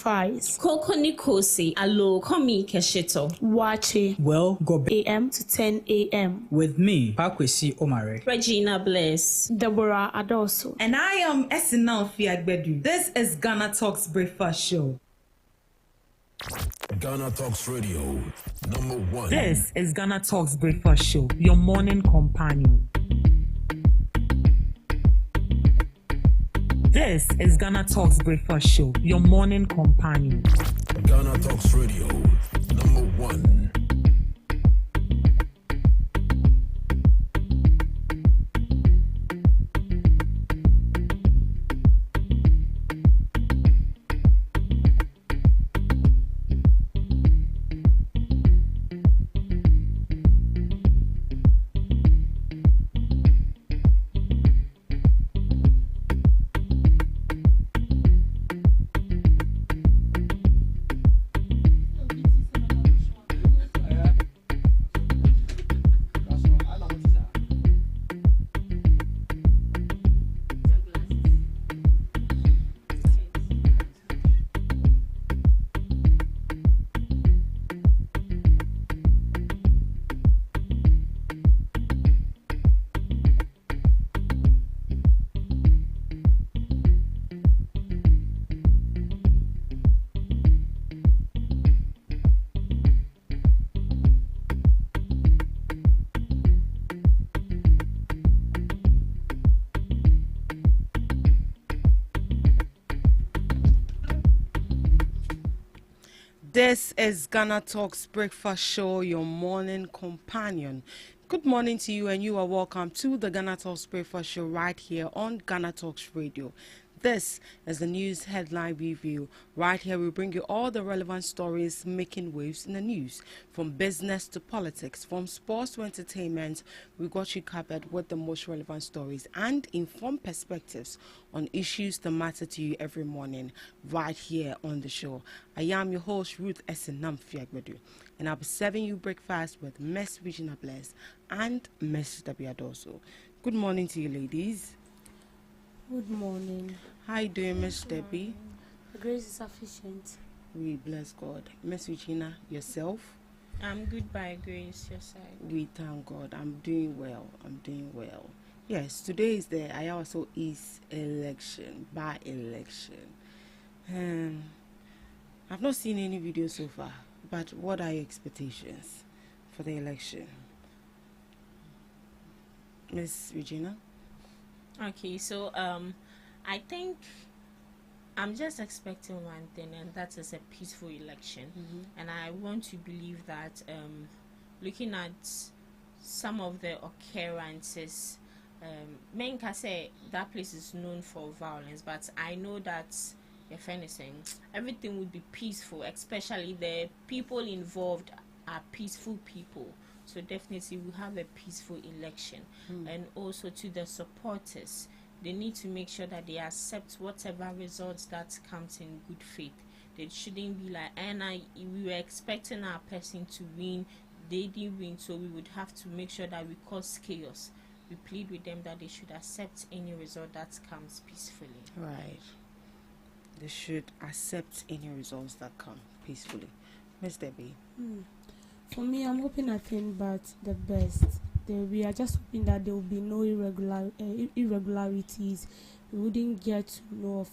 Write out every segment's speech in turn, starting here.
fries. Koko Nikosi, alo komi keshito. Wache. Well, go AM to 10 a.m. with me, Pakwesi Omare. Regina Bless. Deborah Adoso. And I am Esina Fiagbedu. This is GhanaTalks Breakfast Show. GhanaTalks Radio, #1. This is GhanaTalks Breakfast Show, your morning companion. This is GhanaTalks Breakfast Show, your morning companion. GhanaTalks Radio, #1. This is GhanaTalks Breakfast Show, your morning companion. Good morning to you, and you are welcome to the GhanaTalks Breakfast Show right here on GhanaTalks Radio. This is the news headline review. Right here, we bring you all the relevant stories making waves in the news. From business to politics, from sports to entertainment, we got you covered with the most relevant stories and informed perspectives on issues that matter to you every morning, right here on the show. I am your host, Ruth Esenam Fiagbedu, and I'll be serving you breakfast with Miss Regina Bless and Miss Debbie Adoso. Good morning to you, ladies. Good morning. How you doing, Miss Debbie? The grace is sufficient. We bless God. Miss Regina, yourself? I'm good by grace, your side. We thank God. I'm doing well. Yes, today is the Ayawaso East election, by-election. I've not seen any video so far, but what are your expectations for the election? Miss Regina? Okay, so I think I'm just expecting one thing, and that is a peaceful election. And I want to believe that looking at some of the occurrences, Menka say that place is known for violence, but I know that if anything, everything would be peaceful, especially the people involved are peaceful people. So definitely we have a peaceful election. And also to the supporters, they need to make sure that they accept whatever results that comes in good faith. They shouldn't be like, we were expecting our person to win, they didn't win, so we would have to make sure that we cause chaos. We plead with them that they should accept any result that comes peacefully. Right. They should accept any results that come peacefully. Miss Debbie? For me, I'm hoping nothing but the best. We are just hoping that there will be no irregularities. We wouldn't get to know of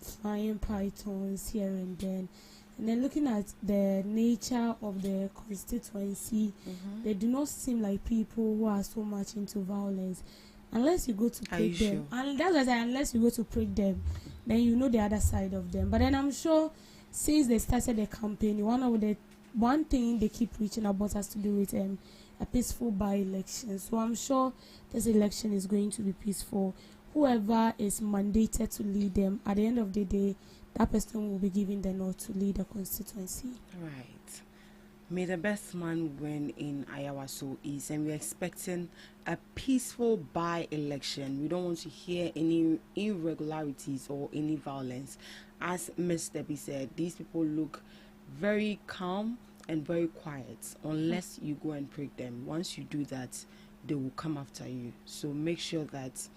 flying pythons here and then. And then looking at the nature of the constituency, they do not seem like people who are so much into violence. Unless you go to prick them. Sure? And that's why I say unless you go to prick them, then you know the other side of them. But then I'm sure since they started the campaign, one thing they keep preaching about has to do with a peaceful by-election. So I'm sure this election is going to be peaceful. Whoever is mandated to lead them, at the end of the day, that person will be given the nod to lead the constituency. Right. May the best man win in Ayawaso East, and we're expecting a peaceful by-election. We don't want to hear any irregularities or any violence. As Ms. Debbie said, these people look very calm and very quiet unless you go and prick them. Once you do that, they will come after you. So make sure that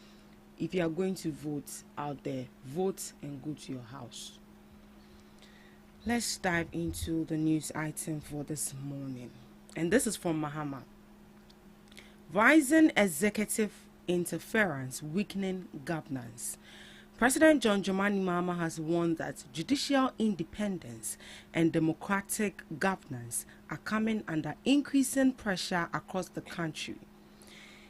if you are going to vote out there, vote and go to your house. Let's dive into the news item for this morning. And this is from Mahama. Rising executive interference weakening governance. President John Dramani Mahama has warned that judicial independence and democratic governance are coming under increasing pressure across the country.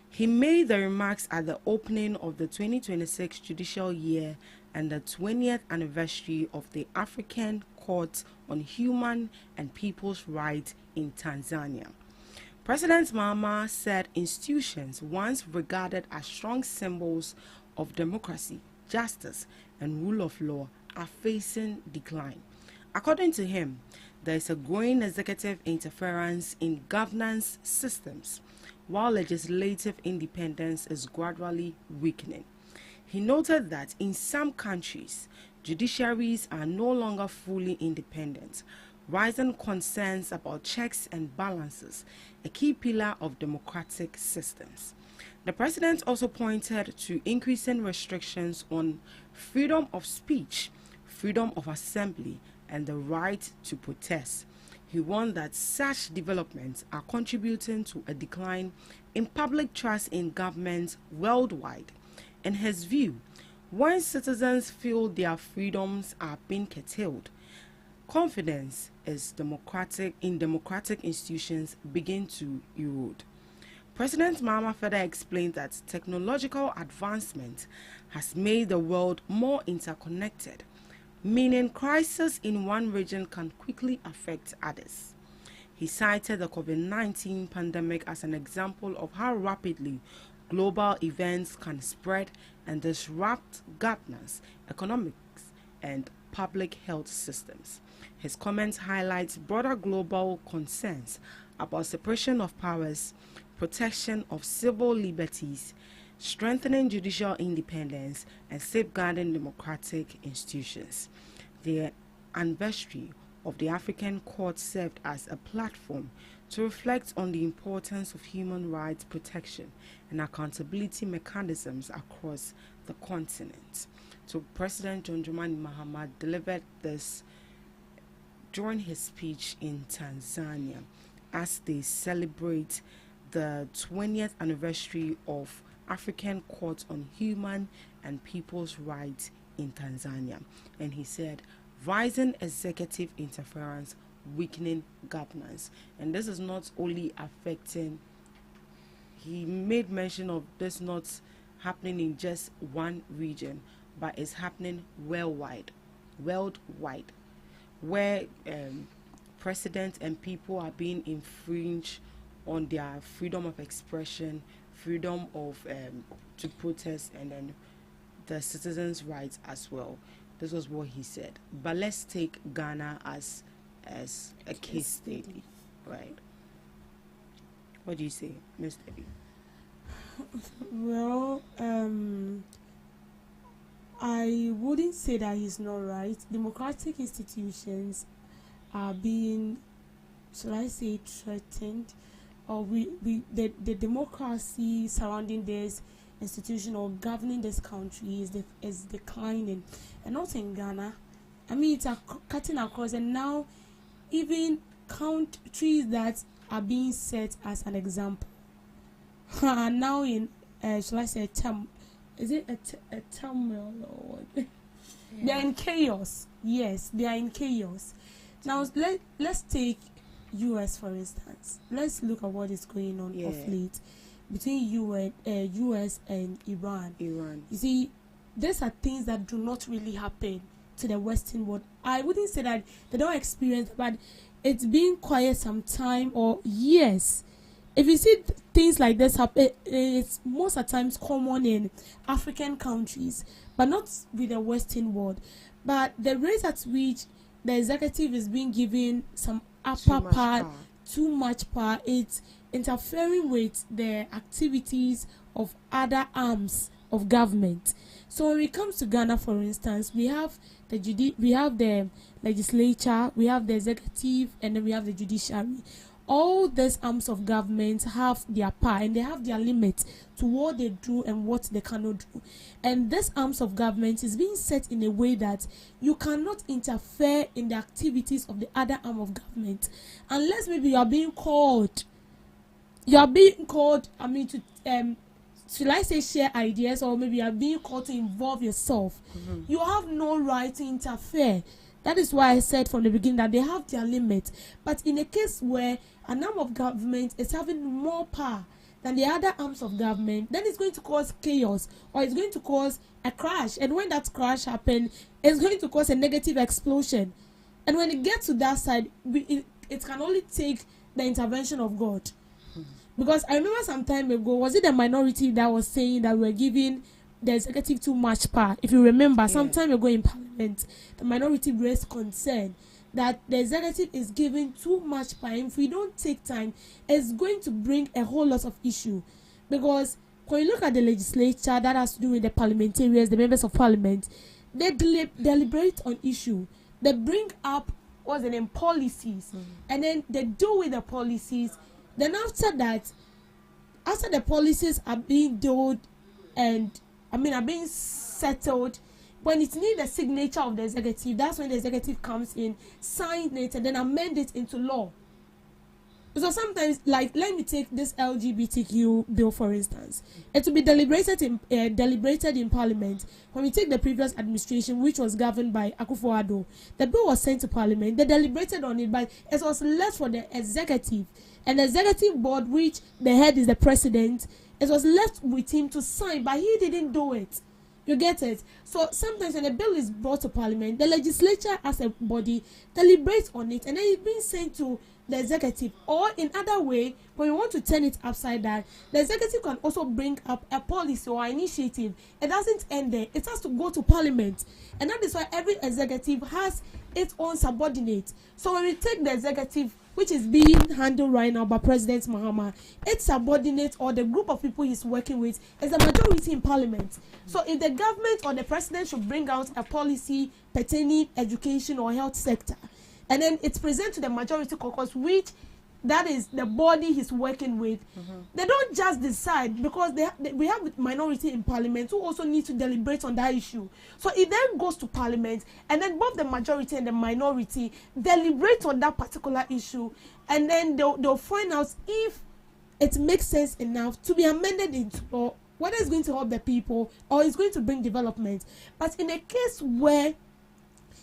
He made the remarks at the opening of the 2026 judicial year and the 20th anniversary of the African Court on Human and People's Rights in Tanzania. President Mahama said institutions once regarded as strong symbols of democracy, justice, and rule of law are facing decline. According to him, there is a growing executive interference in governance systems, while legislative independence is gradually weakening. He noted that in some countries, judiciaries are no longer fully independent, rising concerns about checks and balances, a key pillar of democratic systems. The president also pointed to increasing restrictions on freedom of speech, freedom of assembly, and the right to protest. He warned that such developments are contributing to a decline in public trust in governments worldwide. In his view, when citizens feel their freedoms are being curtailed, confidence in democratic institutions begin to erode. President Mahama further explained that technological advancement has made the world more interconnected, meaning crisis in one region can quickly affect others. He cited the COVID-19 pandemic as an example of how rapidly global events can spread and disrupt governance, economics, and public health systems. His comments highlight broader global concerns about separation of powers, protection of civil liberties, strengthening judicial independence, and safeguarding democratic institutions. The anniversary of the African Court served as a platform to reflect on the importance of human rights protection and accountability mechanisms across the continent. So President John Dramani Mahama delivered this during his speech in Tanzania as they celebrate the 20th anniversary of African Court on Human and People's Rights in Tanzania. And he said, rising executive interference, weakening governance. And this is not only affecting, he made mention of this not happening in just one region, but it's happening worldwide, where presidents and people are being infringed on their freedom of expression, freedom of to protest, and then the citizens' rights as well. This was what he said. But let's take Ghana as a case study, right? What do you say, Ms. Debbie? Well, I wouldn't say that he's not right. Democratic institutions are being, shall I say, threatened, or the democracy surrounding this institution or governing this country is declining, and not in Ghana. I mean, it's cutting across, and now even countries that are being set as an example are now in, shall I say, is it a turmoil or what? Yeah. They're in chaos. Yes, they are in chaos. Now let's take US for instance. Let's look at what is going on of late between US and Iran. You see, these are things that do not really happen to the Western world. I wouldn't say that they don't experience, but it's been quiet some time or years. If you see things like this happen, it's most of the times common in African countries, but not with the Western world. But the rate at which the executive is being given some too much power, it's interfering with the activities of other arms of government. So when it comes to Ghana, for instance, we have the legislature, we have the executive, and then we have the judiciary. all these arms of government have their power and they have their limits to what they do and what they cannot do. And this arms of government is being set in a way that you cannot interfere in the activities of the other arm of government unless maybe you are being called. To should I say share ideas, or maybe you are being called to involve yourself. You have no right to interfere. That is why I said from the beginning that they have their limits. But in a case where an arm of government is having more power than the other arms of government, then it's going to cause chaos, or it's going to cause a crash. And when that crash happens, it's going to cause a negative explosion. And when it gets to that side, it can only take the intervention of God. Because I remember some time ago, was it the minority that was saying that we're giving the executive too much power? If you remember, some time ago in Parliament, the minority raised concern that the executive is giving too much power. If we don't take time, it's going to bring a whole lot of issue. Because when you look at the legislature that has to do with the parliamentarians, the members of parliament, they deliberate on issue. They bring up policies, and then they do with the policies. Then after the policies are being done and are being settled, when it needs the signature of the executive, that's when the executive comes in, sign it, and then amend it into law. So sometimes, like, let me take this LGBTQ bill for instance. It will be deliberated in Parliament. When we take the previous administration, which was governed by Akufo-Addo, the bill was sent to Parliament. They deliberated on it, but it was left for the executive. And the executive board, which the head is the president, it was left with him to sign, but he didn't do it. You get it? So sometimes when a bill is brought to Parliament, the legislature as a body deliberates on it, and then it's being sent to the executive. Or in other way, when you want to turn it upside down, the executive can also bring up a policy or initiative. It doesn't end there. It has to go to Parliament. And that is why every executive has its own subordinate. So when we take the executive, which is being handled right now by President Mahama, its subordinate or the group of people he's working with is the majority in Parliament. So if the government or the president should bring out a policy pertaining education or health sector, and then it's presented to the majority caucus, which that is the body he's working with, they don't just decide, because we have minority in Parliament who also need to deliberate on that issue. So it then goes to Parliament, and then both the majority and the minority deliberate on that particular issue, and then they'll find out if it makes sense enough to be amended into law, whether it's going to help the people or it's going to bring development. But in a case where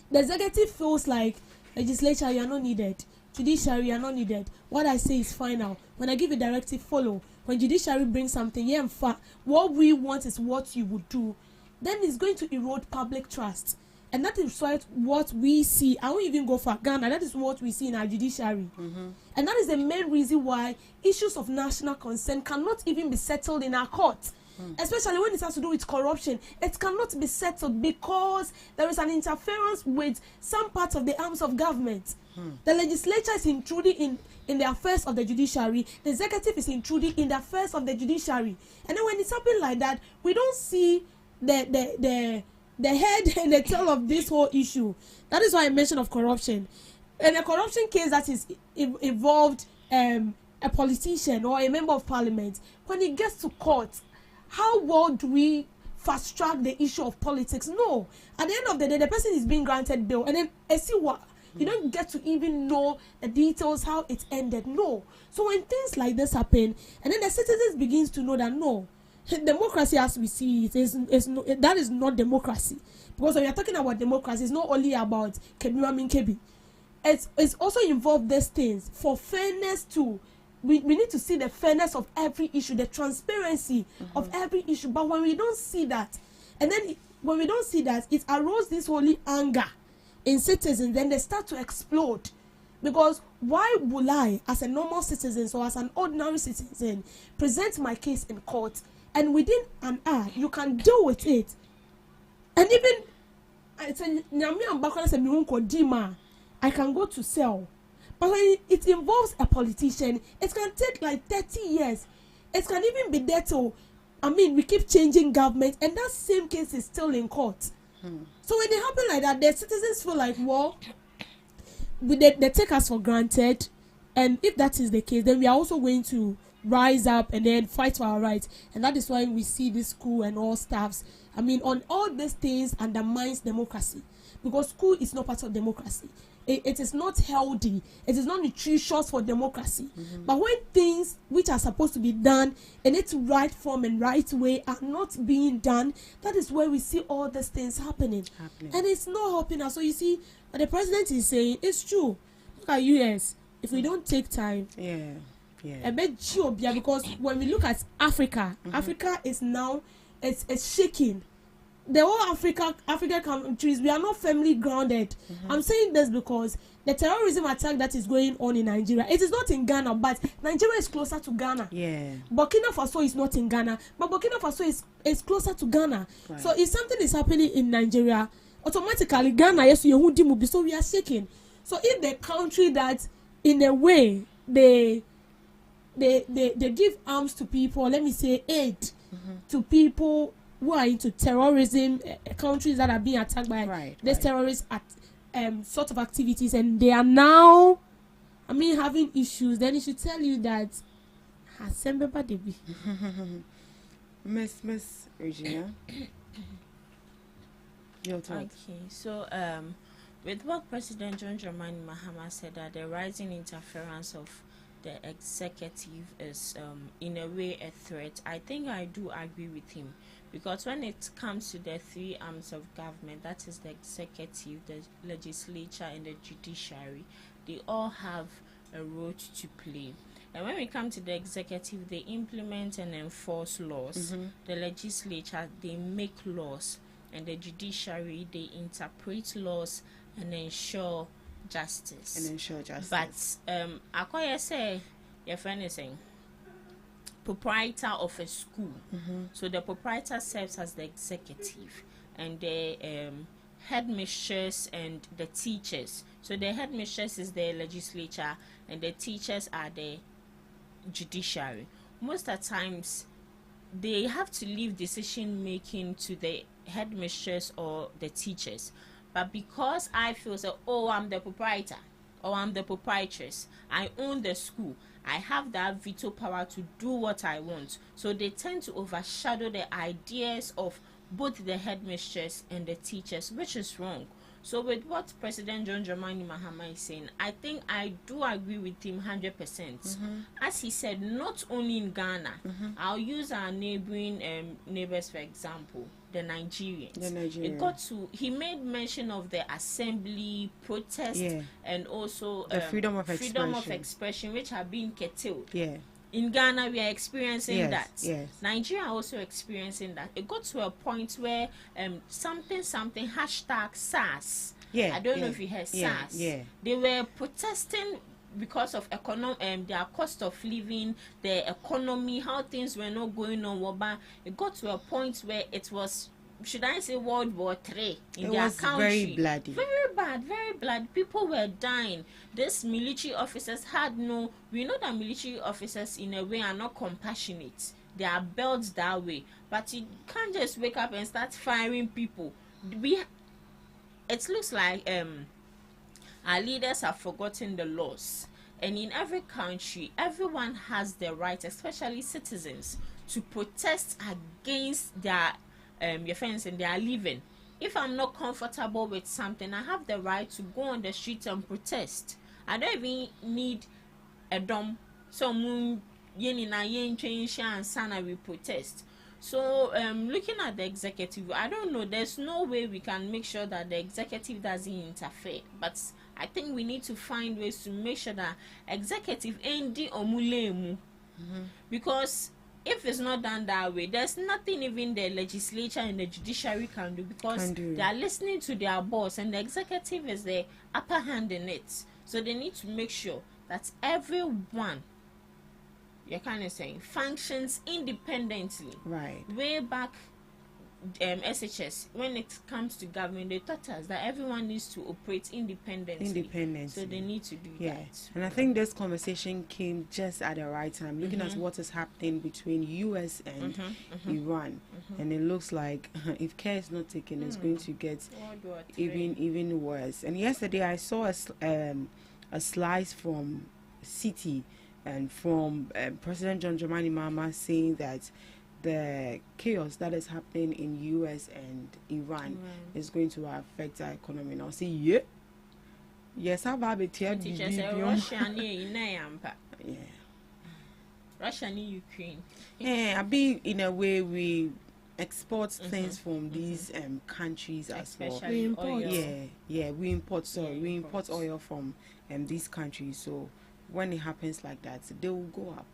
the executive feels like, legislature, you are not needed, judiciary, you are not needed, what I say is final, when I give a directive, follow, when judiciary brings something, yeah, in fact, what we want is what you would do, then it's going to erode public trust. And that is what we see. I won't even go for Ghana. That is what we see in our judiciary. And that is the main reason why issues of national concern cannot even be settled in our court. Especially when it has to do with corruption. It cannot be settled because there is an interference with some parts of the arms of government. The legislature is intruding in the affairs of the judiciary. The executive is intruding in the affairs of the judiciary. And then when it's happening like that, we don't see the head and the tail of this whole issue. That is why I mentioned of corruption. In a corruption case that is involved a politician or a member of parliament, when it gets to court, how well do we fast track the issue of politics? No. At the end of the day, the person is being granted bail, and then I see what you don't get to even know the details, how it ended. No. So when things like this happen, and then the citizens begins to know that no, democracy as we see it that is not democracy. Because when we are talking about democracy, it's not only about Kebi. It's also involved these things for fairness too. We need to see the fairness of every issue, the transparency of every issue. But when we don't see that, and then when we don't see that, it arouses this holy anger in citizens, then they start to explode. Because why would I, as a normal citizen or as an ordinary citizen, present my case in court, and within an hour you can deal with it? And even I can go to cell. But when it involves a politician, it can take like 30 years. It can even be there till, we keep changing government, and that same case is still in court. So when it happens like that, the citizens feel like, well, they take us for granted. And if that is the case, then we are also going to rise up and then fight for our rights. And that is why we see this school and all staffs. I mean, on all these things undermines democracy, because school is not part of democracy. It is not healthy. It is not nutritious for democracy. But when things which are supposed to be done in its right form and right way are not being done, that is where we see all these things happening. And it's not helping us. So you see, what the president is saying is true. Look at US. If we don't take time, because when we look at Africa, Africa is now it's shaking. The whole African countries, we are not firmly grounded. I'm saying this because the terrorism attack that is going on in Nigeria, it is not in Ghana, but Nigeria is closer to Ghana. Burkina Faso is not in Ghana, but Burkina Faso is closer to Ghana. So if something is happening in Nigeria, automatically Ghana, yes, so we are shaking. So if the country that in a way they give arms to people, let me say aid to people who are into terrorism, countries that are being attacked by these terrorist sort of activities, and they are now, having issues, then it should tell you that Miss Regina, your thoughts. Okay, so with what President John Dramani Mahama said, that the rising interference of the executive is in a way a threat, I think I do agree with him, because when it comes to the three arms of government, that is the executive, the legislature and the judiciary, they all have a role to play. And when we come to the executive, they implement and enforce laws. The legislature, they make laws, and the judiciary, they interpret laws and ensure justice. But Akoya say, your friend is saying, proprietor of a school. So the proprietor serves as the executive, and the headmistress and the teachers. So the headmistress is the legislature, and the teachers are the judiciary. Most of the times, they have to leave decision making to the headmistress or the teachers. But because I feel so, I'm the proprietor or I'm the proprietress, I own the school, I have that veto power to do what I want. So they tend to overshadow the ideas of both the headmistress and the teachers, which is wrong. So with what President John Dramani Mahama is saying, I think I do agree with him 100%. As he said, not only in Ghana, I'll use our neighboring neighbors for example, the Nigerians. It got to, he made mention of the assembly, protest, and also the freedom of expression, which have been curtailed. In Ghana, we are experiencing that. Nigeria also experiencing that. It got to a point where something #SARS. I don't know if you heard SARS. They were protesting because of their cost of living, the economy, how things were not going on. But it got to a point where it was, should I say, World War III in their country. Very bloody. Very bad, very bloody. People were dying. These military officers we know that military officers in a way are not compassionate. They are built that way. But you can't just wake up and start firing people. It looks like our leaders have forgotten the laws. And in every country, everyone has the right, especially citizens, to protest against their friends and their living. If I'm not comfortable with something, I have the right to go on the street and protest. I don't even need a dom. So we protest. So looking at the executive, I don't know, there's no way we can make sure that the executive doesn't interfere. But I think we need to find ways to make sure that executive endi omulemu. Because if it's not done that way, there's nothing even the legislature and the judiciary can do, because they are listening to their boss, and the executive is the upper hand in it. So they need to make sure that everyone, you're kind of saying, functions independently. Way back, SHS, when it comes to government, they taught us that everyone needs to operate independently. So they need to do that. And I think this conversation came just at the right time, looking at what is happening between US and Iran. And it looks like if care is not taken, it's going to get even worse. And yesterday I saw a slice from city, and from President John Dramani Mahama saying that the chaos that is happening in US and Iran is going to affect our economy. Now, see, yeah, yes, I've had it here. Russia and Yeah. Russia and Ukraine. Yeah, I be in a way we export things from these countries as well. Especially oil. We import oil from these countries. So when it happens like that, they will go up.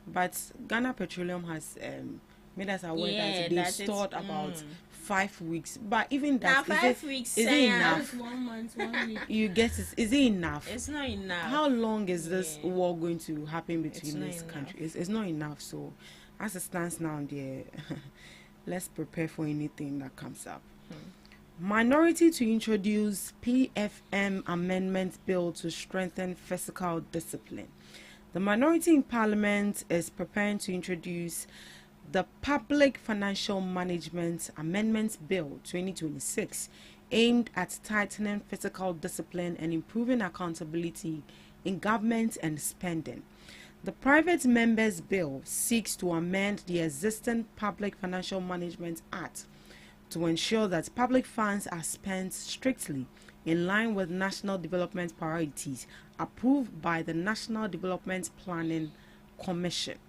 But Ghana Petroleum has made us aware that they stored about 5 weeks. But even that, now 5 weeks is it enough? 1 month, 1 week. You get it? Is it enough? It's not enough. How long is this war going to happen between not these enough. countries? It's not enough. So as it stands now, there, let's prepare for anything that comes up. Minority to introduce PFM amendment bill to strengthen fiscal discipline. The minority in Parliament is preparing to introduce the Public Financial Management Amendment Bill 2026, aimed at tightening fiscal discipline and improving accountability in government and spending. The private members' bill seeks to amend the existing Public Financial Management Act to ensure that public funds are spent strictly in line with national development priorities approved by the National Development Planning Commission.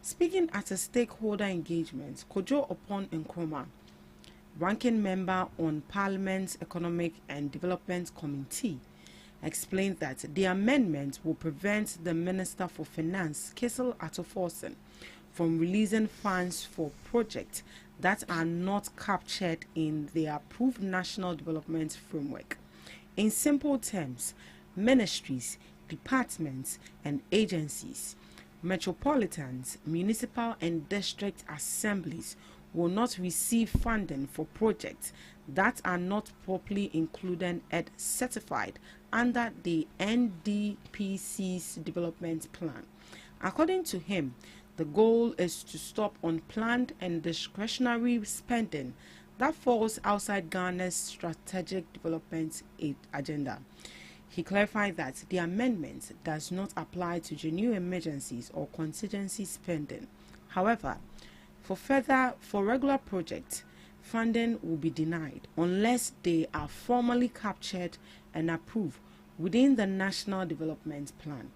Speaking at a stakeholder engagement, Kojo Opon Nkrumah, ranking member on Parliament's Economic and Development Committee, explained that the amendment will prevent the Minister for Finance, Kessel Atoforsen, from releasing funds for projects that are not captured in the approved National Development Framework. In simple terms, ministries, departments, and agencies, metropolitans, municipal and district assemblies will not receive funding for projects that are not properly included and certified under the NDPC's development plan. According to him, the goal is to stop unplanned and discretionary spending that falls outside Ghana's strategic development agenda. He clarified that the amendment does not apply to genuine emergencies or contingency spending. However, for regular projects, funding will be denied unless they are formally captured and approved within the National Development Plan.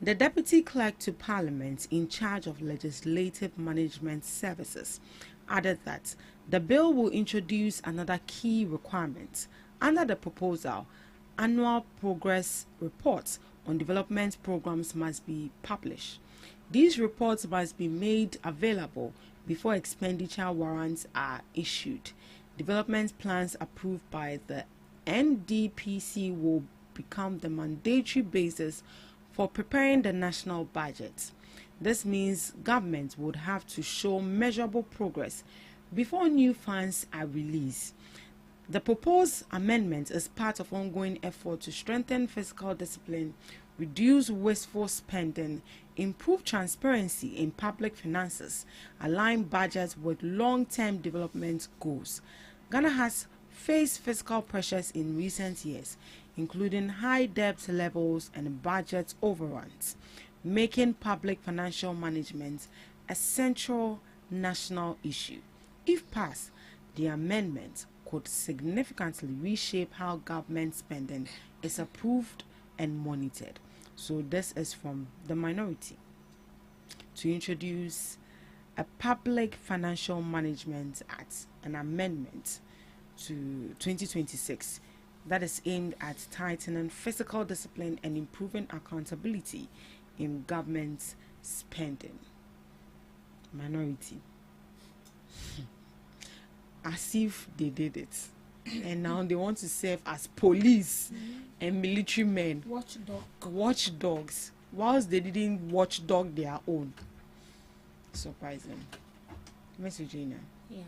The Deputy Clerk to Parliament in charge of Legislative Management Services added that the bill will introduce another key requirement. Under the proposal, annual progress reports on development programs must be published. These reports must be made available before expenditure warrants are issued. Development plans approved by the NDPC will become the mandatory basis for preparing the national budget. This means government would have to show measurable progress before new funds are released. The proposed amendment is part of ongoing effort to strengthen fiscal discipline, reduce wasteful spending, improve transparency in public finances, align budgets with long-term development goals. Ghana has faced fiscal pressures in recent years, including high debt levels and budget overruns, making public financial management a central national issue. If passed, the amendment could significantly reshape how government spending is approved and monitored. So this is from the minority to introduce a Public Financial Management Act, an amendment to 2026 that is aimed at tightening fiscal discipline and improving accountability in government spending. Minority. As if they did it. And now they want to serve as police and military men. Watchdogs. Whilst they didn't watchdog their own. Surprising. Miss Regina. Yeah.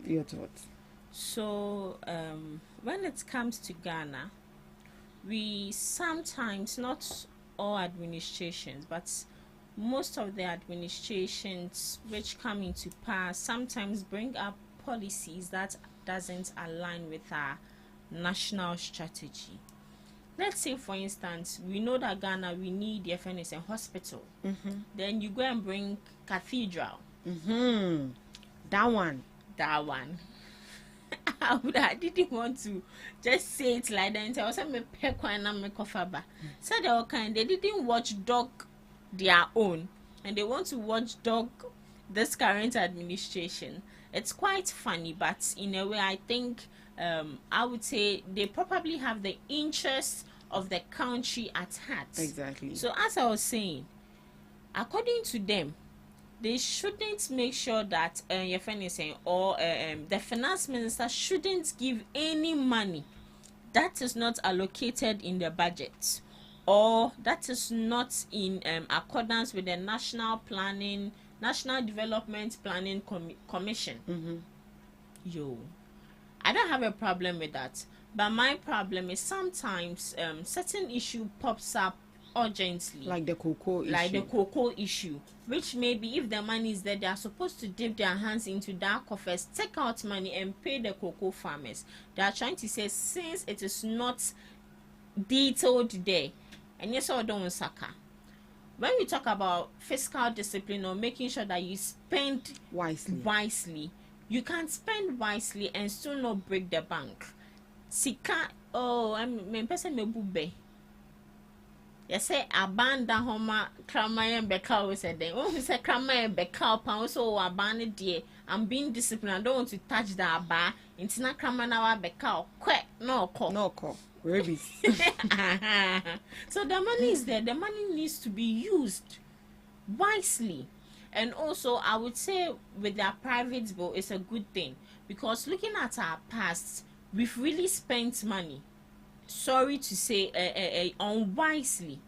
Your thoughts? So, when it comes to Ghana, we sometimes, not all administrations, but most of the administrations which come into power sometimes bring up policies that doesn't align with our national strategy. let's say for instance, we know that Ghana, we need the FNS and hospital. Then you go and bring cathedral. That one. I didn't want to just say it like that and tell me and me kofaba. So they all they didn't watchdog their own, and they want to watchdog this current administration. It's quite funny, but in a way I think I would say they probably have the interests of the country at heart. Exactly. So as I was saying, according to them, they shouldn't make sure that your friend is saying, or the finance minister shouldn't give any money that is not allocated in the budget, or that is not in accordance with the National Development Planning Commission. I don't have a problem with that, but my problem is sometimes certain issue pops up urgently, like the cocoa issue, which maybe if the money is there, they are supposed to dip their hands into that coffers, take out money and pay the cocoa farmers. They are trying to say, since it is not detailed there, and yes, I don't saka. When we talk about fiscal discipline or making sure that you spend wisely, you can spend wisely and still not break the bank. Sika, I'm person me bube. You say abanda homa kramayen beka we said then. When we say kramayen beka pan so abandon dear, I'm being disciplined. I don't want to touch that bar. Intina kramana beka no call. Rabies. So the money is there. The money needs to be used wisely. And also, I would say with their private bill, it's a good thing, because looking at our past, we've really spent money. Sorry to say, unwisely.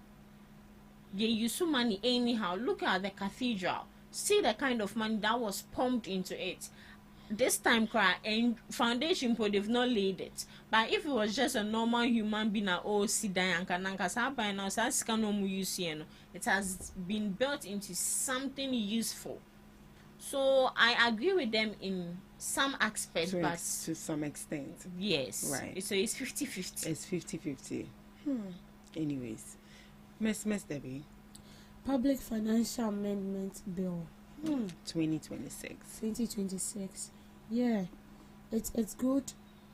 They use money anyhow. Look at the cathedral. See the kind of money that was pumped into it. This time, and foundation, they've not laid it. But if it was just a normal human being, it has been built into something useful. So I agree with them in some aspects, but to some extent. Yes. Right. So it's 50-50. It's 50-50. Anyways, Miss Debbie. Public Financial Amendment Bill. 2026. 2026. Yeah, it's good,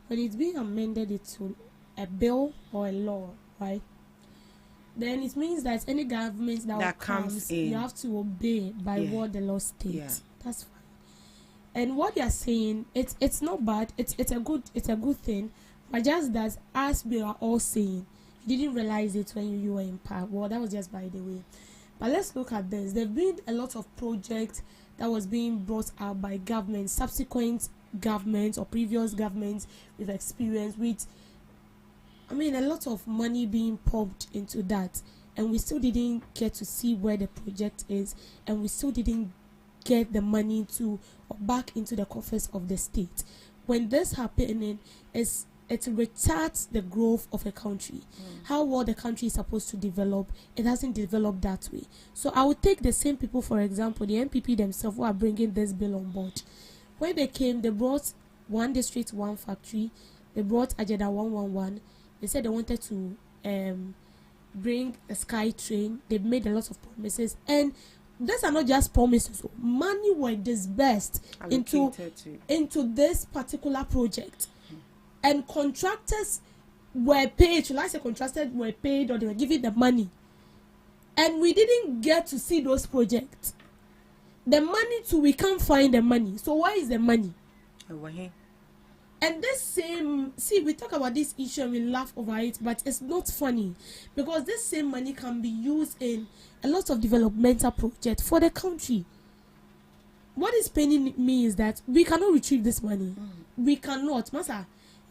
but it's being amended into a bill or a law, right? Then it means that any government that comes in, you have to obey by what the law states. Yeah. That's fine. And what they're saying, it's not bad. It's a good thing, but just that, as we are all saying, you didn't realize it when you were in power. Well, that was just by the way. But let's look at this. There've been a lot of projects that was being brought out by governments, subsequent governments or previous governments with experience, with a lot of money being pumped into that, and we still didn't get to see where the project is, and we still didn't get the money to or back into the coffers of the state. When this happening, it retards the growth of a country. How well the country is supposed to develop, it hasn't developed that way. So I would take the same people, for example, the MPP themselves, who are bringing this bill on board. When they came, they brought one district, one factory. They brought Agenda 111. They said they wanted to bring a sky train. They made a lot of promises, and these are not just promises. Money were disbursed into this particular project. And contractors were paid. Should I say contractors were paid, or they were given the money? And we didn't get to see those projects. The money too, we can't find the money. So where is the money? And this same, we talk about this issue and we laugh over it, but it's not funny, because this same money can be used in a lot of developmental projects for the country. What is paining me is that we cannot retrieve this money. We cannot, Master.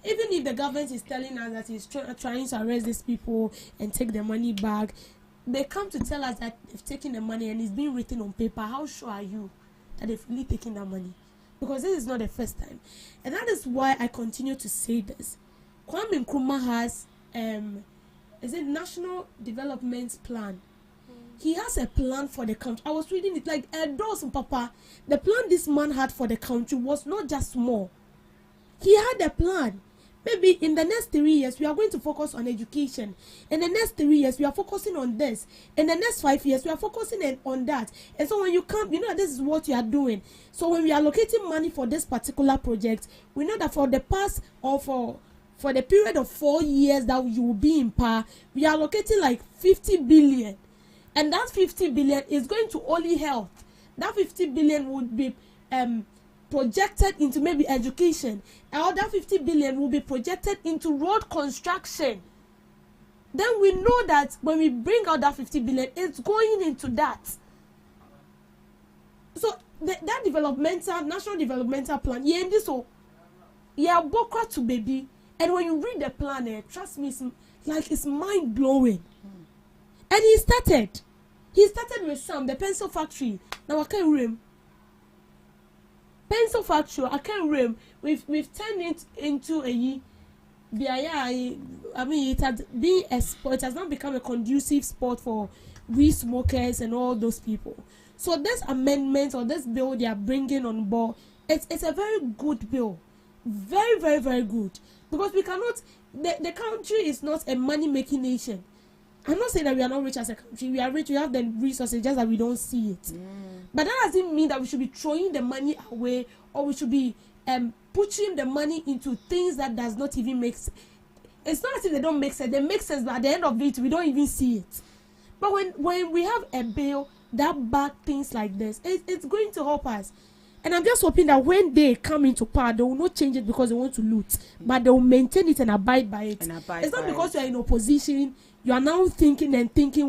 Even if the government is telling us that it's trying to arrest these people and take the money back, they come to tell us that they've taken the money and it's being written on paper. How sure are you that they've really taken that money? Because this is not the first time. And that is why I continue to say this. Kwame Nkrumah has, is it National Development Plan? He has a plan for the country. I was reading it like Dawson Papa. The plan this man had for the country was not just small. He had a plan. maybe in the next 3 years we are going to focus on education. In the next 3 years we are focusing on this. In the next 5 years we are focusing on that. And so when you come, you know this is what you are doing. So when we are allocating money for this particular project, we know that for the past or for the period of 4 years that you will be in power, we are allocating like 50 billion. And that 50 billion is going to only health. That 50 billion would be projected into maybe education. And that 50 billion will be projected into road construction. Then we know that when we bring out that 50 billion, it's going into that. So that national developmental plan, bokra to baby. And when you read the plan, trust me, it's mind blowing. And he started with some the pencil factory. Now I can't remember. Pencil factory, I can't remember. We've turned it into a I mean, it has been a sport. It has not become a conducive sport for we smokers and all those people. So this amendment or this bill they are bringing on board, it's a very good bill, very, very, very good. Because we cannot, the country is not a money-making nation. I'm not saying that we are not rich as a country. We are rich, we have the resources, just that we don't see it. But that doesn't mean that we should be throwing the money away, or we should be pushing the money into things that does not even make sense. It's not as if they don't make sense. They make sense, but at the end of it, we don't even see it. But when we have a bill that back things like this, it's going to help us. And I'm just hoping that when they come into power, they will not change it because they want to loot, but they will maintain it and abide by it. It's not because you are in opposition, you are now thinking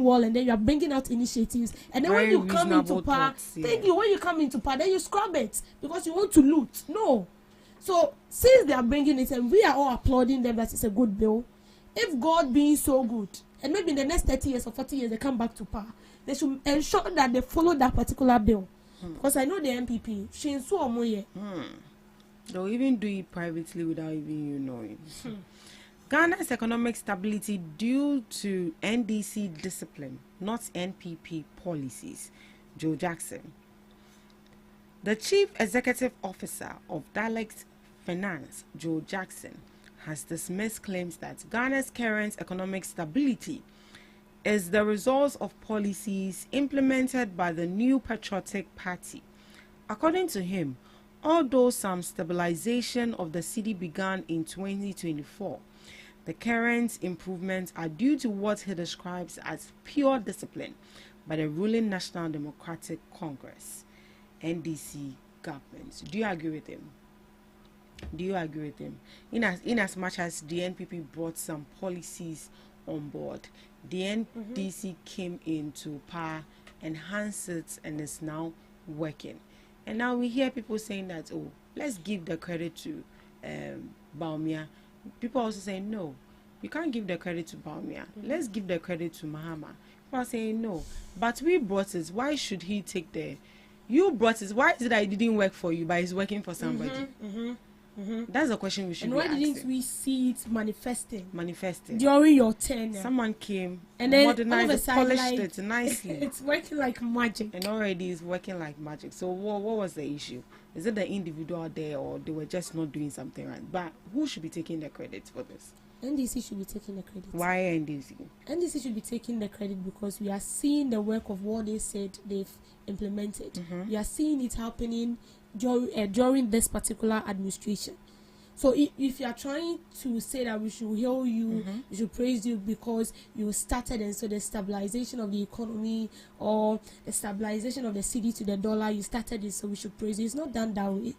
well, and then you are bringing out initiatives. And then when you come into power, when you come into power, then you scrub it because you want to loot. No. So since they are bringing it, and we are all applauding them that it's a good bill, if God being so good, and maybe in the next 30 years or 40 years they come back to power, they should ensure that they follow that particular bill. Because I know the MPP, she's so amoye. They'll even do it privately without even you knowing. Ghana's economic stability due to NDC discipline, not NPP policies. Joe Jackson. The Chief Executive Officer of Dialect Finance, Joe Jackson, has dismissed claims that Ghana's current economic stability is the result of policies implemented by the New Patriotic Party. According to him, although some stabilization of the cedi began in 2024, the current improvements are due to what he describes as pure discipline by the ruling National Democratic Congress, NDC government. Do you agree with him? In as much as the NPP brought some policies on board, the NDC came into power, enhanced it, and is now working. And now we hear people saying that, oh, let's give the credit to Baumia. People also saying, no, you can't give the credit to Baumia. Let's give the credit to Mahama. People are saying, no, but we brought it. Why should he take the... You brought it. Why is it that it didn't work for you, but it's working for somebody? That's the question we should be asking. And why didn't we see it manifesting during your tenure? Someone came and then modernized it, polished it nicely. It's working like magic. And already it's working like magic. So what was the issue? Is it the individual there, or they were just not doing something right? But who should be taking the credit for this? NDC should be taking the credit. Why NDC? NDC should be taking the credit because we are seeing the work of what they said they've implemented. We are seeing it happening during this particular administration. So if you are trying to say that we should hail you, we should praise you because you started, and so the stabilization of the economy or the stabilization of the cedi to the dollar, you started it, so we should praise you. It's not done that way.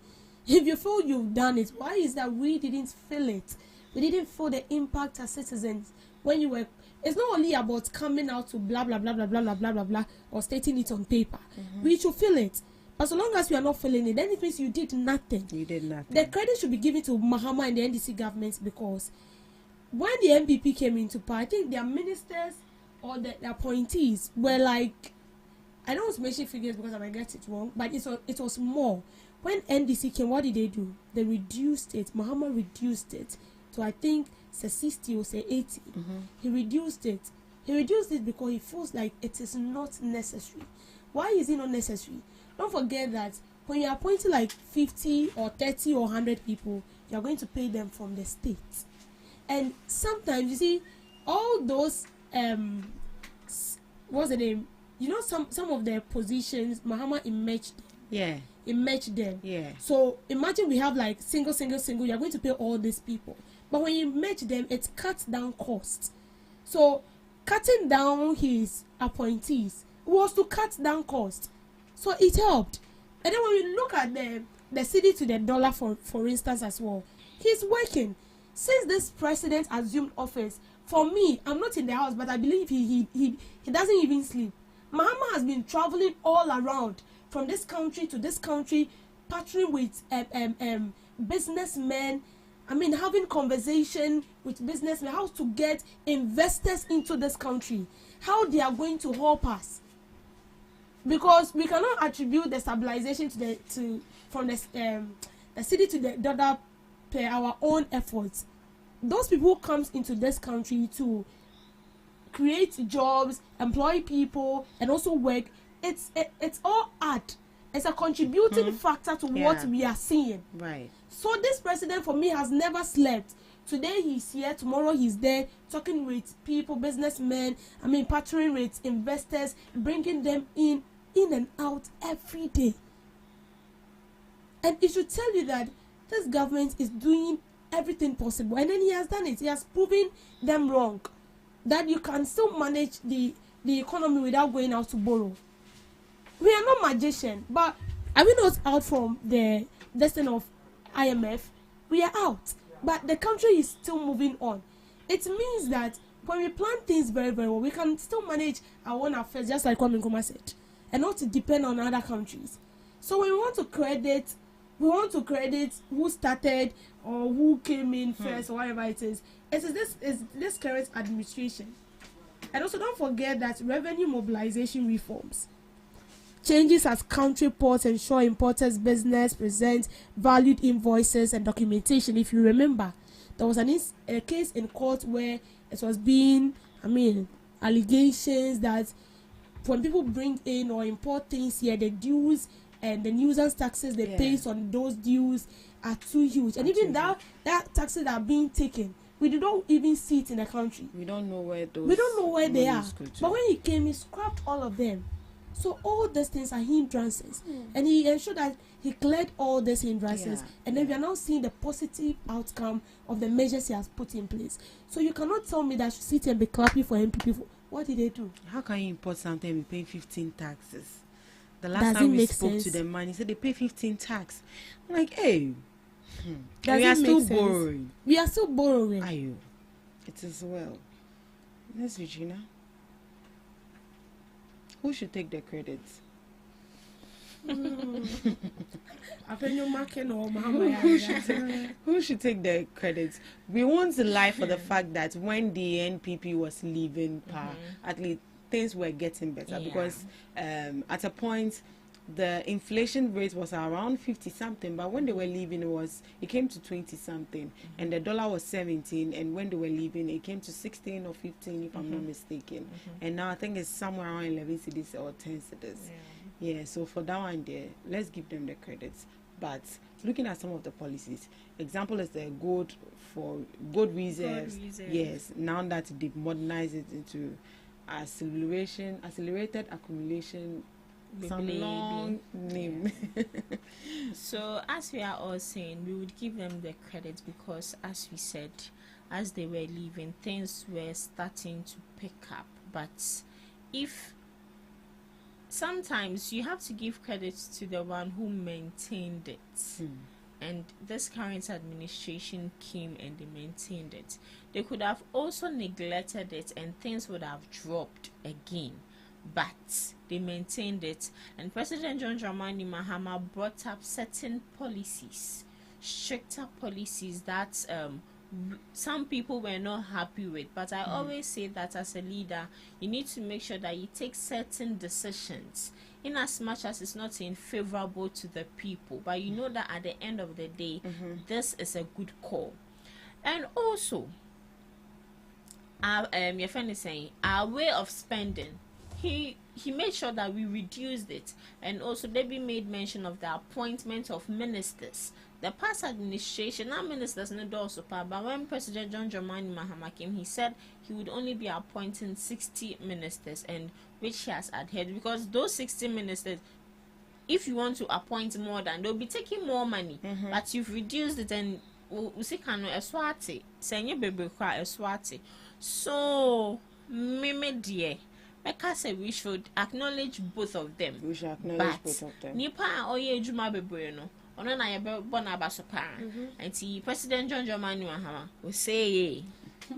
If you feel you've done it, why is that we didn't feel it? We didn't feel the impact as citizens when you were... It's not only about coming out to blah, blah, blah, blah, blah, blah, blah, blah, blah, or stating it on paper. We should feel it. But so long as we are not feeling it, then it means you did nothing. You did nothing. The credit should be given to Mahama and the NDC government, because when the MPP came into power, I think their ministers or the appointees were like... I don't want to mention figures because I might get it wrong, but it was more. When NDC came, what did they do? They reduced it. Mahama reduced it. So I think say 60 or say 80. He reduced it. He reduced it because he feels like it is not necessary. Why is it not necessary? Don't forget that when you're appointing like 50 or 30 or 100 people, you're going to pay them from the state. And sometimes you see all those what's the name? You know, some of their positions, Mahama emerged. Yeah. Emerge them. Yeah. So imagine we have like single. You're going to pay all these people, but when you merge them, it cuts down costs. So cutting down his appointees was to cut down costs. So it helped. And then when we look at the city to the dollar, for instance, as well, he's working since this president assumed office. For me, I'm not in the house, but I believe he doesn't even sleep. Mahama has been traveling all around, from this country to this country, partnering with businessmen. I mean, having conversation with businessmen, how to get investors into this country, how they are going to help us. Because we cannot attribute the stabilization from the city to the dollar per our own efforts. Those people who comes into this country to create jobs, employ people, and also work, it's all art. It's a contributing factor to what we are seeing. Right. So this president, for me, has never slept. Today he's here, tomorrow he's there, talking with people, businessmen, partnering with investors, bringing them in and out every day. And it should tell you that this government is doing everything possible, and then he has done it. He has proven them wrong, that you can still manage the economy without going out to borrow. We are not magicians, but are we not out from the destiny of IMF? We are out, but the country is still moving on. It means that when we plan things very, very well, we can still manage our own affairs, just like Kwame Nkrumah said, and not to depend on other countries. So when we want to credit who started or who came in first or whatever it is this current administration. And also don't forget that revenue mobilization reforms, changes as country ports ensure importers business present valued invoices and documentation. If you remember, there was a case in court where it was being, allegations that when people bring in or import things here, the dues and the nuisance taxes they pay on those dues are too huge. And even that taxes are being taken, we don't even see it in the country. We don't know where they are. But when he came, he scrapped all of them. So all these things are hindrances. And he ensured that he cleared all these hindrances. And then we are now seeing the positive outcome of the measures he has put in place. So you cannot tell me that I should sit and be clapping for MPP. What did they do? How can you import something and pay 15 taxes? The last time we spoke to the man, he said they pay 15 tax. I'm like, hey, we are still borrowing. We are still borrowing. Are you? It is well. Miss Regina, who should take the credit? Who should take the credit? We want to lie for the fact that when the NPP was leaving power, at least things were getting better, because at a point the inflation rate was around 50 something, but when they were leaving it came to 20 something, and the dollar was 17, and when they were leaving it came to 16 or 15 if I'm not mistaken, and now I think it's somewhere around 11 cedis or 10 cedis. So for that one there, let's give them the credits. But looking at some of the policies, example is the gold reserves. Yes, now that they've modernized it into accelerated accumulation, some long name. So as we are all saying, we would give them the credit because, as we said, as they were leaving, things were starting to pick up. But if sometimes you have to give credit to the one who maintained it. And this current administration came and they maintained it. They could have also neglected it and things would have dropped again. But they maintained it. And President John Dramani Mahama brought up certain policies, stricter policies that some people were not happy with. But I always say that as a leader, you need to make sure that you take certain decisions in as much as it's not favorable to the people, but you know that at the end of the day, this is a good call. And also, your friend is saying our way of spending, he made sure that we reduced it. And also Debbie made mention of the appointment of ministers the past administration, now ministers no do also, but when President John Dramani Mahama came, he said he would only be appointing 60 ministers, and which he has adhered, because those 60 ministers, if you want to appoint more than, they'll be taking more money, but you've reduced it, and we see can eswati, senye bebe kwa eswati. So me dear, because we should acknowledge both of them. We should acknowledge both of them. Nipa oye juma bebe no. Ono na yebe bona basopa. Anti President John Dramani Mahama will say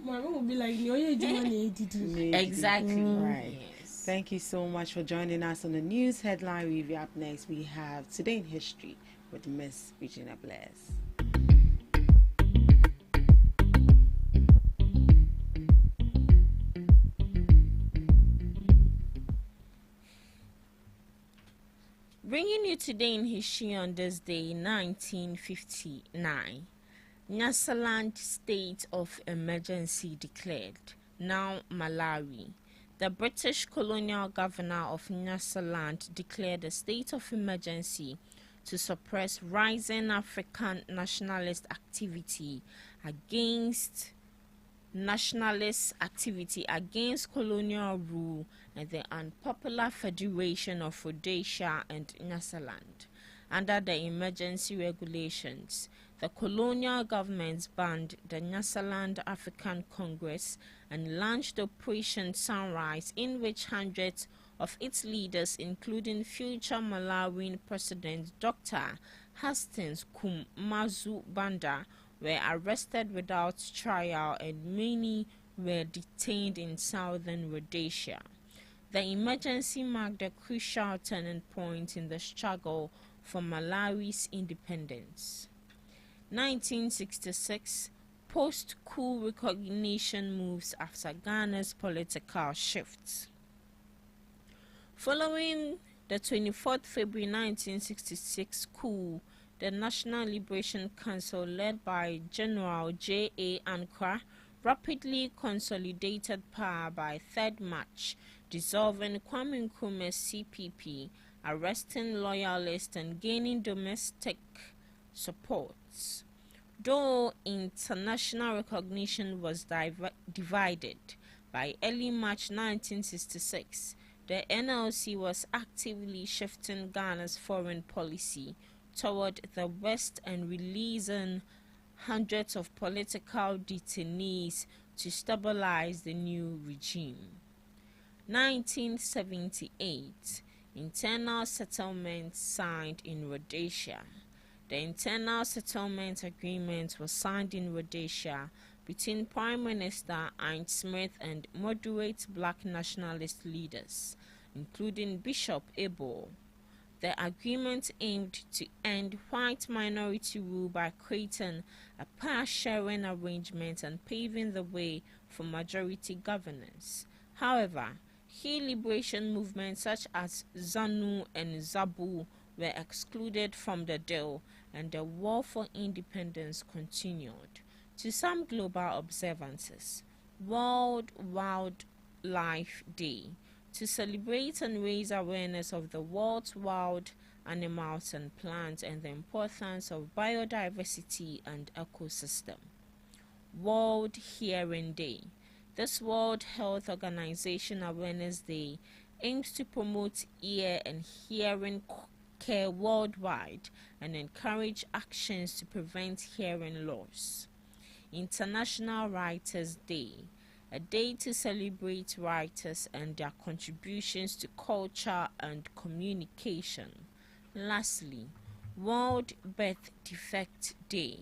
My mom will be like, "No, you do exactly. Right. Yes. Thank you so much for joining us on the news headline review. Up next, we have Today in History with Miss Regina Bless. Bringing you today in history on this day, 1959. Nyasaland state of emergency declared. Now Malawi. The British colonial governor of Nyasaland declared a state of emergency to suppress rising African nationalist activity against colonial rule and the unpopular Federation of Rhodesia and Nyasaland. Under the emergency regulations, the colonial government banned the Nyasaland African Congress and launched Operation Sunrise, in which hundreds of its leaders, including future Malawian President Dr. Hastings Kumazu Banda, were arrested without trial, and many were detained in southern Rhodesia. The emergency marked a crucial turning point in the struggle for Malawi's independence. 1966, post-coup recognition moves after Ghana's political shifts. Following the 24th February 1966 coup, the National Liberation Council, led by General J.A. Ankara, rapidly consolidated power by 3rd March, dissolving Kwame Nkrumah's CPP, arresting loyalists, and gaining domestic support. Though international recognition was divided, by early March 1966, the NLC was actively shifting Ghana's foreign policy toward the West and releasing hundreds of political detainees to stabilize the new regime. 1978, internal settlement signed in Rhodesia. The internal settlement agreement was signed in Rhodesia between Prime Minister Ian Smith and moderate black nationalist leaders, including Bishop Ebo. The agreement aimed to end white minority rule by creating a power-sharing arrangement and paving the way for majority governance. However, key liberation movements such as ZANU and ZABU were excluded from the deal, and the war for independence continued. To some global observances, World Wildlife Day, to celebrate and raise awareness of the world's wild animals and plants and the importance of biodiversity and ecosystem. World Hearing Day. This World Health Organization Awareness Day aims to promote ear and hearing care worldwide and encourage actions to prevent hearing loss. International Writers Day, a day to celebrate writers and their contributions to culture and communication. Lastly, World Birth Defect Day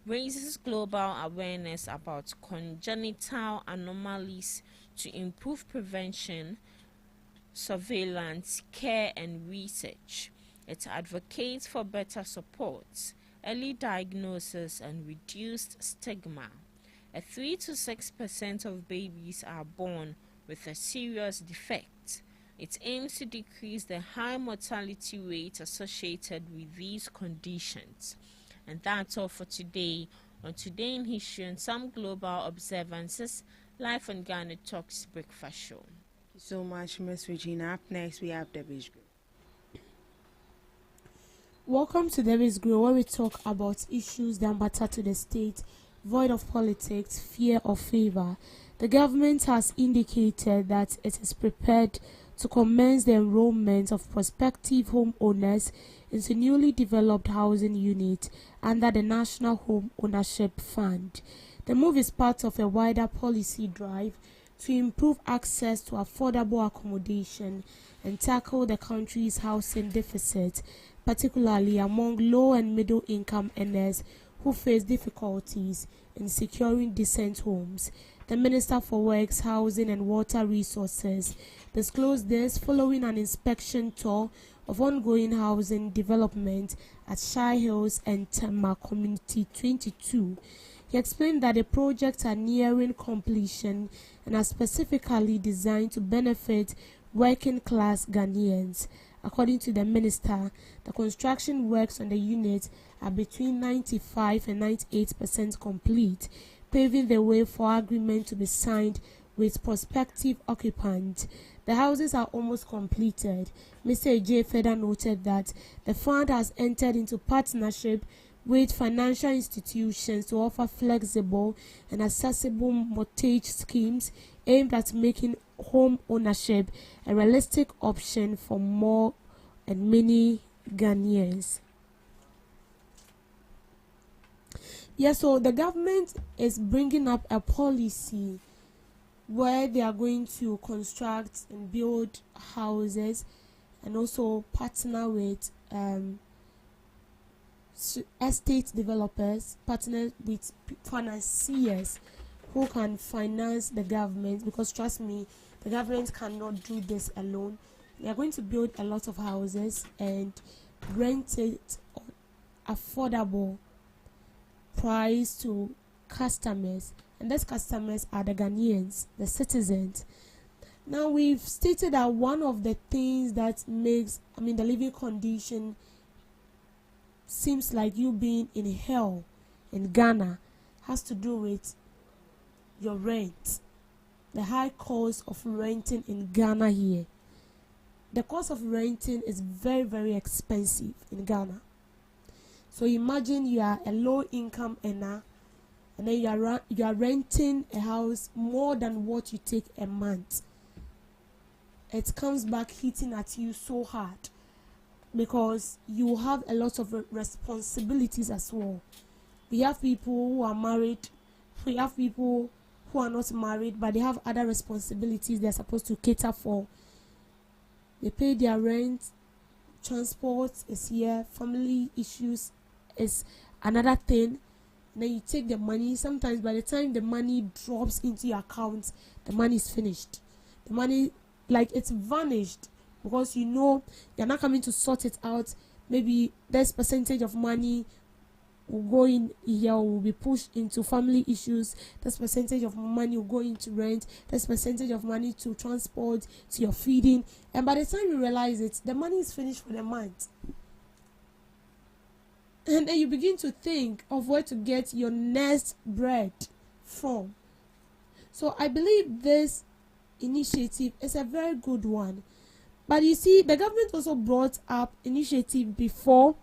raises global awareness about congenital anomalies to improve prevention, surveillance, care, and research. It advocates for better support, early diagnosis, and reduced stigma. 3 to 6% of babies are born with a serious defect. It aims to decrease the high mortality rate associated with these conditions. And that's all for today. On Today in History and some global observances, live on GhanaTalks Breakfast Show. Thank you so much, Miss Regina. Up next, we have the Beach Group. Welcome to David's Grow, where we talk about issues that matter to the state, void of politics, fear or favor. The government has indicated that it is prepared to commence the enrollment of prospective homeowners into newly developed housing units under the National Home Ownership Fund. The move is part of a wider policy drive to improve access to affordable accommodation and tackle the country's housing deficit, particularly among low and middle income earners who face difficulties in securing decent homes. The Minister for Works, Housing and Water Resources disclosed this following an inspection tour of ongoing housing development at Shire Hills and Tema Community 22. He explained that the projects are nearing completion and are specifically designed to benefit working-class Ghanaians. According to the minister, the construction works on the unit are between 95 and 98% complete, paving the way for agreement to be signed with prospective occupants. The houses are almost completed. Mr. J. further noted that the fund has entered into partnership with financial institutions to offer flexible and accessible mortgage schemes aimed at making home ownership a realistic option for more and many Ghanaians. Yeah, so the government is bringing up a policy where they are going to construct and build houses and also partner with estate developers, partner with financiers who can finance the government, because trust me, the government cannot do this alone. They are going to build a lot of houses and rent it on affordable price to customers, and those customers are the Ghanaians, the citizens. Now, we've stated that one of the things that makes, the living condition seems like you being in hell in Ghana has to do with your rent, the high cost of renting in Ghana here. The cost of renting is very, very expensive in Ghana. So imagine you are a low income earner and then you are renting a house more than what you take a month. It comes back hitting at you so hard because you have a lot of responsibilities as well. We have people who are married, we have people who are not married, but they have other responsibilities they're supposed to cater for. They pay their rent, transport is here, family issues is another thing. And then you take the money. Sometimes by the time the money drops into your account, the money is finished. The money, it's vanished, because you're not coming to sort it out. Maybe this percentage of money will go in here, will be pushed into family issues. This percentage of money will go into rent. This percentage of money to transport, to your feeding. And by the time you realize it, the money is finished for the month. And then you begin to think of where to get your next bread from. So I believe this initiative is a very good one. But you see, the government also brought up initiative before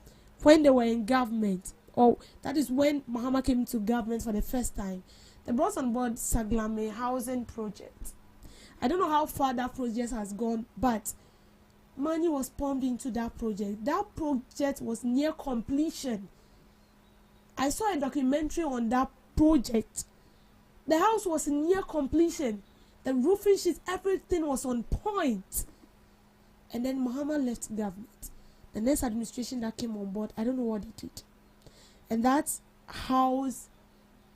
when they were in government. Or that is when Mahama came to government for the first time. They brought on board Saglame housing project. I don't know how far that project has gone, but money was pumped into that project. That project was near completion. I saw a documentary on that project. The house was near completion. The roofing sheets, everything was on point. And then Mahama left government. The next administration that came on board, I don't know what they did. And that house,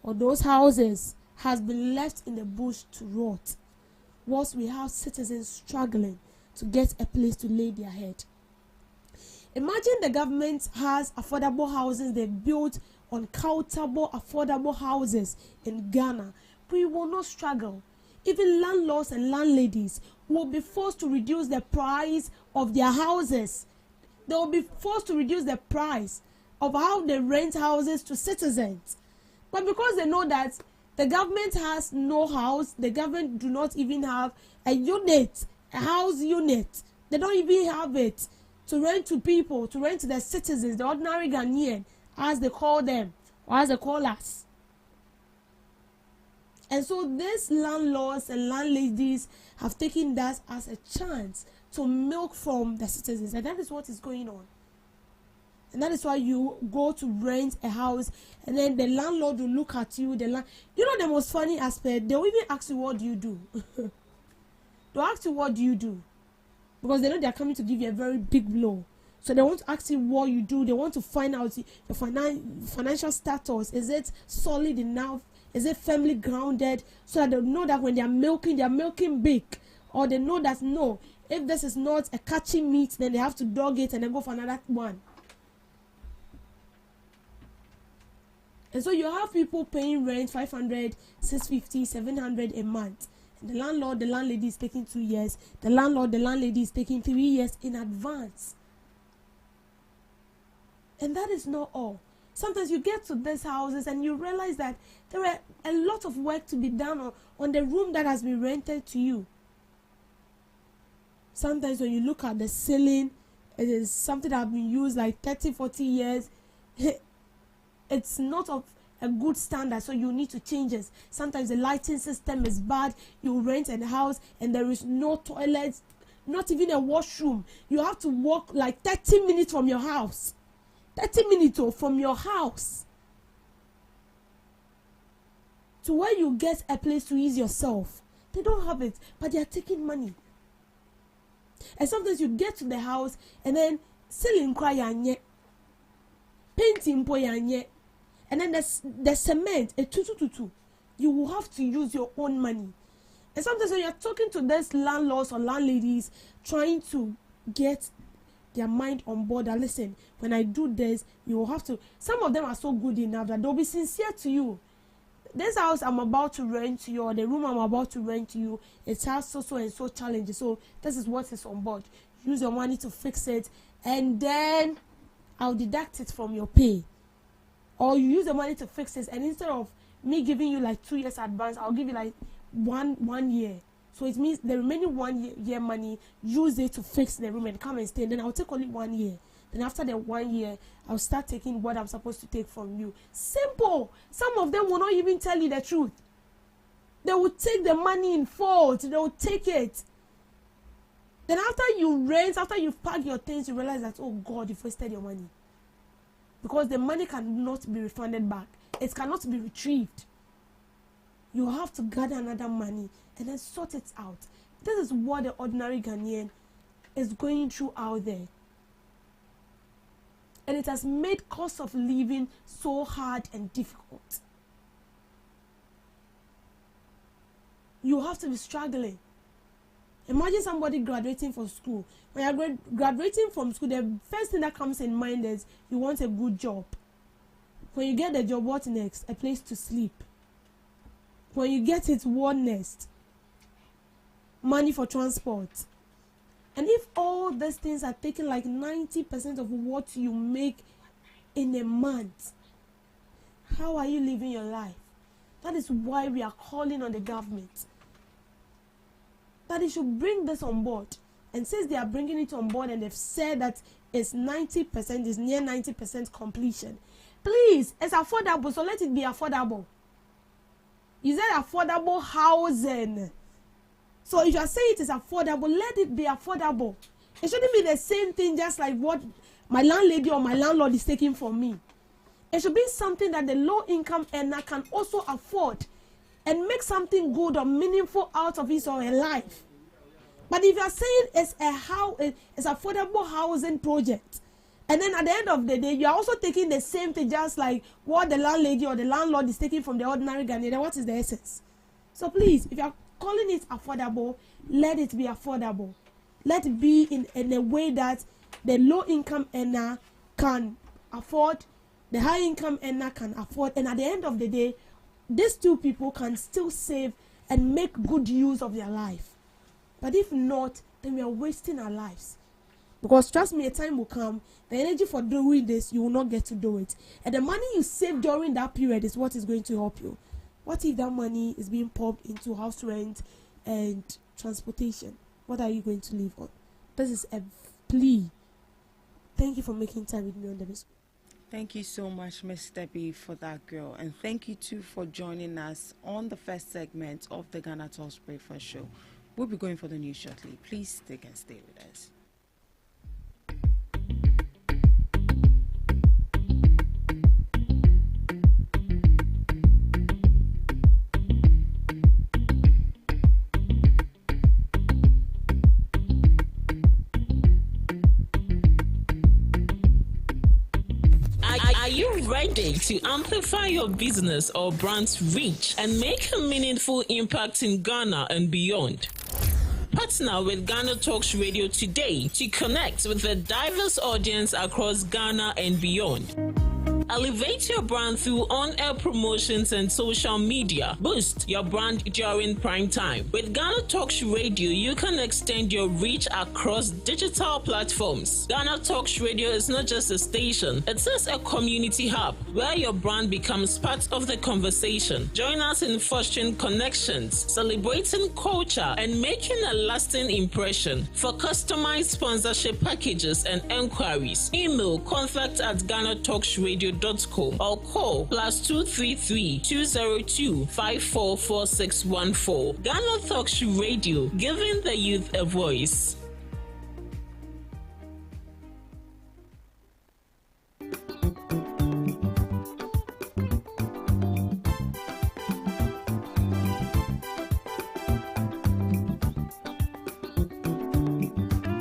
or those houses, has been left in the bush to rot, whilst we have citizens struggling to get a place to lay their head. Imagine the government has affordable houses they built, uncountable affordable houses in Ghana. We will not struggle. Even landlords and landladies will be forced to reduce the price of their houses. They will be forced to reduce the price of how they rent houses to citizens. But because they know that the government has no house, the government do not even have a unit, a house unit. They don't even have it. to rent to people, to rent to the citizens, the ordinary Ghanaian, as they call them, or as they call us. And so these landlords and landladies have taken that as a chance to milk from the citizens. And that is what is going on. And that is why you go to rent a house, and then the landlord will look at you. You know the most funny aspect? They'll even ask you, what do you do? They'll ask you, what do you do? Because they know they're coming to give you a very big blow. So they want to ask you what you do. They want to find out your financial status. Is it solid enough? Is it firmly grounded? So that they know that when they're milking big. Or they know that, no, if this is not a catchy meat, then they have to dog it and then go for another one. And so you have people paying rent 500, 650, 700 a month. And the landlord, the landlady is taking 2 years. The landlord, the landlady is taking 3 years in advance. And that is not all. Sometimes you get to these houses and you realize that there are a lot of work to be done on the room that has been rented to you. Sometimes when you look at the ceiling, it is something that has been used like 30, 40 years. It's not of a good standard, so you need to change it. Sometimes the lighting system is bad. You rent a house and there is no toilet, not even a washroom. You have to walk like 30 minutes from your house. 30 minutes from your house to where you get a place to ease yourself. They don't have it, but they are taking money. And sometimes you get to the house and then ceiling cry yanye, painting po yanye, and then the cement a tutu. You will have to use your own money. And sometimes when you're talking to these landlords or landladies trying to get their mind on board, and listen, when I do this, you will have to. Some of them are so good enough that they'll be sincere to you. This house I'm about to rent to you, or the room I'm about to rent to you, it has so and so challenges. So this is what is on board. Use your money to fix it, and then I'll deduct it from your pay. Or you use the money to fix it, and instead of me giving you like 2 years advance, I'll give you like one year. So it means the remaining 1 year money, use it to fix the room and come and stay. And then I'll take only 1 year. Then after the 1 year, I'll start taking what I'm supposed to take from you. Simple. Some of them will not even tell you the truth. They will take the money in fault. They will take it. Then after you rent, after you've packed your things, you realize that, oh God, you've wasted your money. Because the money cannot be refunded back. It cannot be retrieved. You have to gather another money and then sort it out. This is what the ordinary Ghanaian is going through out there. And it has made cost of living so hard and difficult. You have to be struggling. Imagine somebody graduating from school. When you're graduating from school, the first thing that comes in mind is you want a good job. When you get the job, what next? A place to sleep. When you get it, what next? Money for transport. And if all these things are taking like 90% of what you make in a month, how are you living your life? That is why we are calling on the government that they should bring this on board. And since they are bringing it on board and they've said that it's 90%, is near 90% completion, please, it's affordable, so let it be affordable. You said affordable housing. So if you are saying it is affordable, let it be affordable. It shouldn't be the same thing just like what my landlady or my landlord is taking from me. It should be something that the low income earner can also afford and make something good or meaningful out of his or her life. But if you are saying it's it's affordable housing project, and then at the end of the day, you are also taking the same thing just like what the landlady or the landlord is taking from the ordinary Ghanaian, then what is the essence? So please, if you are calling it affordable, let it be affordable. Let it be in a way that the low income earner can afford, the high income earner can afford, and at the end of the day, these two people can still save and make good use of their life. But if not, then we are wasting our lives. Because trust me, a time will come, the energy for doing this, you will not get to do it. And the money you save during that period is what is going to help you. What if that money is being pumped into house rent and transportation? What are you going to live on? This is a plea Thank you for making time with me on the episode. Thank you so much, Miss Debbie, for that, girl. And thank you, too, for joining us on the first segment of the Ghana Talks Breakfast Show. We'll be going for the news shortly. Please stick and stay with us. Are you ready to amplify your business or brand's reach and make a meaningful impact in Ghana and beyond? Partner with Ghana Talks Radio today to connect with a diverse audience across Ghana and beyond. Elevate your brand through on-air promotions and social media. Boost your brand during prime time. With Ghana Talks Radio, you can extend your reach across digital platforms. Ghana Talks Radio is not just a station, it is a community hub where your brand becomes part of the conversation. Join us in fostering connections, celebrating culture, and making a lasting impression. For customized sponsorship packages and enquiries, email contact@GhanaTalksRadio.com or call +233 202 544614. Ghana Talks Radio, giving the youth a voice.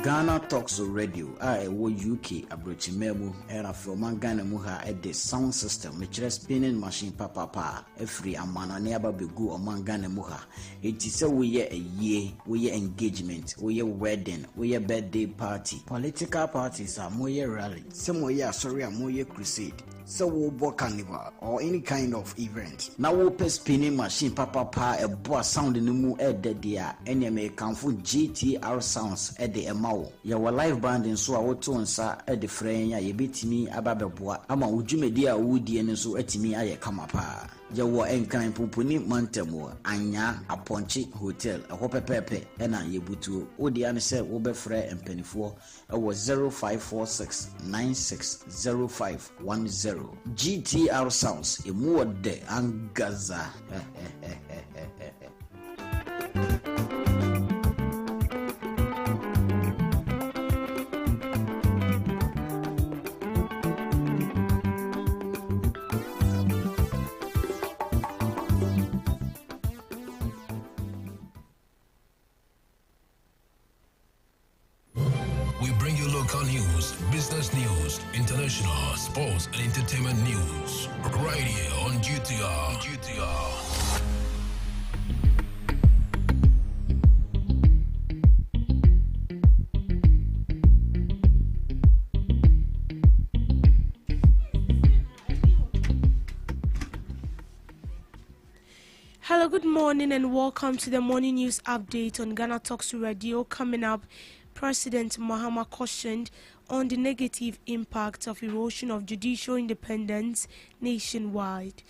Ghana Talks Radio, I wo UK abrochimemu era from Ghana mu ha e the sound system which spinning machine papa every amana ne aba begu o Ghana mu ha. It is say we a year, we engagement, we wedding, we birthday party. Political parties are more rally, some way sorry more crusade. So we'll book carnival or any kind of event. Now we'll pay spinning machine papa a boss sound in the mu at the dia any may come for GTR sounds at the emao. Your live band in so our tones at the frame ya bit me ababeboa ama ujumedia woody and so at me I come up. Yawa enkan pupuni mantemo anya aponchi hotel a hope pepe ena yebutu odi an se wo befre empanifo e wo 0546 960510 GTR sounds emu de angaza. Business news, international, sports, and entertainment news. Right here on GTR. Hello, good morning and welcome to the morning news update on Ghana Talks Radio. Coming up, President Mahama cautioned on the negative impact of erosion of judicial independence nationwide.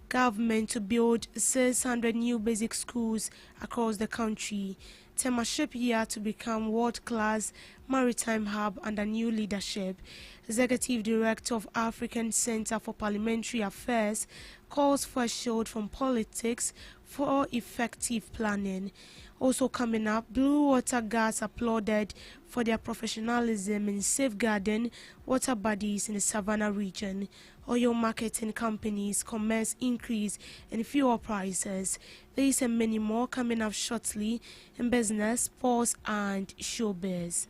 Government to build 600 new basic schools across the country. Tema shipyard to become world-class maritime hub under new leadership. Executive Director of African Center for Parliamentary Affairs calls for a shield from politics for effective planning. Also coming up, Blue Water Guards applauded for their professionalism in safeguarding water bodies in the Savannah region. Oil marketing companies commence increase in fuel prices. These and many more coming up shortly in business, sports and showbiz.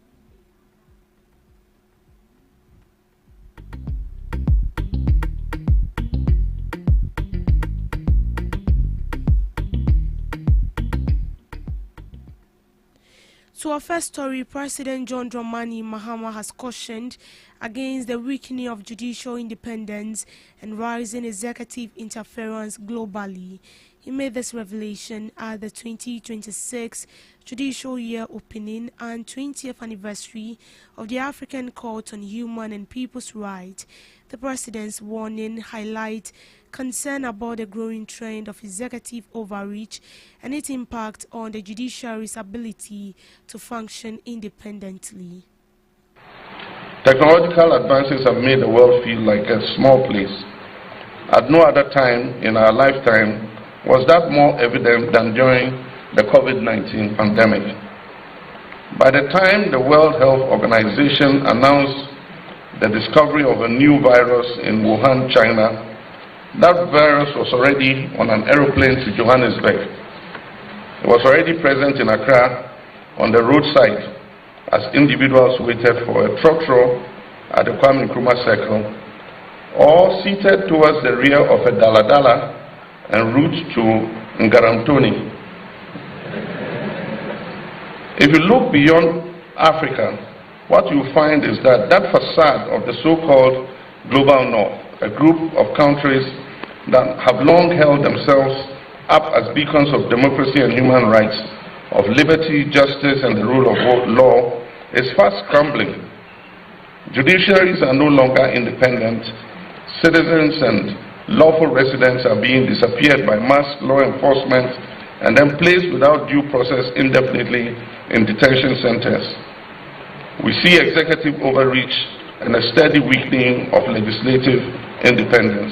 To our first story, President John Dramani Mahama has cautioned against the weakening of judicial independence and rising executive interference globally. He made this revelation at the 2026 Judicial Year opening and 20th anniversary of the African Court on Human and People's Rights. The president's warning highlights concern about the growing trend of executive overreach and its impact on the judiciary's ability to function independently. Technological advances have made the world feel like a small place. At no other time in our lifetime was that more evident than during the COVID-19 pandemic. By the time the World Health Organization announced the discovery of a new virus in Wuhan, China, that virus was already on an aeroplane to Johannesburg. It was already present in Accra on the roadside as individuals waited for a trotro at the Kwame Nkrumah Circle, or seated towards the rear of a daladala en route to Ngaramtoni. If you look beyond Africa, what you find is that that facade of the so-called Global North, a group of countries that have long held themselves up as beacons of democracy and human rights, of liberty, justice, and the rule of law, is fast crumbling. Judiciaries are no longer independent. Citizens and lawful residents are being disappeared by mass law enforcement and then placed without due process indefinitely in detention centers. We see executive overreach and a steady weakening of legislative independence.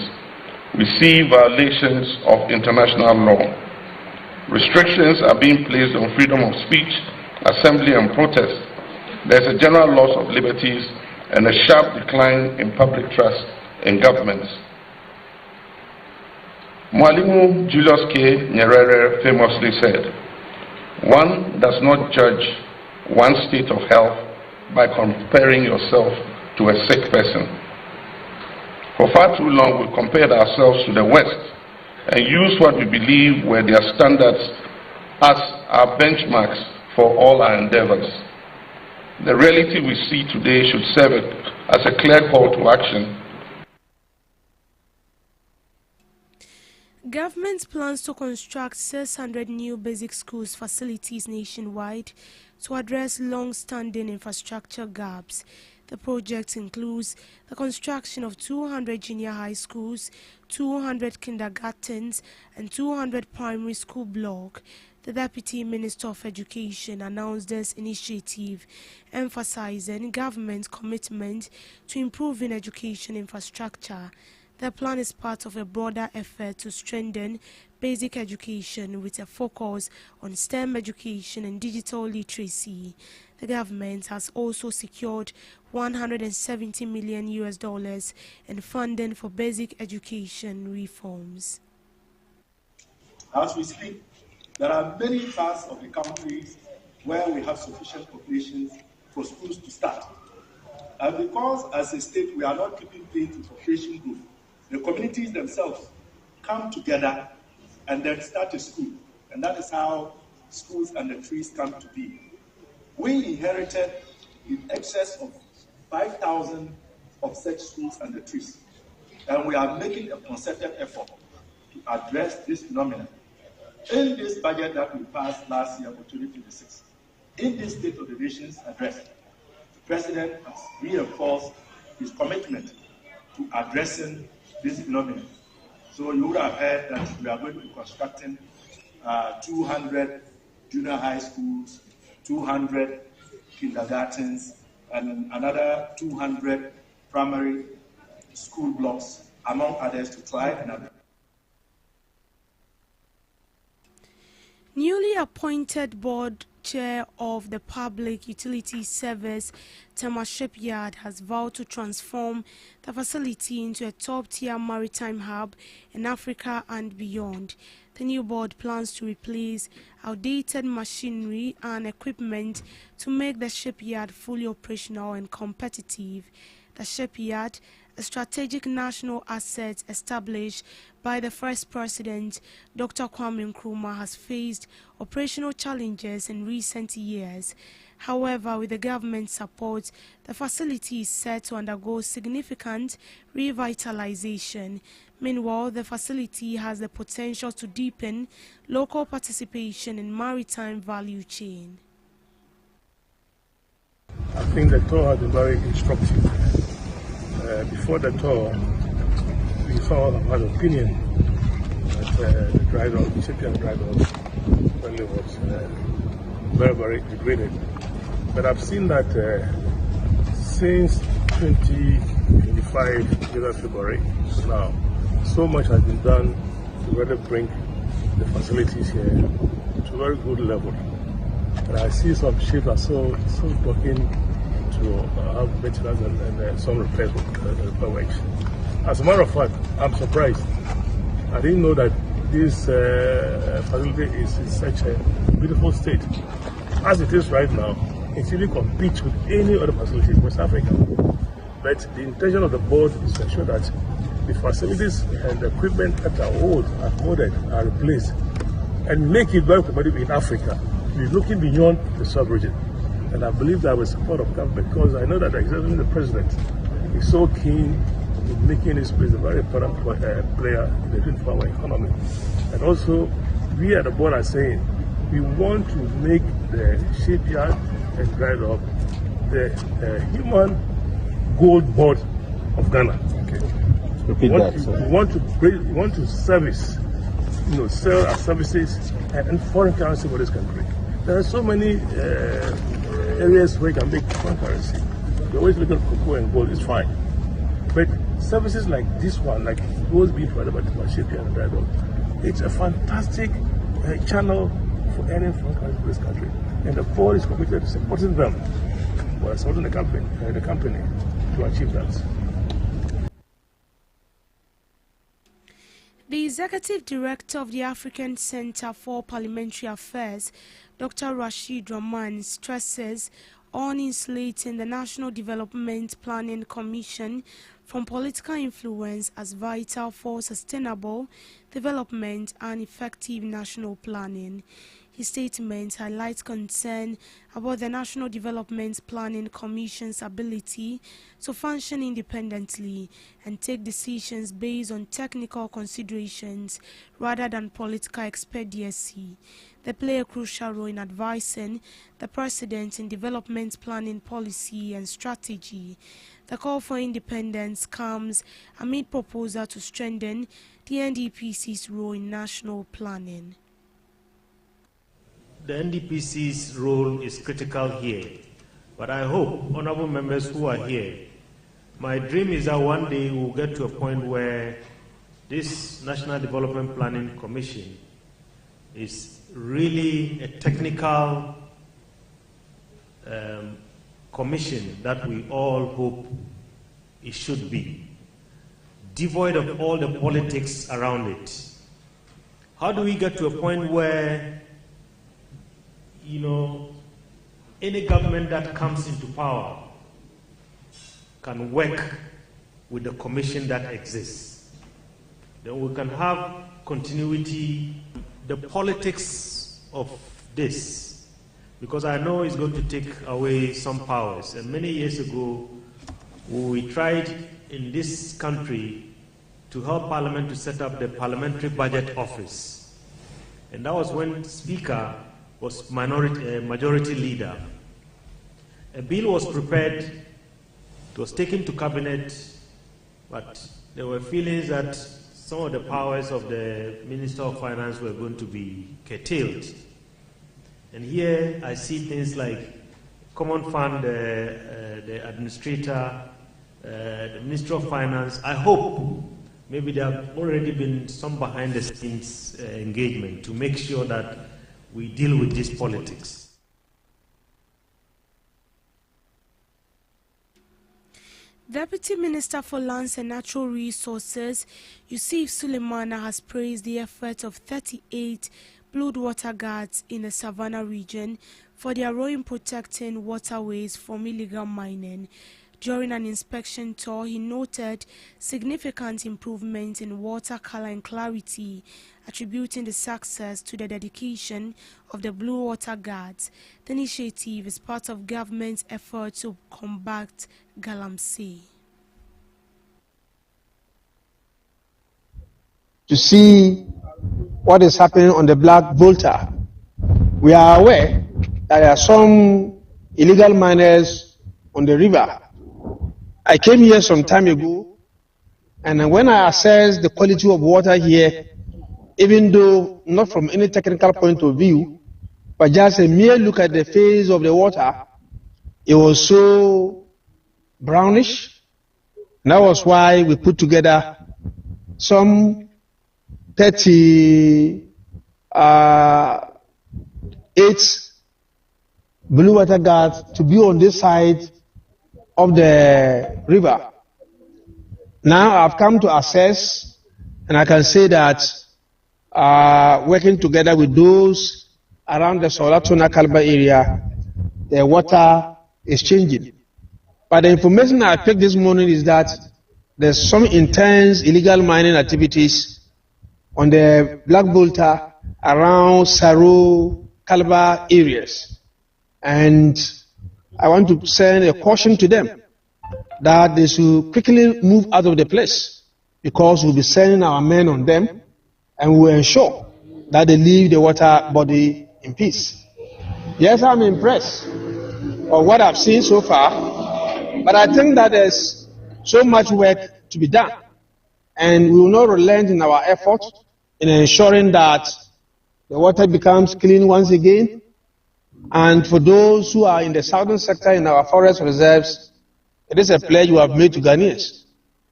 We see violations of international law. Restrictions are being placed on freedom of speech, assembly, and protest. There's a general loss of liberties and a sharp decline in public trust in governments. Mwalimu Julius K. Nyerere famously said, "One does not judge one's state of health by comparing yourself to a sick person." For far too long, we compared ourselves to the West and used what we believe were their standards as our benchmarks for all our endeavors. The reality we see today should serve as a clear call to action. Government plans to construct 600 new basic schools facilities nationwide to address long-standing infrastructure gaps. The project includes the construction of 200 junior high schools, 200 kindergartens, and 200 primary school blocks. The Deputy Minister of Education announced this initiative, emphasizing government's commitment to improving education infrastructure. The plan is part of a broader effort to strengthen basic education with a focus on STEM education and digital literacy. The government has also secured $170 million in funding for basic education reforms. As we speak, there are many parts of the country where we have sufficient populations for schools to start. And because as a state we are not keeping pace with population growth, the communities themselves come together and then start a school. And that is how schools and the trees come to be. We inherited in excess of 5,000 of such schools and the trees. And we are making a concerted effort to address this phenomenon. In this budget that we passed last year for 2026, in this State of the Nation's address, the President has reinforced his commitment to addressing this phenomenon. So you would have heard that we are going to be constructing 200 junior high schools, 200 kindergartens, and another 200 primary school blocks, among others, to try and address. Newly appointed board chair of the Public Utilities Service, Tema Shipyard, has vowed to transform the facility into a top-tier maritime hub in Africa and beyond. The new board plans to replace outdated machinery and equipment to make the shipyard fully operational and competitive. The shipyard, a strategic national asset established by the first president, Dr. Kwame Nkrumah, has faced operational challenges in recent years. However, with the government's support, the facility is set to undergo significant revitalization. Meanwhile, the facility has the potential to deepen local participation in maritime value chain. I think the tour has been very instructive. Before the tour, we saw an opinion that the dry dock, the shipyard dry dock, really was very, very degraded. But I've seen that since 2025 February. Now, so much has been done to really bring the facilities here to a very good level. And I see some ships are so talking to have maintenance and some repairs works. As a matter of fact, I'm surprised. I didn't know that this facility is in such a beautiful state. As it is right now, it really competes with any other facility in West Africa. But the intention of the board is to ensure that the facilities and the equipment that are old, outmoded, are replaced and make it very competitive in Africa. We're looking beyond the sub-region. And I believe that with support of government, because I know that exactly the president is so keen in making this place a very important player in the 24-hour economy. And also, we at the board are saying we want to make the shipyard and dry dock the human gold board of Ghana. Okay. Repeat that. We want to service, sell our services and foreign currency for this country. There are so many areas where you can make foreign currency. You always look at cocoa and gold, it's fine. But services like this one, like gold being provided by shipyard and dry dock, it's a fantastic channel for earning foreign currency for this country. And the board is committed to supporting them while supporting the company to achieve that. The Executive Director of the African Center for Parliamentary Affairs, Dr. Rashid Rahman, stresses on insulating the National Development Planning Commission from political influence as vital for sustainable development and effective national planning. His statement highlights concern about the National Development Planning Commission's ability to function independently and take decisions based on technical considerations rather than political expediency. They play a crucial role in advising the President in development planning policy and strategy. The call for independence comes amid proposal to strengthen the NDPC's role in national planning. The NDPC's role is critical here, but I hope, honorable members who are here, my dream is that one day we'll get to a point where this National Development Planning Commission is really a technical commission that we all hope it should be, devoid of all the politics around it. How do we get to a point where any government that comes into power can work with the commission that exists? Then we can have continuity. The politics of this, because I know it's going to take away some powers. And many years ago, we tried in this country to help Parliament to set up the Parliamentary Budget Office. And that was when Speaker was majority leader. A bill was prepared, it was taken to cabinet, but there were feelings that some of the powers of the Minister of Finance were going to be curtailed. And here I see things like Common Fund, the administrator, the Minister of Finance. I hope maybe there have already been some behind the scenes engagement to make sure that we deal with this politics. Deputy Minister for Lands and Natural Resources, Yusuf Suleimana, has praised the efforts of 38 Blood Water Guards in the Savannah region for their role in protecting waterways from illegal mining. During an inspection tour, he noted significant improvement in water color and clarity, attributing the success to the dedication of the Blue Water Guards. The initiative is part of government's effort to combat galamsey. To see what is happening on the Black Volta, we are aware that there are some illegal miners on the river. I came here some time ago, and when I assessed the quality of water here, even though not from any technical point of view, but just a mere look at the face of the water, it was so brownish. And that was why we put together some 38 blue water guards to be on this side of the river. Now I've come to assess, and I can say that working together with those around the Solatona Kalba area, the water is changing. But the information I picked this morning is that there's some intense illegal mining activities on the Black Volta around Saru, Kalba areas. And I want to send a caution to them that they should quickly move out of the place, because we'll be sending our men on them and we'll ensure that they leave the water body in peace. Yes, I'm impressed of what I've seen so far, but I think that there's so much work to be done, and we will not relent in our effort in ensuring that the water becomes clean once again. And for those who are in the southern sector in our forest reserves, it is a pledge we have made to Ghanaians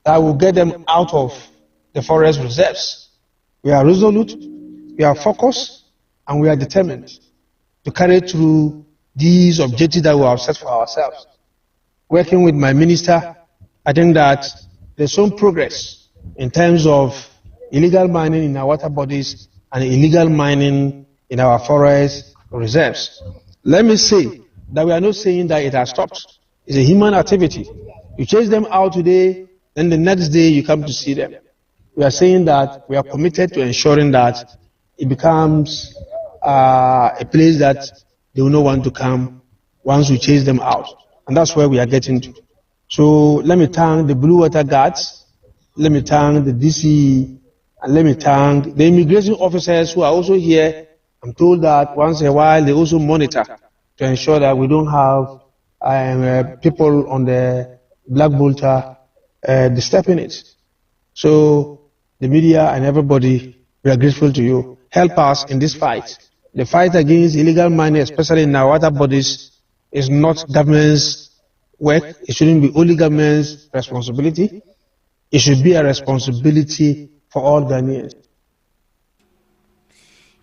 that will get them out of the forest reserves. We are resolute, we are focused, and we are determined to carry through these objectives that we have set for ourselves. Working with my minister, I think that there's some progress in terms of illegal mining in our water bodies and illegal mining in our forest reserves. Let me say that we are not saying that it has stopped. It's a human activity. You chase them out today, then the next day you come to see them. We are saying that we are committed to ensuring that it becomes a place that they will not want to come once we chase them out. And that's where we are getting to. So let me thank the Blue Water Guards, let me thank the DC, and let me thank the immigration officers who are also here. I'm told that once in a while they also monitor to ensure that we don't have people on the Black Volta disturbing it. So the media and everybody, we are grateful to you. Help us in this fight. The fight against illegal mining, especially in our water bodies, is not government's work. It shouldn't be only government's responsibility. It should be a responsibility for all Ghanaians.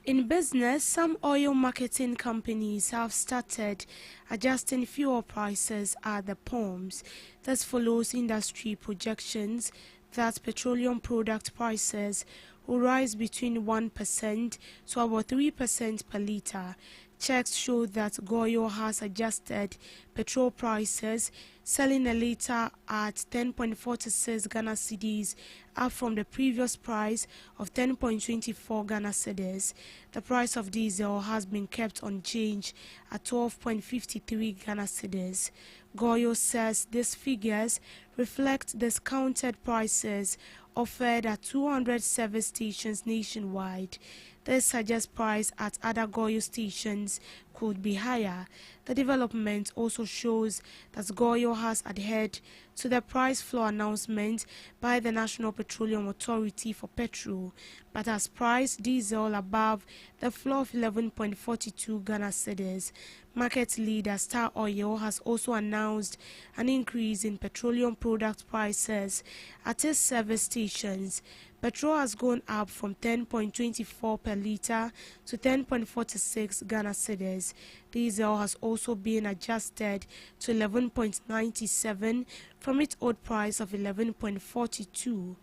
In business, some oil marketing companies have started adjusting fuel prices at the pumps. This follows industry projections that petroleum product prices will rise between 1% to about 3% per litre. Checks show that Goyo has adjusted petrol prices, selling a litre at 10.46 Ghana cedis, up from the previous price of 10.24 Ghana cedis. The price of diesel has been kept unchanged at 12.53 Ghana cedis. Goyo says these figures reflect discounted prices offered at 200 service stations nationwide. This suggests price at other Goyo stations could be higher. The development also shows that Goyo has adhered to the price floor announcement by the National Petroleum Authority for petrol, but has priced diesel above the floor of 11.42 Ghana cedis. Market leader Star Oil has also announced an increase in petroleum product prices at its service stations. Petrol has gone up from 10.24 per litre to 10.46 Ghana cedis. Diesel has also been adjusted to 11.97 from its old price of 11.42.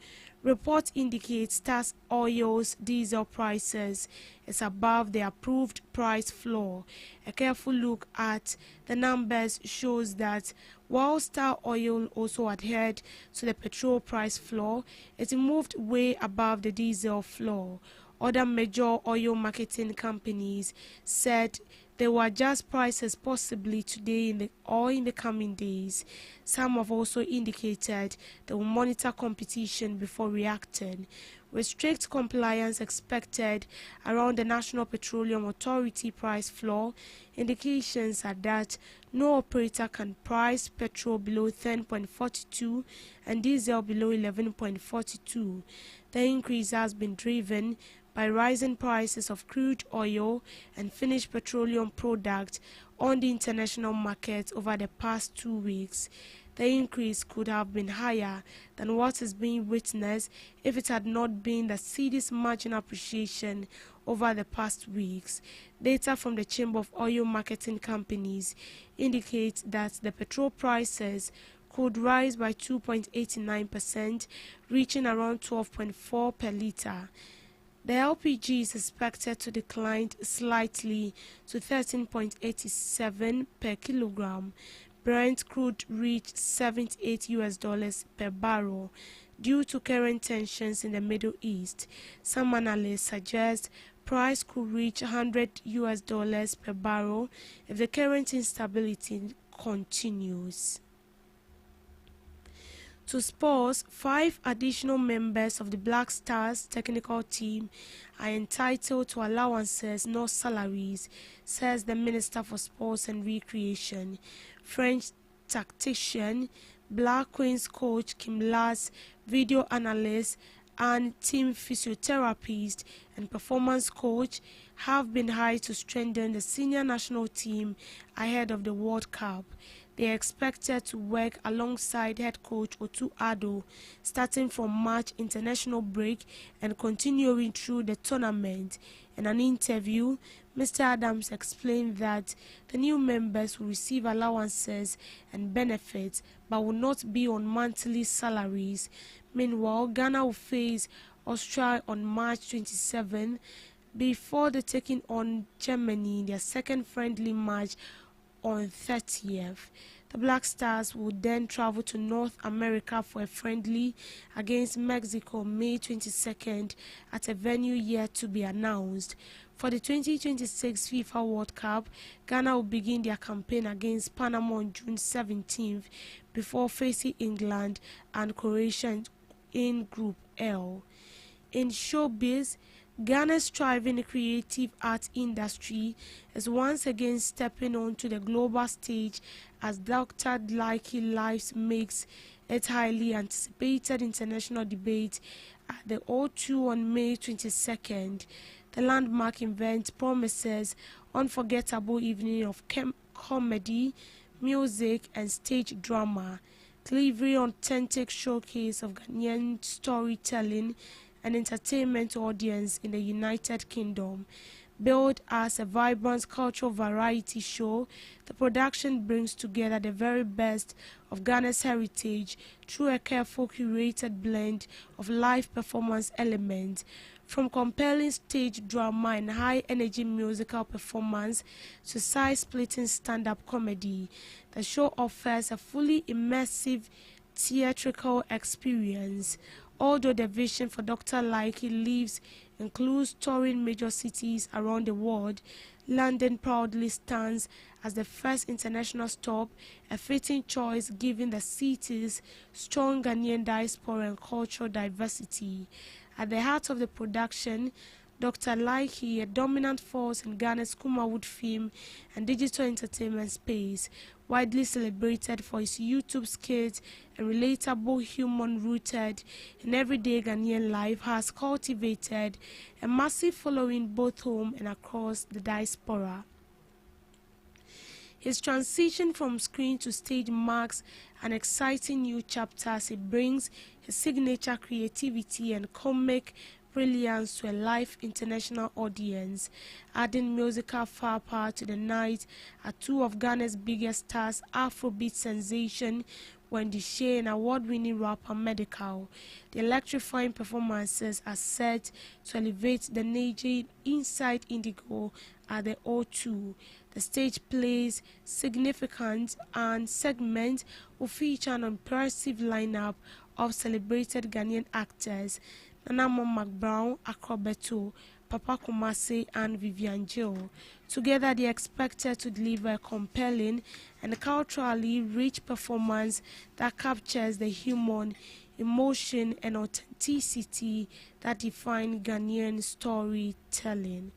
Report indicates Star Oil's diesel prices is above the approved price floor. A careful look at the numbers shows that while Star Oil also adhered to the petrol price floor, it moved way above the diesel floor. Other major oil marketing companies said they will adjust prices possibly today or in the coming days. Some have also indicated they will monitor competition before reacting. With strict compliance expected around the National Petroleum Authority price floor, indications are that no operator can price petrol below 10.42 and diesel below 11.42. The increase has been driven by rising prices of crude oil and finished petroleum products on the international market over the past 2 weeks. The increase could have been higher than what is being witnessed if it had not been the cedi's margin appreciation over the past weeks. Data from the Chamber of Oil Marketing Companies indicate that the petrol prices could rise by 2.89%, reaching around 12.4 per litre. The LPG is expected to decline slightly to 13.87 per kilogram. Brent crude reached $78 per barrel due to current tensions in the Middle East. Some analysts suggest price could reach $100 per barrel if the current instability continues. To sports, 5 additional members of the Black Stars technical team are entitled to allowances, not salaries, says the Minister for Sports and Recreation. French tactician, Black Queens coach Kim Lass, video analyst, and team physiotherapist and performance coach have been hired to strengthen the senior national team ahead of the World Cup. They are expected to work alongside head coach Otu Ado starting from March international break and continuing through the tournament. In an interview, Mr. Adams explained that the new members will receive allowances and benefits but will not be on monthly salaries. Meanwhile, Ghana will face Australia on March 27 before the taking on Germany in their second friendly match on 30th. The Black Stars will then travel to North America for a friendly against Mexico May 22nd at a venue yet to be announced. For the 2026 FIFA World Cup, Ghana will begin their campaign against Panama on June 17th before facing England and Croatia in Group L. In showbiz, Ghana's thriving creative art industry is once again stepping onto the global stage as Dr. Likey Lives makes its highly anticipated international debate at the O2 on May 22nd. The landmark event promises unforgettable evening of comedy, music, and stage drama, delivering authentic showcase of Ghanaian storytelling and entertainment audience in the United Kingdom. Billed as a vibrant cultural variety show, the production brings together the very best of Ghana's heritage through a careful curated blend of live performance elements. From compelling stage drama and high-energy musical performance to side-splitting stand-up comedy, the show offers a fully immersive theatrical experience. Although the vision for Dr. Likey Lives includes touring major cities around the world, London proudly stands as the first international stop, a fitting choice given the city's strong Ghanaian diaspora and cultural diversity. At the heart of the production, Dr. Likey, a dominant force in Ghana's Kumawood film and digital entertainment space, widely celebrated for his YouTube skits and relatable humor rooted in everyday Ghanaian life, has cultivated a massive following both home and across the diaspora. His transition from screen to stage marks an exciting new chapter as he brings his signature creativity and comic brilliance to a live international audience. Adding musical firepower to the night are two of Ghana's biggest stars, Afrobeat sensation Wendy Shea and award-winning rapper Medical. The electrifying performances are set to elevate the Niger inside Indigo at the O2. The stage plays significant and segment will feature an impressive lineup of celebrated Ghanaian actors: Nana McBrown, Akrobeto, Papa Kumasi, and Vivian Jill. Together, they are expected to deliver a compelling and culturally rich performance that captures the human emotion and authenticity that define Ghanaian storytelling.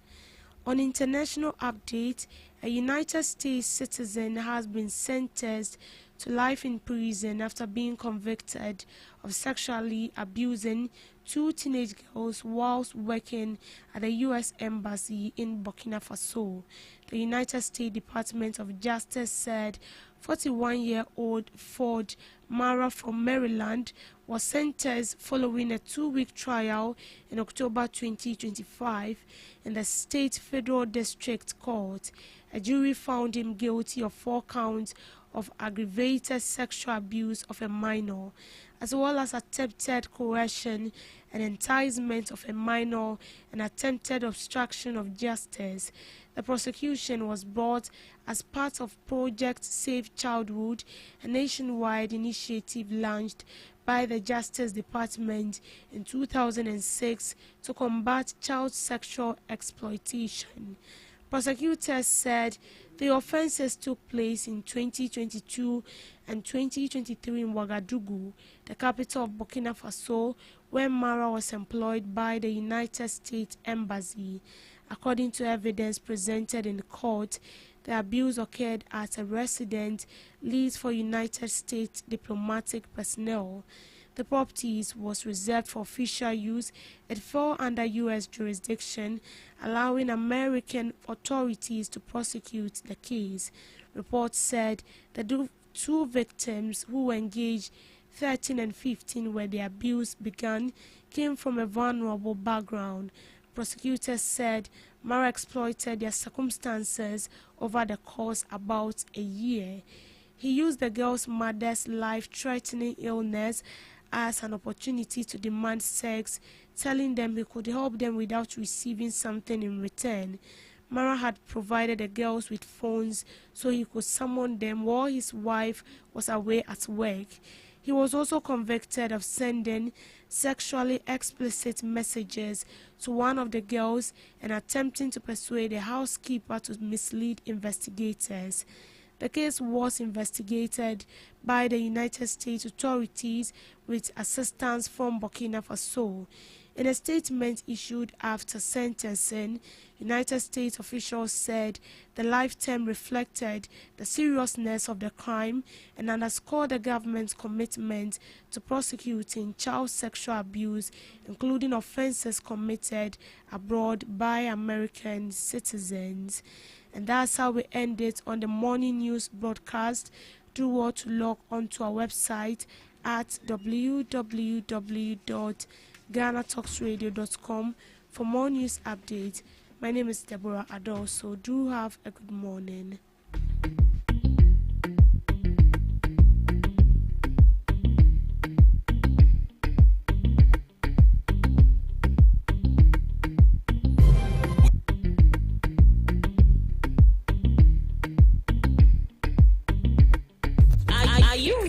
On international update, a United States citizen has been sentenced to life in prison after being convicted of sexually abusing two teenage girls whilst working at the U.S. Embassy in Burkina Faso. The United States Department of Justice said 41-year-old Ford Mara from Maryland was sentenced following a 2-week trial in October 2025 in the State Federal District Court. A jury found him guilty of 4 counts of aggravated sexual abuse of a minor, as well as attempted coercion and enticement of a minor and attempted obstruction of justice. The prosecution was brought as part of Project Safe Childhood, a nationwide initiative launched by the Justice Department in 2006 to combat child sexual exploitation. Prosecutors said the offenses took place in 2022 and 2023 in Ouagadougou, the capital of Burkina Faso, where Mara was employed by the United States Embassy. According to evidence presented in court, the abuse occurred at a residence leased for United States diplomatic personnel. The properties was reserved for official use. It fell under U.S. jurisdiction, allowing American authorities to prosecute the case. Reports said the 2 victims who were engaged, 13 and 15, where the abuse began, came from a vulnerable background. Prosecutors said Mara exploited their circumstances over the course about a year. He used the girl's mother's life-threatening illness as an opportunity to demand sex, telling them he could help them without receiving something in return. Mara had provided the girls with phones so he could summon them while his wife was away at work. He was also convicted of sending sexually explicit messages to one of the girls and attempting to persuade a housekeeper to mislead investigators. The case was investigated by the United States authorities with assistance from Burkina Faso. In a statement issued after sentencing, United States officials said the life term reflected the seriousness of the crime and underscored the government's commitment to prosecuting child sexual abuse, including offenses committed abroad by American citizens. And that's how we end it on the morning news broadcast. Do well to log onto our website at www.GhanaTalksRadio.com for more news updates. My name is Deborah Adol, so do have a good morning.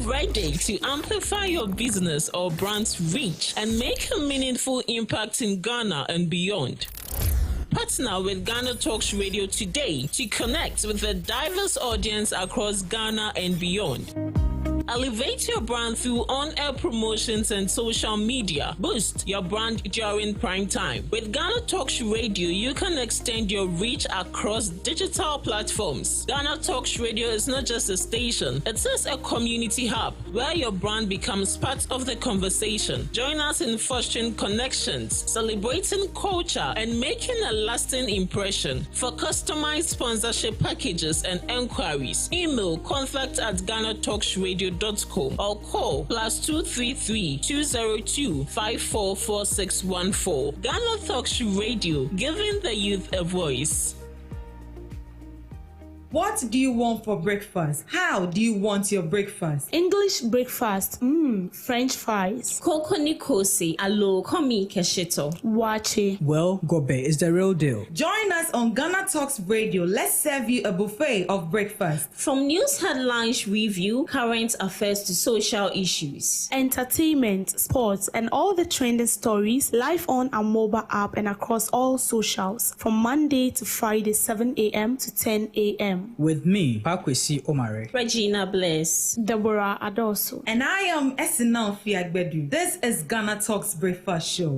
Ready to amplify your business or brand's reach and make a meaningful impact in Ghana and beyond? Partner with Ghana Talks Radio today to connect with a diverse audience across Ghana and beyond. Elevate your brand through on-air promotions and social media. Boost your brand during prime time. With Ghana Talks Radio, you can extend your reach across digital platforms. Ghana Talks Radio is not just a station, it is a community hub where your brand becomes part of the conversation. Join us in fostering connections, celebrating culture, and making a lasting impression. For customized sponsorship packages and enquiries, email contact@GhanaTalksRadio.com or call +233 202 544614. Ghana Talks Radio, giving the youth a voice. What do you want for breakfast? How do you want your breakfast? English breakfast, French fries. Koko nikosi, alo komi kesheto. Wache. Well, Gobe is the real deal. Join us on Ghana Talks Radio. Let's serve you a buffet of breakfast. From news headlines review, current affairs to social issues. Entertainment, sports, and all the trending stories live on our mobile app and across all socials from Monday to Friday, 7 a.m. to 10 a.m. With me, Pakwesi Omare, Regina Bliss, Deborah Adoso, and I am Esinal Fiagbedu. This is Ghana Talks Breakfast Show.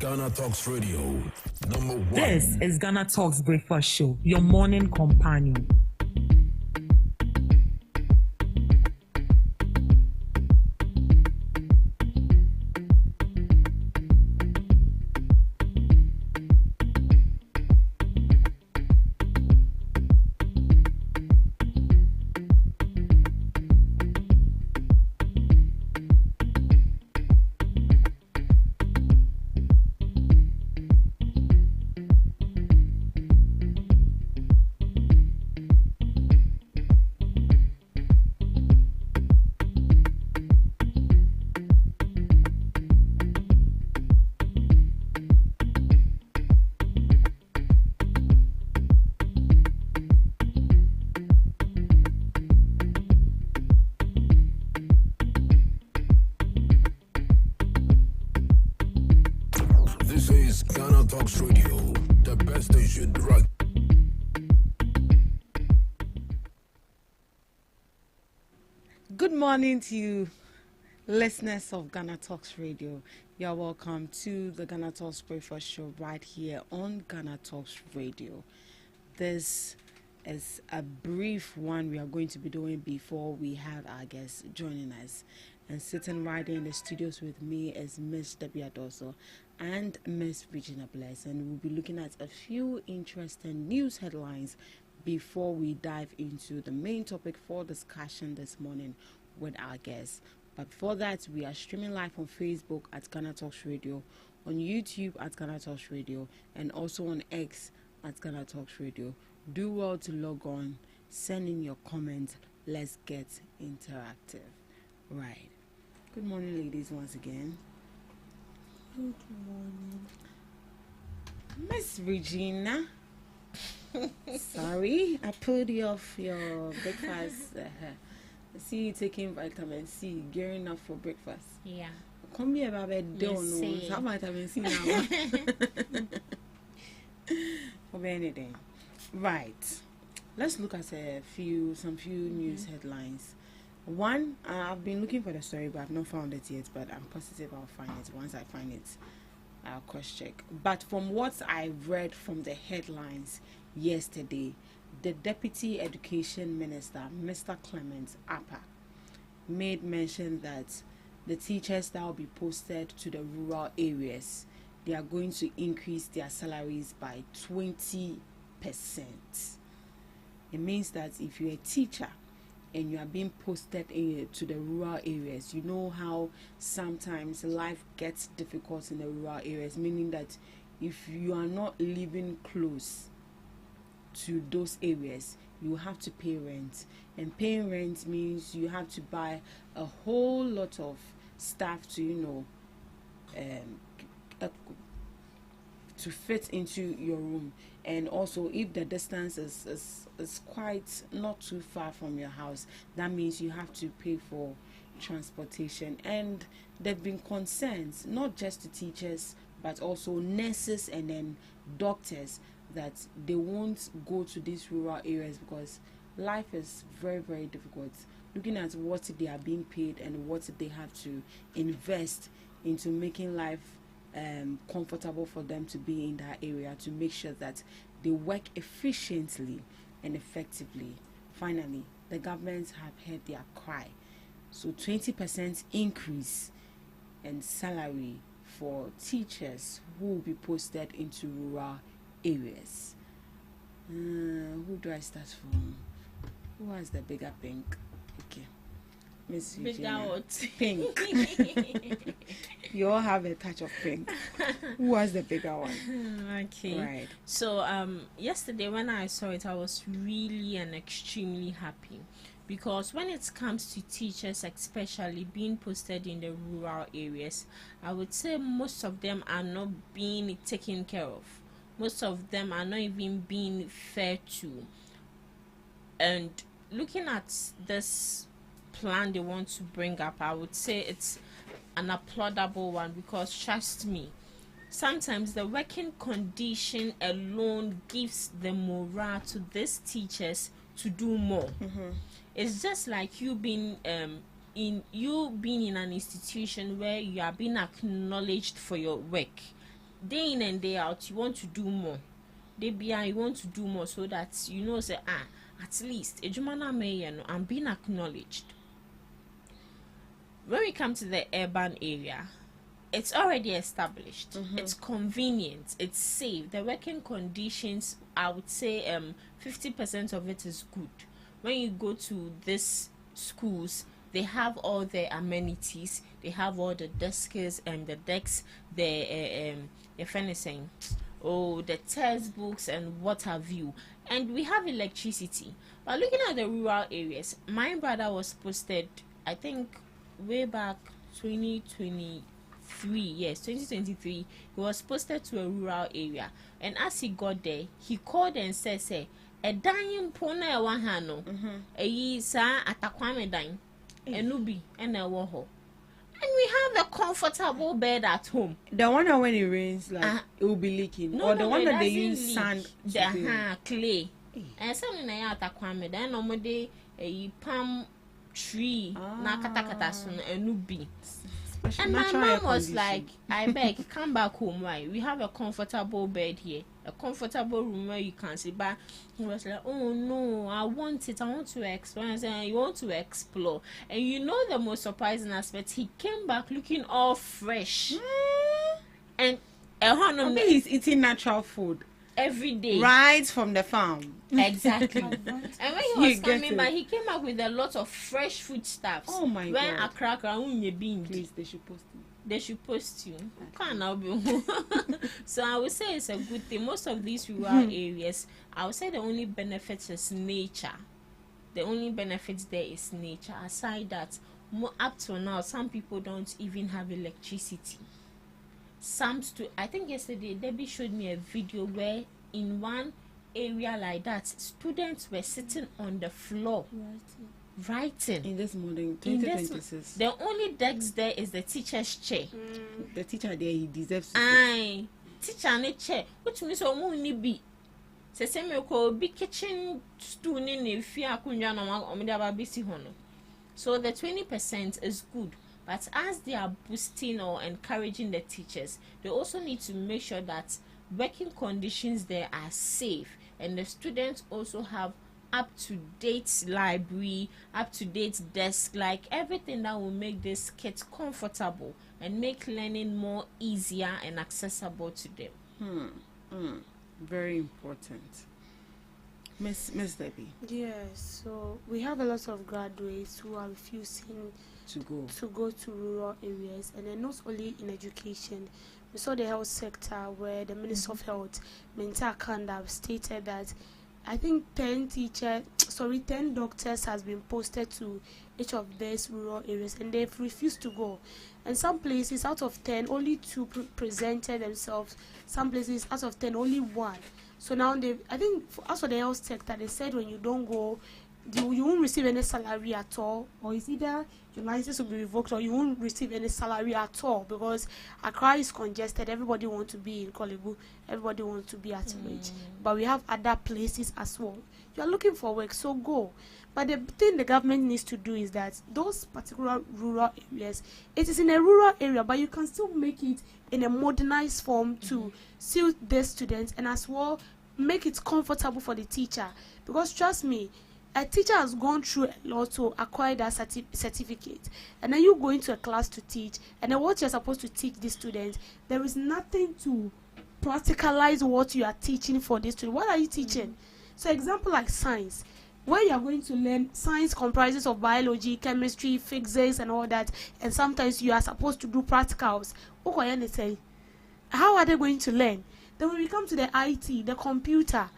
Ghana Talks Radio, #1. This is Ghana Talks Breakfast Show, your morning companion. GhanaTalks Radio, the best station right. Good morning to you, listeners of GhanaTalks Radio. You're welcome to the GhanaTalks Breakfast Show right here on GhanaTalks Radio. This is a brief one we are going to be doing before we have our guests joining us. And sitting right in the studios with me is Miss Debbie Adoso and Miss Regina Bless. And we'll be looking at a few interesting news headlines before we dive into the main topic for discussion this morning with our guests. But before that, we are streaming live on Facebook at GhanaTalks Radio, on YouTube at GhanaTalks Radio, and also on X at GhanaTalks Radio. Do well to log on, send in your comments. Let's get interactive. Right. Good morning, ladies, once again. Good morning. Miss Regina. Sorry, I pulled you off your breakfast. I see you taking vitamin C, gearing up for breakfast. Yeah. Come here, baby. Don't know. How vitamin C now? For anything. Right. Let's look at some few news headlines. One, I've been looking for the story, but I've not found it yet. But I'm positive I'll find it. Once I find it, I'll cross-check. But from what I read from the headlines yesterday, the Deputy Education Minister, Mr. Clement Appa, made mention that the teachers that will be posted to the rural areas, they are going to increase their salaries by 20%. It means that if you're a teacher and you are being posted to the rural areas, you know how sometimes life gets difficult in the rural areas, meaning that if you are not living close to those areas, you have to pay rent, and paying rent means you have to buy a whole lot of stuff to to fit into your room. And also, if the distance is quite not too far from your house, that means you have to pay for transportation. And there have been concerns, not just the teachers but also nurses and then doctors, that they won't go to these rural areas because life is very, very difficult. Looking at what they are being paid and what they have to invest into making life comfortable for them to be in that area, to make sure that they work efficiently and effectively. Finally, the government have heard their cry. So 20% increase in salary for teachers who will be posted into rural areas. Who do I start from? Who has the bigger pink? Okay, Miss Eugenia. Pink. You all have a touch of pink. Who has the bigger one? Okay. Right. So yesterday when I saw it, I was really and extremely happy, because when it comes to teachers, especially being posted in the rural areas, I would say most of them are not being taken care of. Most of them are not even being fair to. And looking at this plan they want to bring up, I would say it's an applaudable one, because trust me, sometimes the working condition alone gives the morale to these teachers to do more. It's just like you being in an institution where you are being acknowledged for your work day in and day out. You want to do more. You want to do more, so that you know, say, at least I'm being acknowledged. When we come to the urban area, it's already established. It's convenient. It's safe. The working conditions, I would say 50% of it is good. When you go to these schools, they have all the amenities. They have all the desks and the decks, the furnishing, the textbooks and what have you. And we have electricity. But looking at the rural areas, my brother was posted, I think, way back 2023. Yes, 2023. He was posted to a rural area, and as he got there, he called and said, "Say, a dying pona wahano, a ye sa atakwame dying, a nubi and a woho." And we the comfortable bed at home. The one that when it rains, like it will be leaking. No, or the one that they doesn't use leak. sand. Clay. And some na ya atakwame. Then normally a palm tree na kata sun enubi. And my mom was like, I beg, come back home, right? We have a comfortable bed here, a comfortable room where you can sit. But he was like, oh no, I want it. I want to experience it. And you want to explore. And you know the most surprising aspect, he came back looking all fresh. And he's eating natural food every day, right from the farm. Exactly. And when he was coming back, he came back with a lot of fresh foodstuffs. Oh my God! When a cracker, please, they should post you. They should post you. Can't now be. So I would say it's a good thing. Most of these rural areas, I would say the only benefit is nature. The only benefit there is nature. Aside that, up to now, some people don't even have electricity. I think yesterday Debbie showed me a video where in one area like that, students were sitting on the floor writing. In this morning, 2026. The only desk there is the teacher's chair. The teacher there, he deserves to sit. Teacher ne chair, which means only be. Se me ko be kitchen stool ni fi akunja na omede ababisi hono. So the 20% is good. But as they are boosting or encouraging the teachers, they also need to make sure that working conditions there are safe, and the students also have up-to-date library, up-to-date desk, like everything that will make these kids comfortable and make learning more easier and accessible to them. Very important. Miss Debbie. Yes, so we have a lot of graduates who are refusing to go to rural areas, and then not only in education. We saw the health sector where the Minister of Health, Minta Kanda, stated that I think 10 doctors has been posted to each of these rural areas, and they've refused to go. And some places out of 10, only 2 presented themselves. Some places out of 10, only 1. So now I think as for the health sector, they said when you don't go, you won't receive any salary at all, or it's either your license will be revoked or you won't receive any salary at all, because Accra is congested. Everybody wants to be in Kolebu, everybody wants to be at Ridge, but we have other places as well. You are looking for work, so go. But the thing the government needs to do is that those particular rural areas, it is in a rural area, but you can still make it in a modernized form to suit the students, and as well make it comfortable for the teacher. Because trust me, a teacher has gone through a lot to acquire that certificate, and then you go into a class to teach, and then what you're supposed to teach the students, there is nothing to practicalize what you are teaching for this student. What are you teaching? So example like science, where you are going to learn, science comprises of biology, chemistry, physics and all that, and sometimes you are supposed to do practicals. How are they going to learn? Then when we come to the IT, the computer,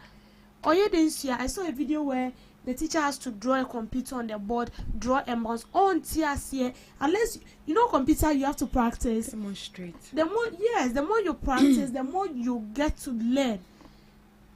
I saw a video where the teacher has to draw a computer on the board, draw a mouse on TSC. Unless you know computer, you have to practice. Demonstrate. The more you practice, the more you get to learn.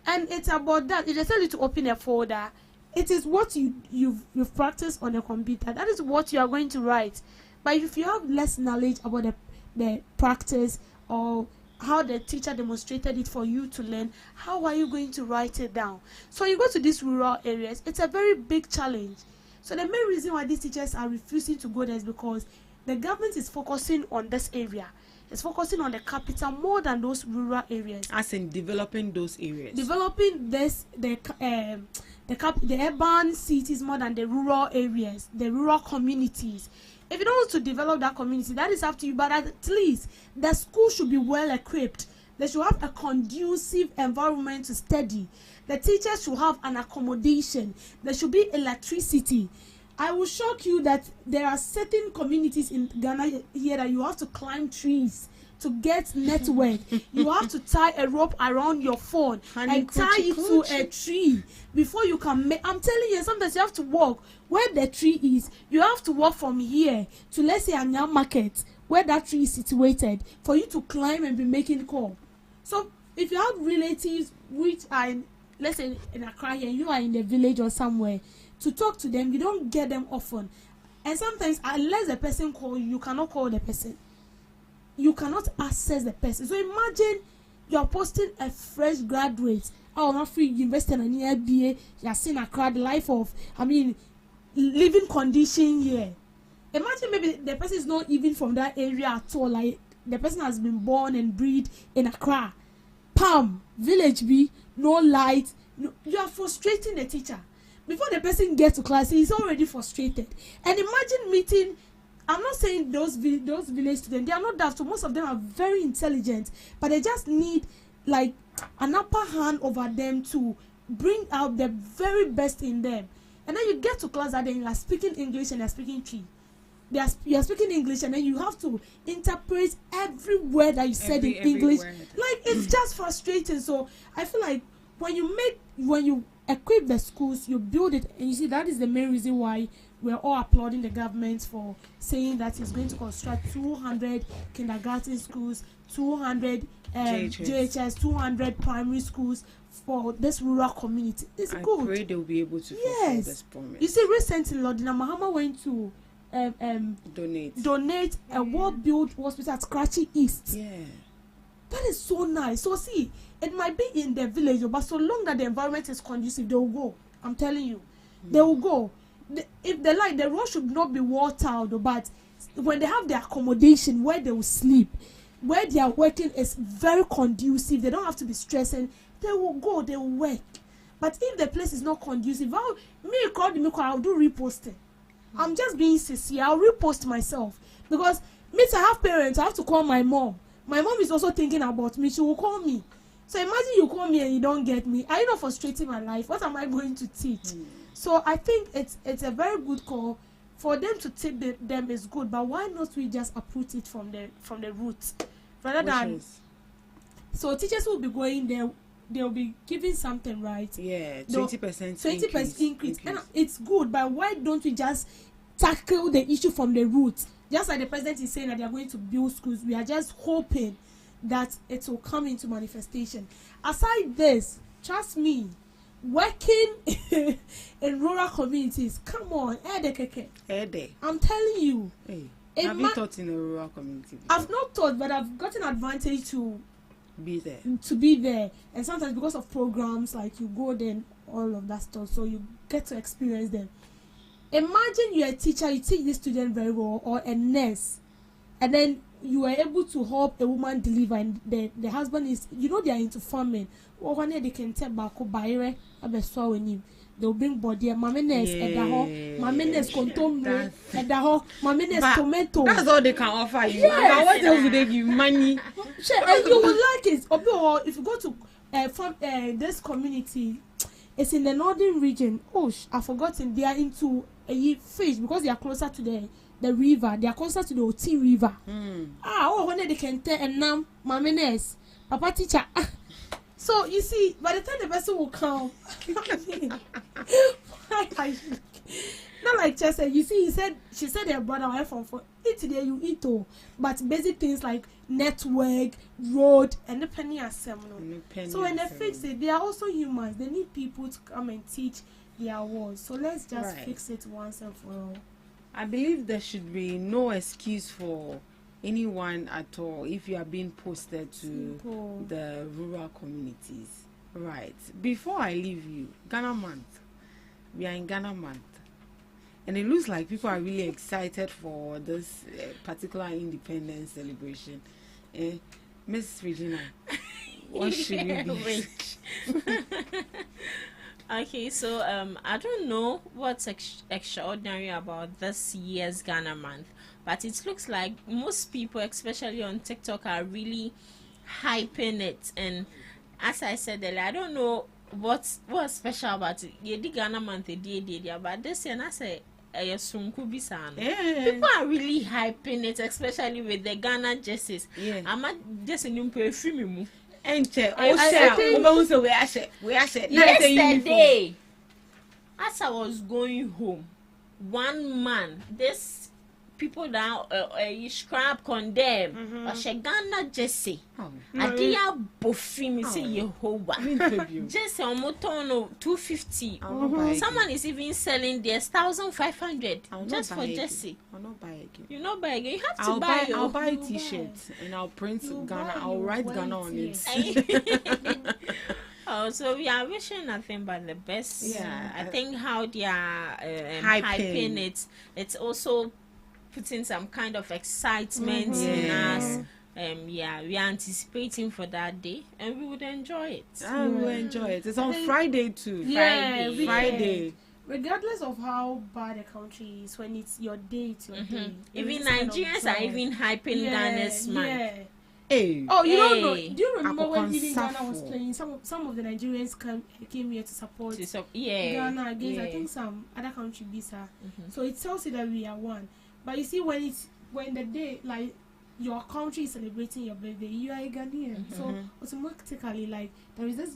And it's about that. If they tell you to open a folder, it is what you've practiced on the computer. That is what you are going to write. But if you have less knowledge about the practice or how the teacher demonstrated it for you to learn, how are you going to write it down? So you go to these rural areas, it's a very big challenge. So the main reason why these teachers are refusing to go there is because the government is focusing on this area. It's focusing on the capital more than those rural areas. As in developing those areas. Developing the urban cities more than the rural areas, the rural communities. If you don't want to develop that community, that is up to you. But at least the school should be well equipped. They should have a conducive environment to study. The teachers should have an accommodation. There should be electricity. I will shock you that there are certain communities in Ghana here that you have to climb trees to get network. You have to tie a rope around your phone and tie it to a tree before you can make. I'm telling you, sometimes you have to walk where the tree is. You have to walk from here to, let's say, Anyam Market, where that tree is situated, for you to climb and be making call. So if you have relatives which are in, let's say, in Accra and you are in the village or somewhere, to talk to them, you don't get them often. And sometimes, unless the person call you, you cannot call the person. you cannot access the person. So imagine you are posting a fresh graduate. Oh, not free university and an MBA. You are seeing a crowd life of, living condition here. Imagine maybe the person is not even from that area at all. Like the person has been born and bred in Accra, Palm village B, no light. No, you are frustrating the teacher. Before the person gets to class, he's already frustrated. And imagine meeting. I'm not saying those village students, they are not daft. So most of them are very intelligent, but they just need like an upper hand over them to bring out the very best in them. And then you get to class and then you are speaking English and you are speaking Chi. You are speaking English and then you have to interpret every word that you said in English. Like it's just frustrating. So I feel like when you equip the schools, you build it, and you see that is the main reason why we're all applauding the government for saying that it's going to construct 200 kindergarten schools, 200 JHS, 200 primary schools for this rural community. It's good. I pray they'll be able to fulfill this promise. You see, recently, Lordina Mahama went to donate a well-built hospital at Scratchy East. Yeah. That is so nice. So see, it might be in the village, but so long that the environment is conducive, they will go. I'm telling you. They will go. If they like, the road should not be watered, but when they have the accommodation where they will sleep, where they are working is very conducive, they don't have to be stressing, they will go, they will work. But if the place is not conducive, I'll do reposting. I'm just being sincere. I'll repost myself because I have parents. I have to call my mom. My mom is also thinking about me. She will call me. So imagine you call me and you don't get me. Are you not frustrating my life? What am I going to teach? So I think it's a very good call. For them to take them is good, but why not we just uproot it from the roots rather than? So teachers will be going there. They'll be giving something, right? Yeah, 20% increase. And it's good, but why don't we just tackle the issue from the roots? Just like the president is saying that they are going to build schools, we are just hoping that it will come into manifestation. Aside this, trust me, working in rural communities, come on, I'm telling you. Hey, have you taught in a rural community before? I've not taught, but I've gotten advantage to be there, and sometimes because of programs like you go there and all of that stuff, so you get to experience them. Imagine you're a teacher, you teach this student very well, or a nurse, and then you are able to help a woman deliver, and the husband is, they are into farming, or when they can tell back by they'll bring body and mamenes mamenes contomre mamenes tomato. That's all they can offer you. Yes. What else do they give? Money. And you will like it. Or if you go to from this community, it's in the northern region. I've forgotten. They are into fish because they are closer to the river. They are closer to the Oti River. When they can tell and now mamenes papa teacher. So you see, by the time the person will come, not like Chester. You see, she said her brother went from eat today you eat all, but basic things like network, road, and the penny assembly. So when they fix it, they are also humans. They need people to come and teach their words. So let's just fix it once and for all. I believe there should be no excuse for anyone at all if you are being posted to the rural communities. Right. Before I leave you, Ghana month. We are in Ghana month. And it looks like people are really excited for this particular independence celebration. Miss Regina, what should we be? Okay, so I don't know what's extraordinary about this year's Ghana month, but it looks like most people, especially on TikTok, are really hyping it. And as I said earlier, I don't know what's special about it. Yeah, the Ghana month, but this year, I say, people are really hyping it, especially with the Ghana jerseys. Yeah. I'm not just a new perfume. Yesterday, as I was going home, one man, this people that you scrap condemn. But she Ghana Jesse. Adia Bofi me say Yehovah. Jesse on motono 250. Someone is even selling theirs 1,500 just for Jesse. I'll not buy again. You not buy again. You have to buy. I'll buy T-shirts and I'll print Ghana. I'll write Ghana on it. Oh, so we are wishing nothing but the best. Yeah, I think how they are hyping it, it's also putting some kind of excitement in us. We are anticipating for that day, and we would enjoy it. We will enjoy it. It's on Friday too. Yeah, Friday. Regardless of how bad a country is, when it's your day, it's your day. Even Nigerians are even hyping Ghana's man. Hey. Oh, you don't know? Do you remember when even Ghana was playing? Some of the Nigerians came here to support Ghana against I think some other country, Bisa. So it tells you that we are one. But you see, when the day like your country is celebrating your birthday, you are a Ghanaian. So automatically, like there is this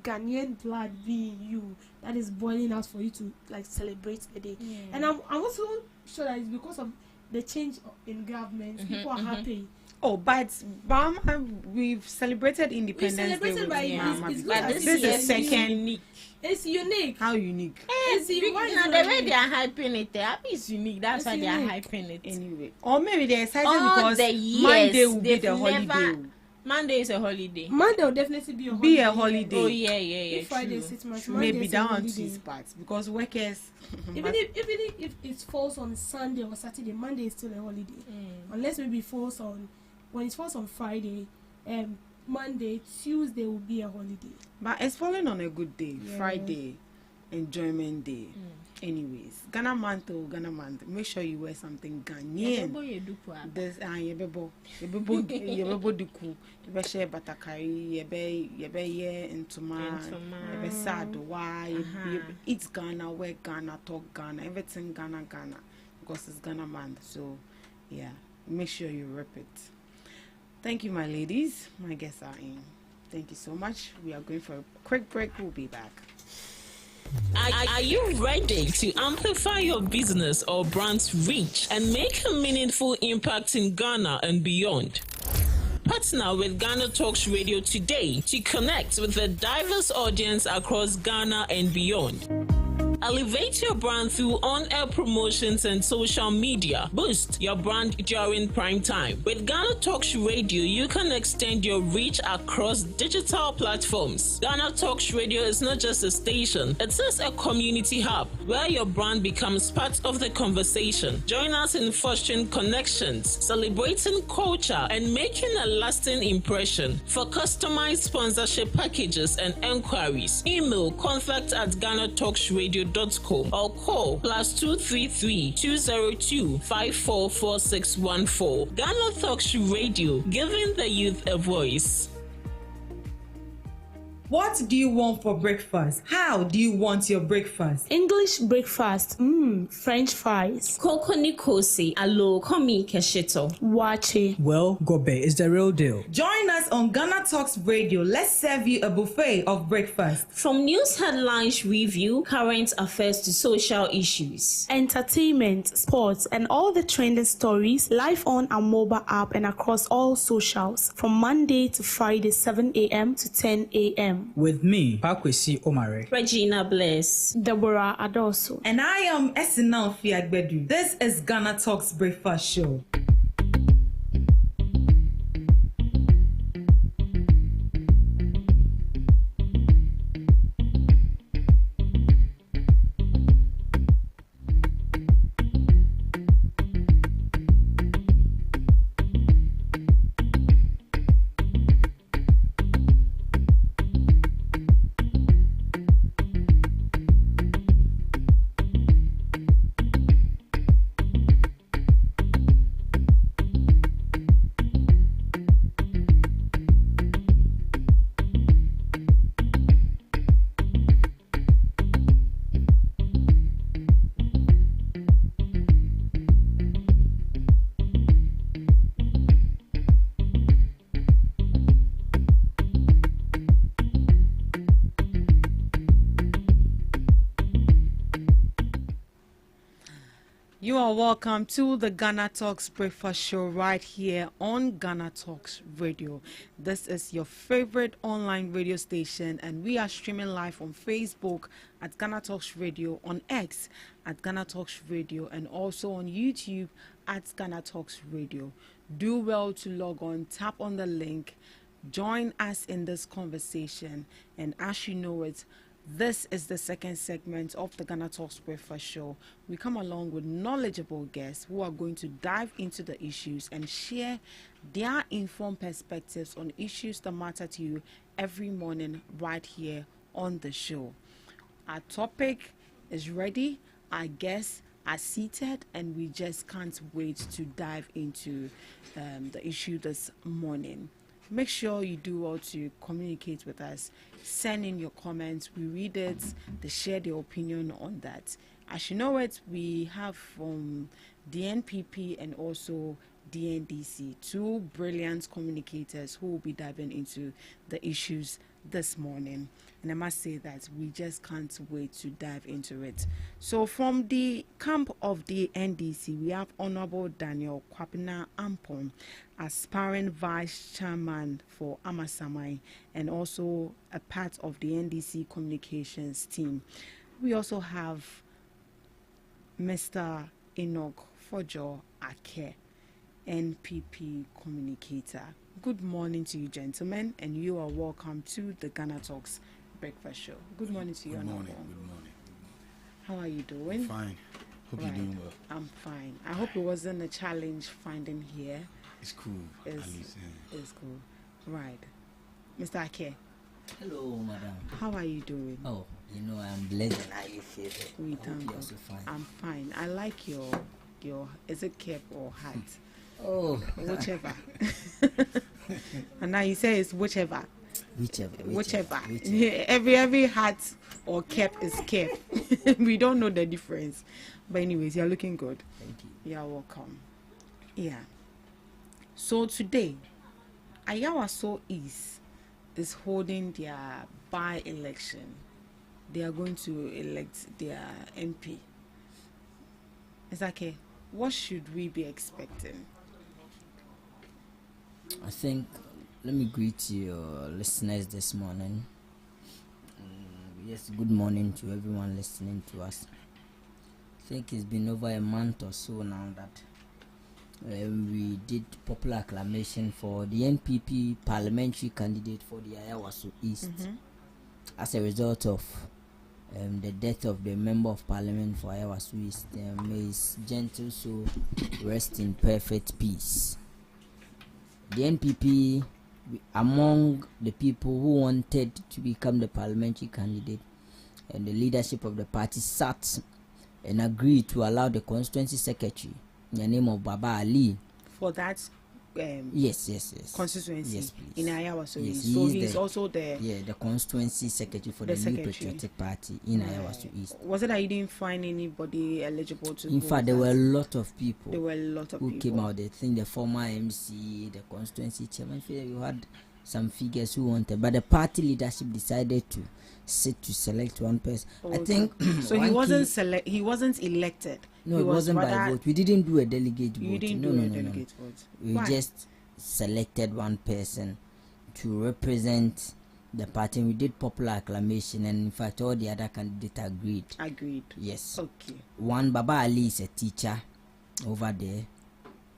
Ghanaian blood being you that is boiling out for you to like celebrate the day. And I'm also sure that it's because of the change in government. People are happy. Oh, but Bama, we've celebrated Independence Day with Mama. But this is the second unique. It's unique. How unique? It's unique. The way they are hyping it, it's unique. That's why they are hyping it. Anyway, or maybe they're excited because Monday will be the holiday. Monday is a holiday. Monday will definitely be a holiday. Oh yeah. Friday, 6 months. Maybe that one too is part because workers. Even if it falls on Sunday or Saturday, Monday is still a holiday. Unless maybe it falls on. When it falls on Friday, Monday, Tuesday will be a holiday. But it's falling on a good day. Friday, enjoyment day. Anyways, Ghana month. Make sure you wear something Ghanaian. There's yebebo duku. Yebe share batakari. Yebe intuma. Yebe sadwa. Eat Ghana, wear Ghana, talk Ghana. Everything Ghana. Because it's Ghana month. So yeah, make sure you rep it. Thank you, my ladies. My guests are in. Thank you so much. We are going for a quick break. We'll be back. Are you ready to amplify your business or brand's reach and make a meaningful impact in Ghana and beyond? Partner with GhanaTalks Radio today to connect with a diverse audience across Ghana and beyond. Elevate your brand through on-air promotions and social media. Boost your brand during prime time. With GhanaTalks Radio, you can extend your reach across digital platforms. GhanaTalks Radio is not just a station, it is a community hub where your brand becomes part of the conversation. Join us in fostering connections, celebrating culture, and making a lasting impression. For customized sponsorship packages and enquiries, email contact@GhanaTalksRadio.com or call +233 202 544614. GhanaTalks Radio, giving the youth a voice. What do you want for breakfast? How do you want your breakfast? English breakfast. French fries. Koko Nikosi. Alo komi kesheto. Wache. Well, Gobe is the real deal. Join us on Ghana Talks Radio. Let's serve you a buffet of breakfast. From news headlines review, current affairs to social issues. Entertainment, sports, and all the trending stories live on our mobile app and across all socials from Monday to Friday 7 a.m. to 10 a.m. With me, Pakwesi Omare, Regina Bless, Deborah Adoso, and I am Esinal Fiagbedu. This is Ghana Talks Breakfast Show. You are welcome to the Ghana Talks Breakfast Show right here on Ghana Talks Radio. This is your favorite online radio station, and we are streaming live on Facebook at Ghana Talks Radio, on X at Ghana Talks Radio, and also on YouTube at Ghana Talks Radio. Do well to log on, tap on the link, join us in this conversation, and as you know it, this is the second segment of the Ghana Talks Breakfast Show. We come along with knowledgeable guests who are going to dive into the issues and share their informed perspectives on issues that matter to you every morning right here on the show. Our topic is ready, our guests are seated, and we just can't wait to dive into the issue this morning. Make sure you do well to communicate with us. Send in your comments. We read it. They share their opinion on that. As you know it, we have from the NPP and also the NDC, two brilliant communicators who will be diving into the issues this morning. And I must say that we just can't wait to dive into it. So from the camp of the NDC, we have Honorable Daniel Kwapina Ampon, aspiring vice chairman for Amasamai, and also a part of the NDC communications team. We also have Mr. Enoch Fojo Ake, NPP communicator. Good morning to you, gentlemen, and you are welcome to the Ghana Talks Breakfast Show. Good morning to you. Good morning. Good morning. How are you doing? Fine. Hope you're doing well. I'm fine. I hope it wasn't a challenge finding here. It's cool. It's cool. Right. Mr. Ake. Hello, madam. How are you doing? Oh, I'm blessed and highly favored. We thank God. Also fine. I'm fine. I like your is it cap or hat? Oh, whichever. And now you say it's whichever. Whichever. Every hat or cap is cap. We don't know the difference. But anyways, you're looking good. Thank you. You're welcome. Yeah. So today, Ayawaso East is holding their by-election. They are going to elect their MP. It's okay. What should we be expecting? I think, let me greet your listeners this morning. Yes, good morning to everyone listening to us. I think it's been over a month or so now that we did popular acclamation for the NPP parliamentary candidate for the Ayawaso East. As a result of the death of the member of parliament for Ayawaso East. May his gentle soul rest in perfect peace. The NPP, among the people who wanted to become the parliamentary candidate, and the leadership of the party sat and agreed to allow the constituency secretary, in the name of Baba Ali, for that yes constituency, yes, please. In Ayawaso Yes, East. So he's also the constituency secretary for the New Patriotic Party in Ayawaso East. Was it that you didn't find anybody eligible to in fact, there were a lot of people who came out. I think the former MC, the constituency chairman, you had some figures who wanted, but the party leadership decided to sit to select one person. I think so. He wasn't he wasn't elected. No, it wasn't by vote. We didn't do a delegate vote. You didn't do a delegate vote. We just selected one person to represent the party. We did popular acclamation, and in fact, all the other candidates agreed. Yes. Okay. One, Baba Ali, is a teacher over there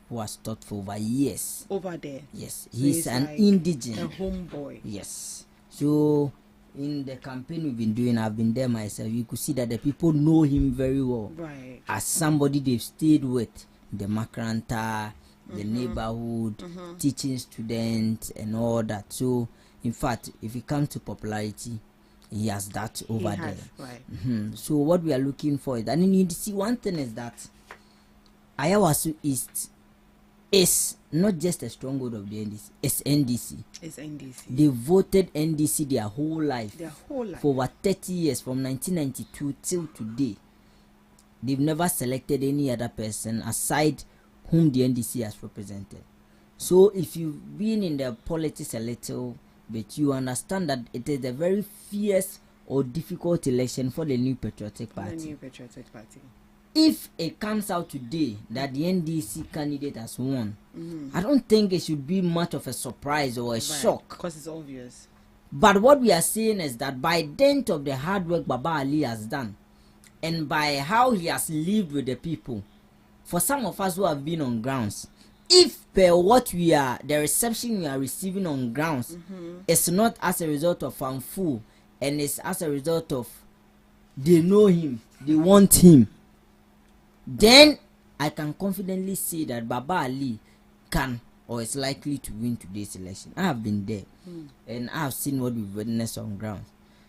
who has taught for over years. Over there. Yes. So he's an indigene. A homeboy. Yes. So in the campaign we've been doing, I've been there myself, you could see that the people know him very well. Right. As somebody they've stayed with, the Makranta, the neighborhood, teaching students and all that. So in fact, if it comes to popularity, he has that over there. Right. So what we are looking for is, and you need to see one thing is that Ayawaso East is not just a stronghold of the NDC, it's NDC. It's NDC. They voted NDC their whole life. For over 30 years, from 1992 till today. They've never selected any other person aside whom the NDC has represented. So if you've been in the politics a little bit, you understand that it is a very fierce or difficult election for the New Patriotic Party. The New Patriotic Party. if it comes out today that the NDC candidate has won, I don't think it should be much of a surprise or a shock. Because it's obvious. But what we are saying is that by dint of the hard work Baba Ali has done, and by how he has lived with the people, for some of us who have been on grounds, if per what we are, the reception we are receiving on grounds, it's not as a result of fanfu, and it's as a result of they know him, they want him, then I can confidently say that Baba Ali can or is likely to win today's election. I have been there, and I have seen what we've witnessed on ground.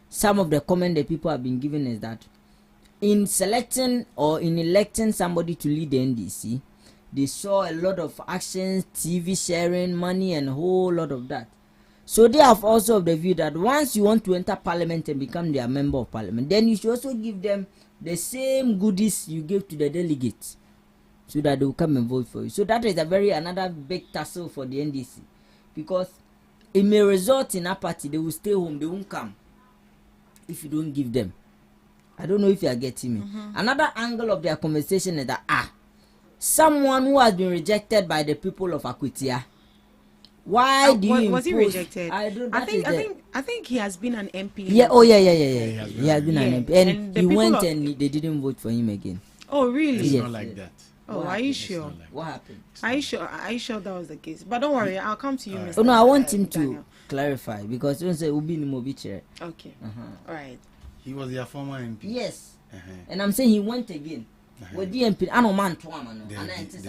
Some of the comment that people have been given is that in selecting or in electing somebody to lead the NDC, they saw a lot of actions, TV sharing, money, and a whole lot of that. So they have also the view that once you want to enter parliament and become their member of parliament, then you should also give them the same goodies you gave to the delegates, so that they will come and vote for you. So that is another big tussle for the NDC, because it may result in apathy. They will stay home, they won't come if you don't give them. I don't know if you are getting me. Another angle of their conversation is that someone who has been rejected by the people of Akutia, why do you was he rejected? I think he has been an MP. Yeah. Oh yeah. He has been an MP, and he went and they didn't vote for him again. Oh really? It's not like that. Oh, are you sure? What happened? Are you sure that was the case? But don't worry, I'll come to you, Mr. Oh no, I want him to Daniel. clarify, because don't say Ubi ni Mobiche. Okay. All right. He was their former MP. Yes. And I'm saying he went again. With the MP, I don't man to man. It's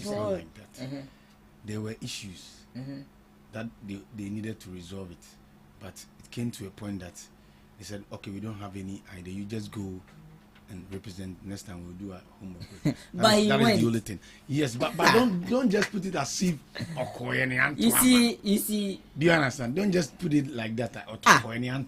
not like that. There were issues that they needed to resolve it, but it came to a point that they said, okay, we don't have any idea. You just go and represent. Next time we'll do our homework. But he that went. is the only thing. Yes, but don't just put it as if you see. Do you understand? Don't just put it like that.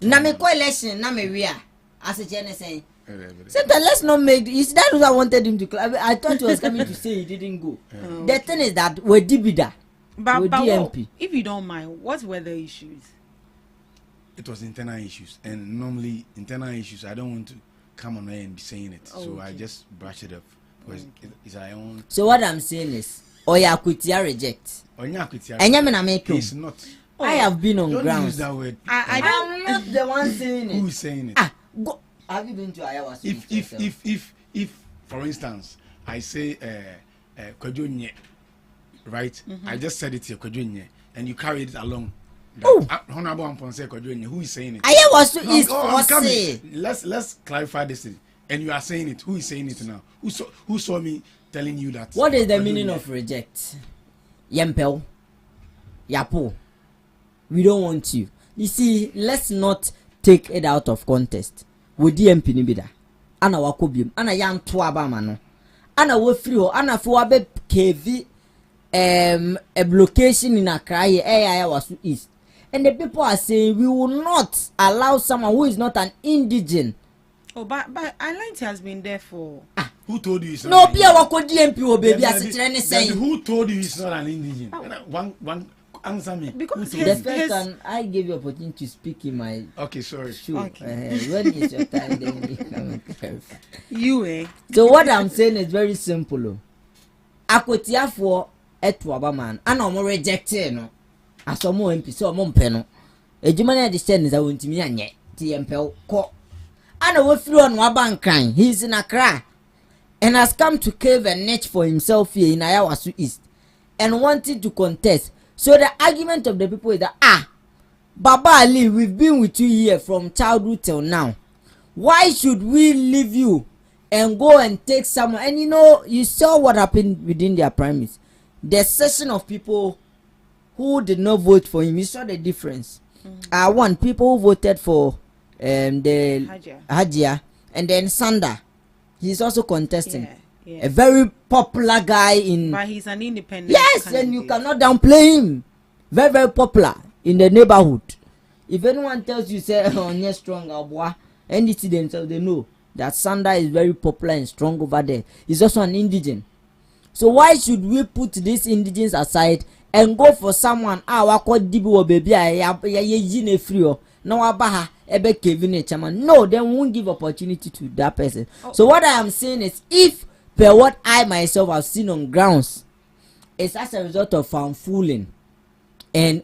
Na me coalition, na me wia. As a Jenny saying. Sometimes let's not make. Is that what I wanted him to? I thought he was coming to say he didn't go. The thing is that we're Dibida. But DMP. If you don't mind, what were the issues? It was internal issues, and normally internal issues, I don't want to come on air and be saying it, so I just brush it up because it's our own. So what I'm saying is, Oya Kutia reject. He's not. I have been on Don't grounds. use that word. I'm not the one saying it. Who is saying it? Go. Have you been to Ayawa? If for instance I say Kwadwonye, right? I just said it here, Kwadwonye, and you carried it along. Honorable Amponse Kwadwonye, who is saying it? Ayawa is for say. Let's clarify this thing. And you are saying it. Who is saying it now? Who saw me telling you that? What is the meaning of reject? Yempel. Yapo. We don't want you. You see, let's not take it out of context. We DMP ni bida. Ana wakobium. Ana yan tuaba mano. Ana we free ho. Ana fi wabe KV a location in Accra was east. And the people are saying we will not allow someone who is not an indigene. Oh, but Alliance has been there for. Who told you it's not? No, Pia wako DMP o baby as a saying. Who told you it's not an indigene? One answer me. Because the first time I gave you opportunity to speak in my sorry. Show. Okay. When is your time? Then you come and clarify. So what I'm saying is very simple. Akotia for etuaba man. And I'm rejected no. Asomo MP so mo mpeno. Ejumane de send is a wontimi anye. TMP ko. And we flew on Wabankan. He's in Accra and has come to cave a niche for himself here in Ayawasu East and wanted to contest. So the argument of the people is that Baba Ali, we've been with you here from childhood till now. Why should we leave you and go and take someone? And you saw what happened within their primaries. The section of people who did not vote for him, you saw the difference. One, people who voted for the Hajia, and then Sanda. He's also contesting. A very popular guy in. But he's an independent. Yes, candidate. and you cannot downplay him. Very, very popular in the neighborhood. If anyone tells you say you're strong, and it's themselves, they know that Sanda is very popular and strong over there. He's also an indigene. So why should we put these indigenes aside and go for someone? Wako dibi wo baby free. Now abaha ebe Kevin chairman. No, then we won't give opportunity to that person. So what I am saying is, if per what I myself have seen on grounds, it's as a result of fooling and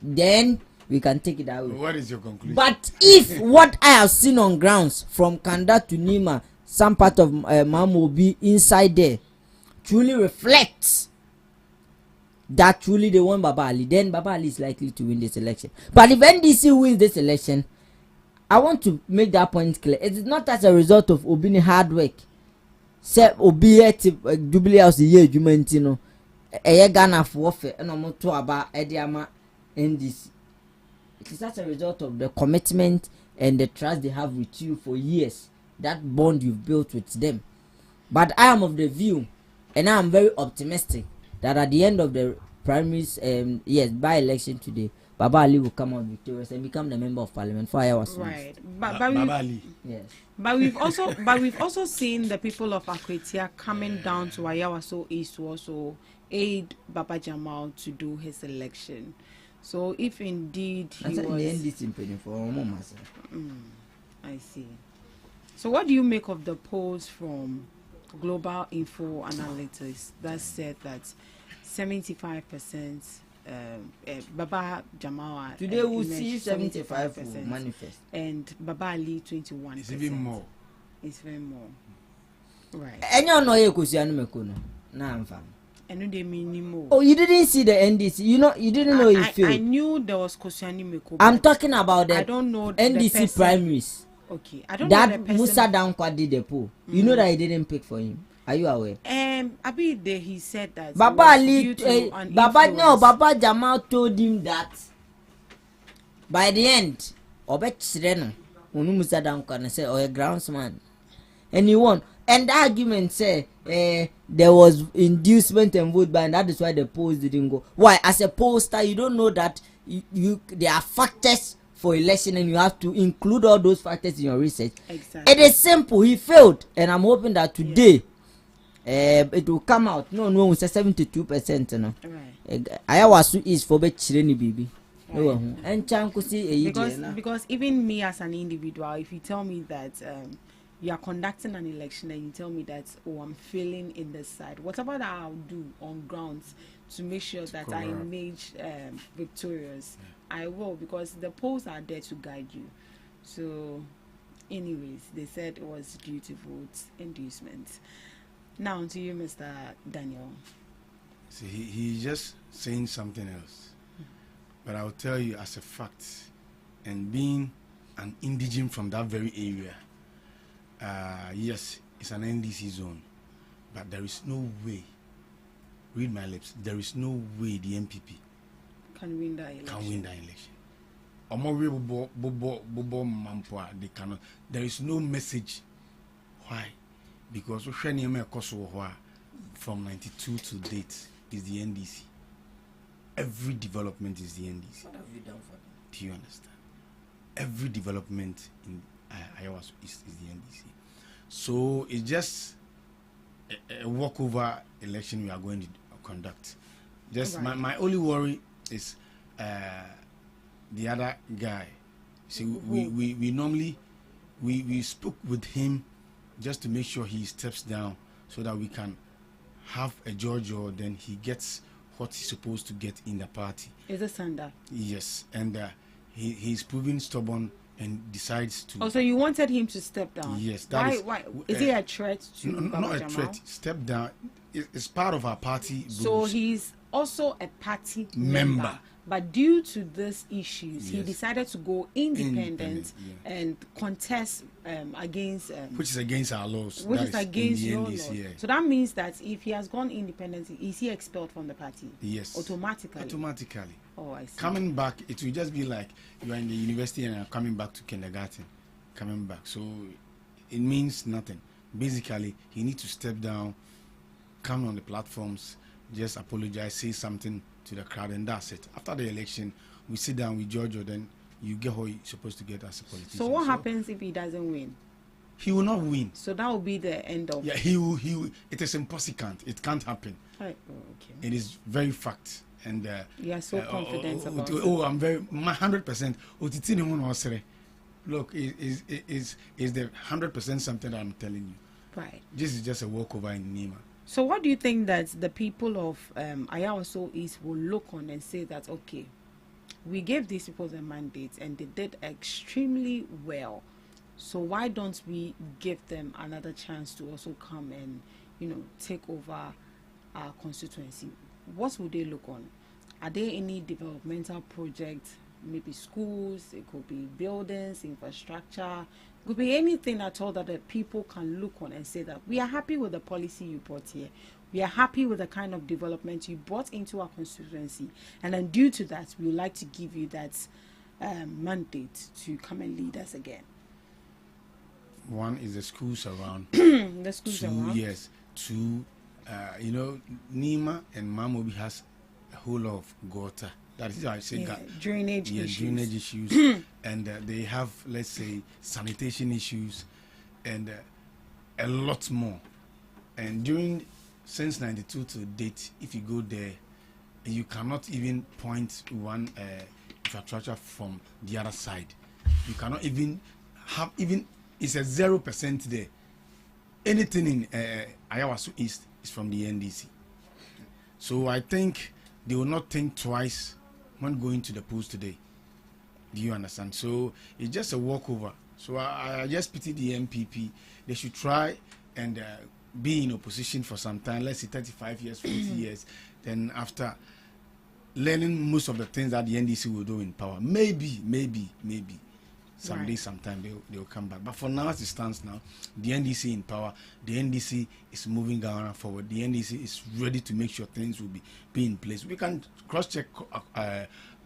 then we can take it away. What is your conclusion? But if what I have seen on grounds from Kanda to Nima, some part of Mamobi inside there, truly reflects that truly they want Baba Ali, then Baba Ali is likely to win this election. But if NDC wins this election, I want to make that point clear. It is not as a result of Obini hard work. Say Obi Jubilee House the year Jumentino. Ghana for warfare and I'm to about Ediama NDC. It is as a result of the commitment and the trust they have with you for years. That bond you've built with them. But I am of the view, and I am very optimistic, that at the end of the primaries, by election today, Baba Ali will come out victorious and become the member of parliament for our right. Baba Ali. Yes. But we've also seen the people of Akwetia coming down to Ayawaso East to also aid Baba Jamal to do his election. So if indeed he was, I see. So what do you make of the polls from Global Info Analytics that said that 75% Baba Jamal today we see 75% manifest and Baba Ali 21%. It's even more. It's very more. Right. Oh, you didn't see the NDC. You didn't know it failed. I knew there was Kosiani Meko. I'm talking about the I don't know NDC primaries. Okay, I don't that know the person. Musa Dankwa did the poll. You know that he didn't pick for him. Are you aware? He said that Baba Ali, Baba Jamal told him that by the end, Obet Sireno, Musa Dankwa said, "Oh, a groundsman," and he won. And the argument say there was inducement and vote buying. That is why the polls didn't go. Why? As a pollster, you don't know that there are factors for election and you have to include all those factors in your research. Exactly. It is simple. He failed, and I'm hoping that today it will come out. No, we say 72%. No, Ayawasu is for Chireni baby. Because even me as an individual, if you tell me that you are conducting an election and you tell me that, oh, I'm failing in this side, whatever that I'll do on grounds to make sure that I emerge victorious, I will, because the polls are there to guide you. So anyways, they said it was due to vote inducement. Now to you, Mr. Daniel. See, he's just saying something else. But I'll tell you as a fact, and being an indigene from that very area, yes, it's an NDC zone, but there is no way, read my lips, there is no way the MPP can win that election. They cannot. There is no message. Why? Because from 92 to date is the NDC. Every development is the NDC. What have you done for them? Do you understand? Every development in Iowa is the NDC. So it's just a walkover election we are going to conduct. Just my only worry is the other guy. See, we normally we spoke with him just to make sure he steps down so that we can have a judge, or then he gets what he's supposed to get in the party. Is it Sanda? Yes, and he's proving stubborn and decides to. Oh, so you wanted him to step down? Yes. Why? Is he a threat to no, not a threat. Step down. It's part of our party. So he's also a party member. But due to these issues, he decided to go independent and contest against... which is against our laws. Which is against your laws. Yeah. So that means that if he has gone independent, is he expelled from the party? Yes. Automatically? Automatically. Oh, I see. Coming back, it will just be like you are in the university and are coming back to kindergarten. Coming back. So it means nothing. Basically, he needs to step down, come on the platforms, just apologize, say something to the crowd, and that's it. After the election, we sit down, we judge, or then you get what you're supposed to get as a politician. So what happens if he doesn't win? He will not win. So that will be the end of... Yeah, he will. It is impossible. It can't happen. Okay. It is very fact. and you are so confident about it. Oh, I'm very 100%. Look, is the 100% something that I'm telling you? Right. This is just a walkover in Nima. So what do you think that the people of Ayawaso East will look on and say that, okay, we gave these people the mandate and they did extremely well, so why don't we give them another chance to also come and, take over our constituency? What would they look on? Are there any developmental projects, maybe schools, it could be buildings, infrastructure, it could be anything at all that the people can look on and say that we are happy with the policy you brought here, we are happy with the kind of development you brought into our constituency, and then due to that we would like to give you that mandate to come and lead us again? One is the schools around. The schools two, around. Yes. Two, Nima and Mamobi has a whole lot of gutter. That is why I say drainage issues. Drainage issues. And they have, let's say, sanitation issues and a lot more. And since 92 to date, if you go there, you cannot even point one infrastructure from the other side. You cannot even have it's a 0% there. Anything in Ayawaso East is from the NDC. So I think they will not think twice when going to the polls today. Do you understand? So it's just a walkover. So I just pity the MPP. They should try and be in opposition for some time, let's say 35 years, 40 years. Then after learning most of the things that the NDC will do in power, maybe, someday, sometime they'll come back. But for now, as it stands now, the NDC in power, the NDC is moving Ghana forward. The NDC is ready to make sure things will be in place. We can cross-check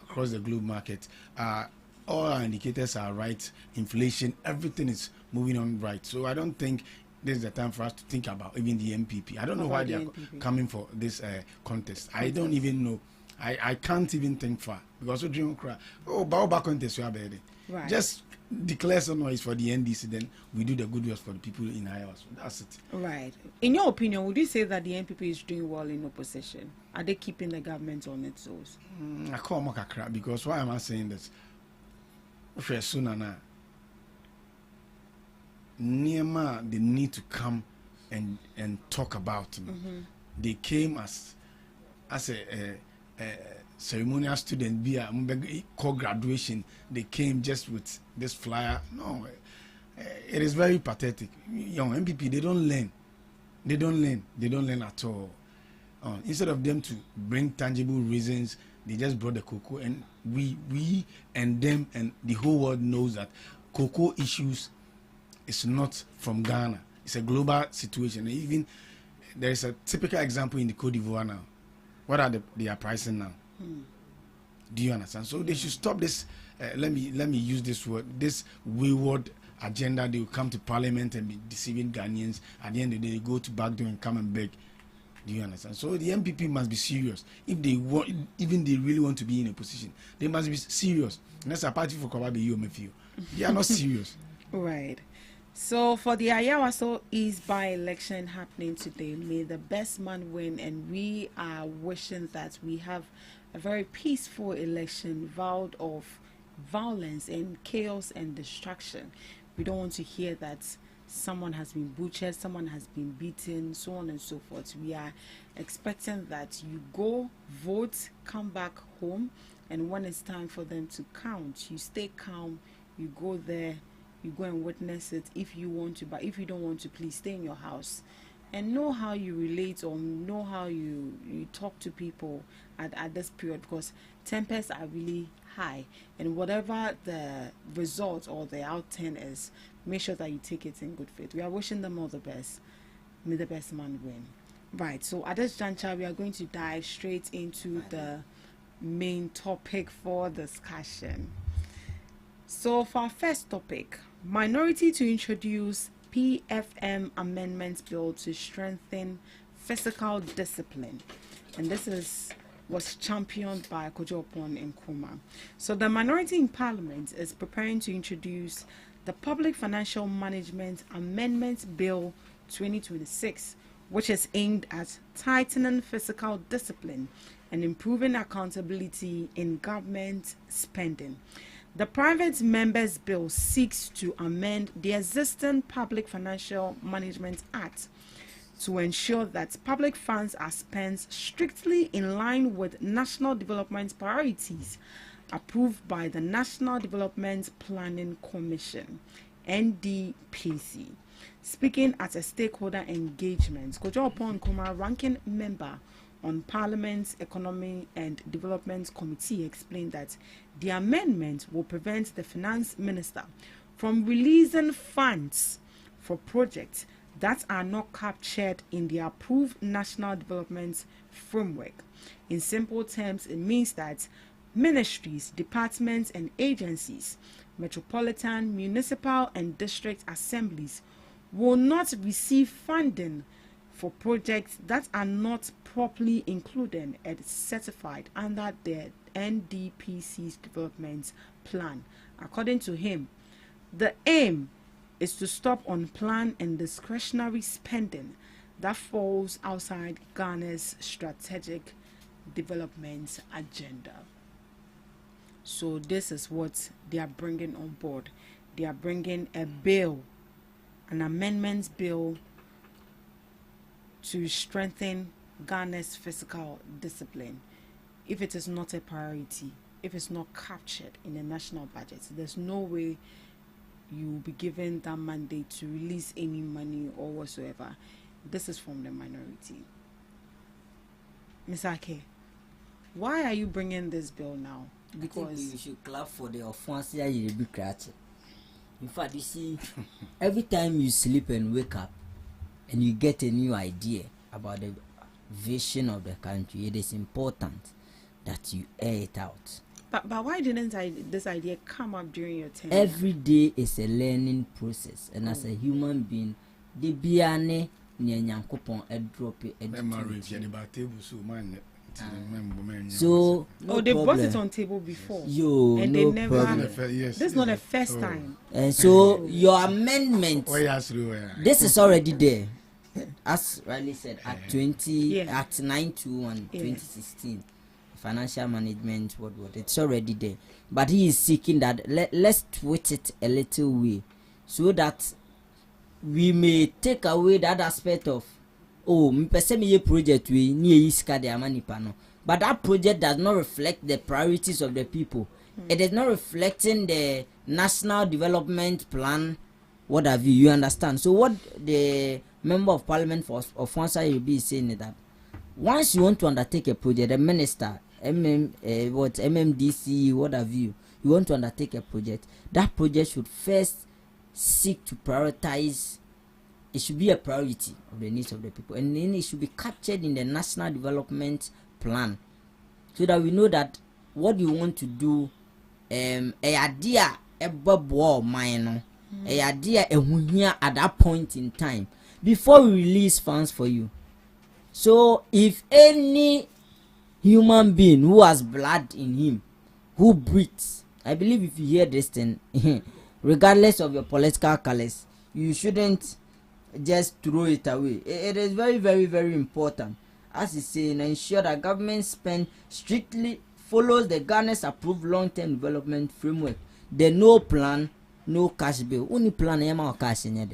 across the globe market. All our indicators are right. Inflation, everything is moving on right. So I don't think this is the time for us to think about even the MPP. I don't know why they are coming for this contest. I don't even know. I can't even think far because Baoba contest we are better. Right. Just declare some noise for the NDC, then we do the good work for the people in Iowa. So that's it. Right. In your opinion, would you say that the NPP is doing well in opposition? Are they keeping the government on its toes? I call Mokakra because why am I saying this? Nema, they need to come and talk about me. They came as a ceremonial student via co-graduation. They came just with this flyer. No, it is very pathetic. Young MPP, they don't learn. They don't learn at all. Instead of them to bring tangible reasons, they just brought the cocoa, and we and them and the whole world knows that cocoa issues is not from Ghana. It's a global situation. Even there is a typical example in the Côte d'Ivoire now. What are they are pricing now? Do you understand? So they should stop this. Let me use this word. This wayward agenda. They will come to Parliament and be deceiving Ghanaians. At the end of the day, they go to back door and come and beg. Do you understand? So the MPP must be serious. If they want, even they really want to be in a position, they must be serious. And that's a party for Kawabe. They are not serious. Right. So for the Ayawaso East by-election happening today, may the best man win, and we are wishing that we have a very peaceful election, vowed of violence and chaos and destruction. We don't want to hear that someone has been butchered, someone has been beaten, so on and so forth. We are expecting that you go vote, come back home, and when it's time for them to count, you stay calm, you go there, you go and witness it if you want to, but if you don't want to, please stay in your house and know how you relate or know how you talk to people at this period, because tempers are really high, and whatever the result or the outcome is, make sure that you take it in good faith. We are wishing them all the best. May the best man win. Right, so at this juncture, we are going to dive straight into the main topic for discussion. So for our first topic, minority to introduce PFM amendment bill to strengthen physical discipline, and this was championed by Kojo Opon Nkrumah. So the minority in Parliament is preparing to introduce the Public Financial Management Amendment Bill 2026, which is aimed at tightening physical discipline and improving accountability in government spending. The private members' bill seeks to amend the existing Public Financial Management Act to ensure that public funds are spent strictly in line with national development priorities approved by the National Development Planning Commission, NDPC. Speaking at a stakeholder engagement, Kojo Oponkoma, ranking member on Parliament's Economy and Development Committee, explained that the amendment will prevent the finance minister from releasing funds for projects that are not captured in the approved national development framework. In simple terms, it means that ministries, departments, and agencies, metropolitan, municipal, and district assemblies will not receive funding for projects that are not properly included and certified under the NDPC's development plan. According to him, the aim is to stop unplanned and discretionary spending that falls outside Ghana's strategic development agenda. So this is what they are bringing on board. They are bringing a bill, an amendments bill to strengthen Ghana's fiscal discipline. If it is not a priority, if it's not captured in the national budget, there's no way you will be given that mandate to release any money or whatsoever. This is from the minority. Ms. Ake, why are you bringing this bill now? Because I think you should clap for the offense you will be cracking. In fact, you see, every time you sleep and wake up and you get a new idea about the vision of the country, it is important that you air it out. But why didn't this idea come up during your tenure? Every day is a learning process, and as a human being, the biane nyankopon a drop it and so no they problem. Brought it on table before. And no they never. This is not the first time. And so your amendment, this is already there, as Riley said, at 20, at 921, 2016. Financial management, what it's already there, but he is seeking that let's twist it a little way so that we may take away that aspect of project we but that project does not reflect the priorities of the people. It is not reflecting the national development plan, what have you understand. So what the member of parliament for Fonsa will be saying is that once you want to undertake a project, the minister MMDC, what have you want to undertake a project, that project should first seek to prioritize. It should be a priority of the needs of the people, and then it should be captured in the national development plan, so that we know that what you want to do, a idea a idea at that point in time before we release funds for you. So if any human being who has blood in him, who breathes, I believe if you hear this thing, regardless of your political colors, you shouldn't just throw it away. It is very, very, very important, as it's saying, ensure that government spend strictly follows the Ghana's approved long-term development framework. The no plan, no cash bill. Only plan or cash in there.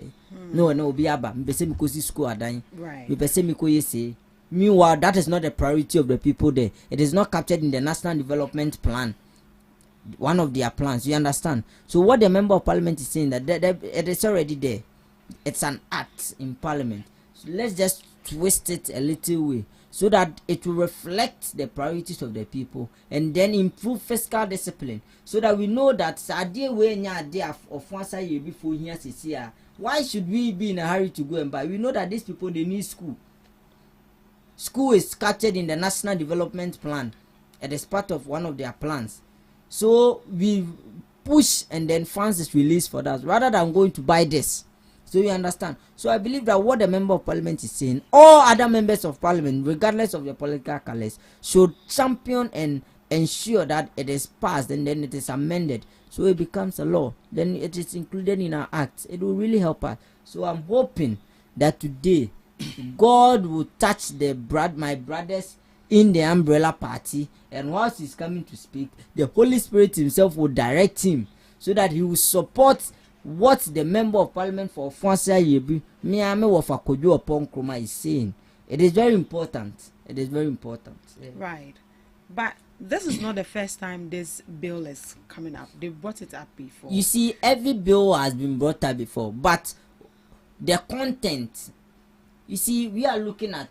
No be aba. Because school are dying. Right. Meanwhile, that is not the priority of the people there. It is not captured in the national development plan, one of their plans. You understand? So what the member of parliament is saying, that it is already there. It's an act in parliament. So let's just twist it a little way so that it will reflect the priorities of the people, and then improve fiscal discipline, so that we know that why should we be in a hurry to go and buy? We know that these people, they need school. School is captured in the national development plan. It is part of one of their plans. So we push, and then funds is released for that, rather than going to buy this. So you understand? So I believe that what the member of parliament is saying, all other members of parliament, regardless of their political colors, should champion and ensure that it is passed, and then it is amended, so it becomes a law. Then it is included in our acts. It will really help us. So I'm hoping that today God will touch my brothers in the umbrella party, and whilst he's coming to speak, the Holy Spirit himself will direct him so that he will support what the member of parliament for Fonsia Yebi Miame Wafakojo upon Kroma is saying. It is very important. It is very important. Yeah. Right. But this is not the first time this bill is coming up. They brought it up before. You see, every bill has been brought up before, but the content, you see, we are looking at,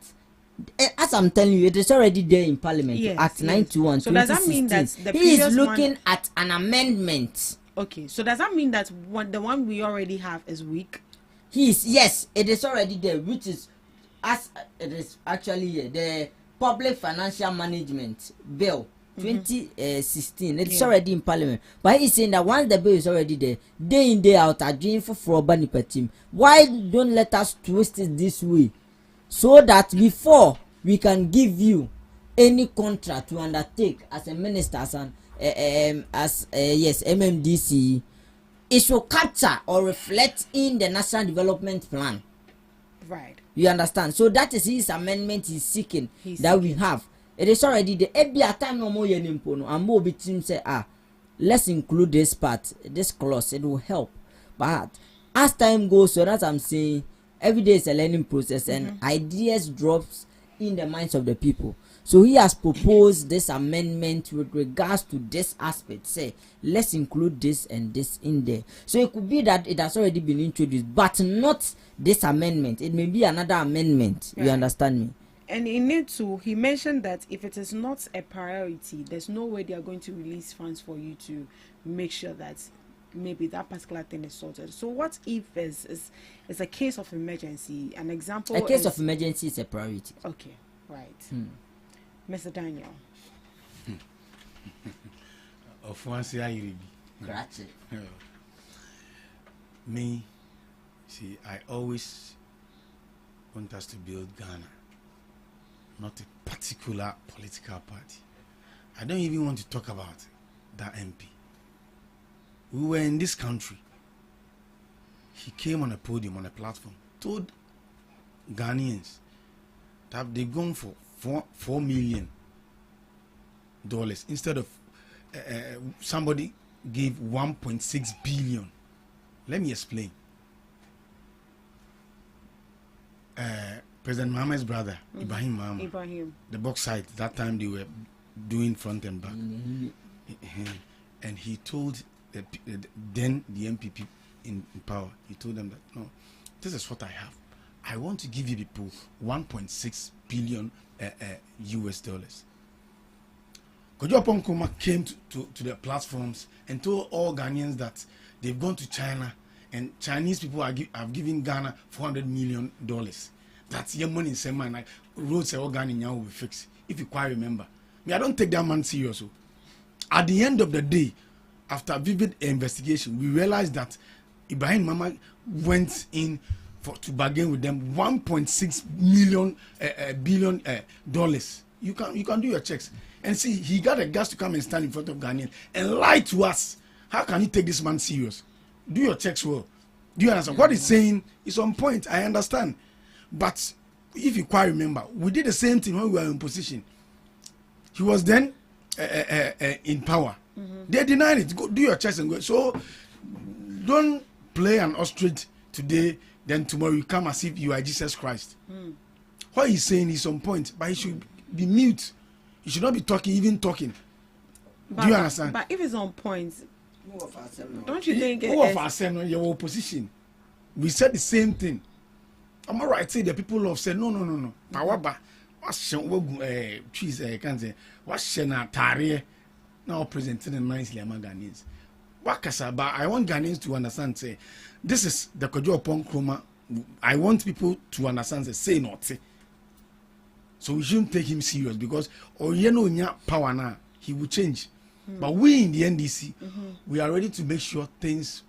as I'm telling you, it is already there in Parliament. Yes, Act 91, so does that mean that he is looking at an amendment? Okay, so does that mean that the one we already have is weak? Yes, it is already there, which is, as it is actually here, the Public Financial Management Bill 2016. It's already in Parliament, but he's saying that once the bill is already there, day in day out, are doing for Banipa team. Why don't let us twist it this way, so that before we can give you any contract to undertake as a minister, as MMDC, it should capture or reflect in the National Development Plan. Right. You understand? So that is his amendment he's seeking. We have. It is already the every time no more yenimpono and more between say let's include this part, this clause, it will help. But as time goes, so that I'm saying every day is a learning process and ideas drops in the minds of the people. So he has proposed this amendment with regards to this aspect. Say, let's include this and this in there. So it could be that it has already been introduced, but not this amendment. It may be another amendment. Right. You understand me? And in it too, he mentioned that if it is not a priority, there's no way they are going to release funds for you to make sure that maybe that particular thing is sorted. So what if is a case of emergency? An example. A case of emergency is a priority. Okay, right. Mr. Daniel. Of once I me, see, I always want us to build Ghana, not a particular political party. I don't even want to talk about that MP. We were in this country. He came on a podium, on a platform, told Ghanaians that they've gone for $4 million instead of somebody gave 1.6 billion. Let me explain. President Mahama's brother, Ibrahim Mahama, the box side, that time they were doing front and back. And he told then the MPP in power, he told them that, no, this is what I have. I want to give you people 1.6 billion US dollars. Kojo Nkrumah came to the platforms and told all Ghanaians that they've gone to China and Chinese people have given Ghana $400 million. That's your money in same man. Roads all Ghana will be fixed. If you quite remember. I don't take that man serious. At the end of the day, after vivid investigation, we realized that Ibrahim Mama went in to bargain with them 1.6 billion dollars. You can do your checks and see he got a gas to come and stand in front of Ghanaians and lie to us. How can you take this man serious? Do your checks well. Do you understand? What he's saying is on point. I understand. But if you quite remember, we did the same thing when we were in position. He was then in power. They denied it. Go do your checks and go. So don't play an ostrich today, then tomorrow you come as if you are Jesus Christ. What he's saying is on point, but he should be mute. He should not be talking, even talking. Do you understand? But if it's on point, don't you think your opposition? We said the same thing. Am I right? Say the people have said no. Power trees can't say what's tare now presenting in nicely among Ghanaians. But I want Ghanaians to understand, say, this is the Kojo Nkrumah. I want people to understand, say not say. So we shouldn't take him serious because power now, he will change. But we in the NDC, we are ready to make sure things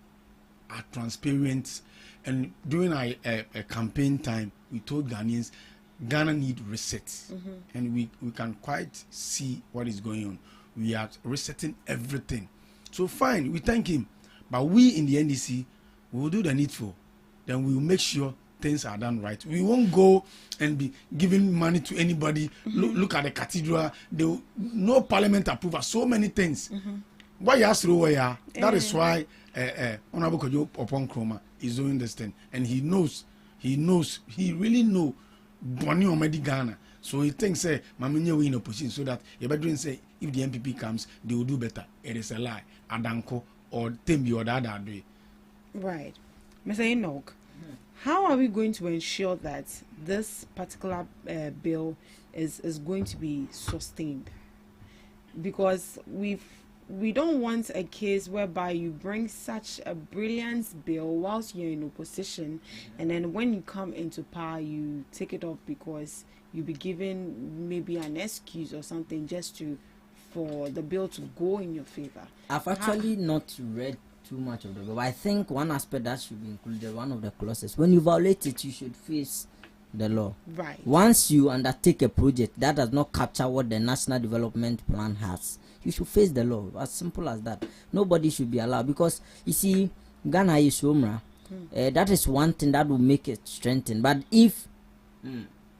are transparent. And during a campaign time, we told Ghanaians, Ghana need reset. And we can quite see what is going on. We are resetting everything. So fine, we thank him. But we in the NDC, we will do the needful. Then we will make sure things are done right. We won't go and be giving money to anybody. Look at the cathedral. No parliament approval. So many things. Why you ask that is why Honorable Kojo Opon Kroma is doing this thing, and he really know Bonnie Omedi Ghana. So he thinks Maminya we in opposition so that you better say if the MPP comes they will do better. It is a lie. Adanko or Tembi or that way. Right. Mr. Enoch, how are we going to ensure that this particular bill is going to be sustained? Because we don't want a case whereby you bring such a brilliant bill whilst you're in opposition, and then when you come into power, you take it off because you'll be given maybe an excuse or something just for the bill to go in your favor. I've actually not read too much of the bill, but I think one aspect that should be included, one of the clauses, when you violate it, you should face the law. Right. Once you undertake a project that does not capture what the National Development Plan has, you should face the law. As simple as that. Nobody should be allowed, because you see, Ghana is Umrah. That is one thing that will make it strengthen. But if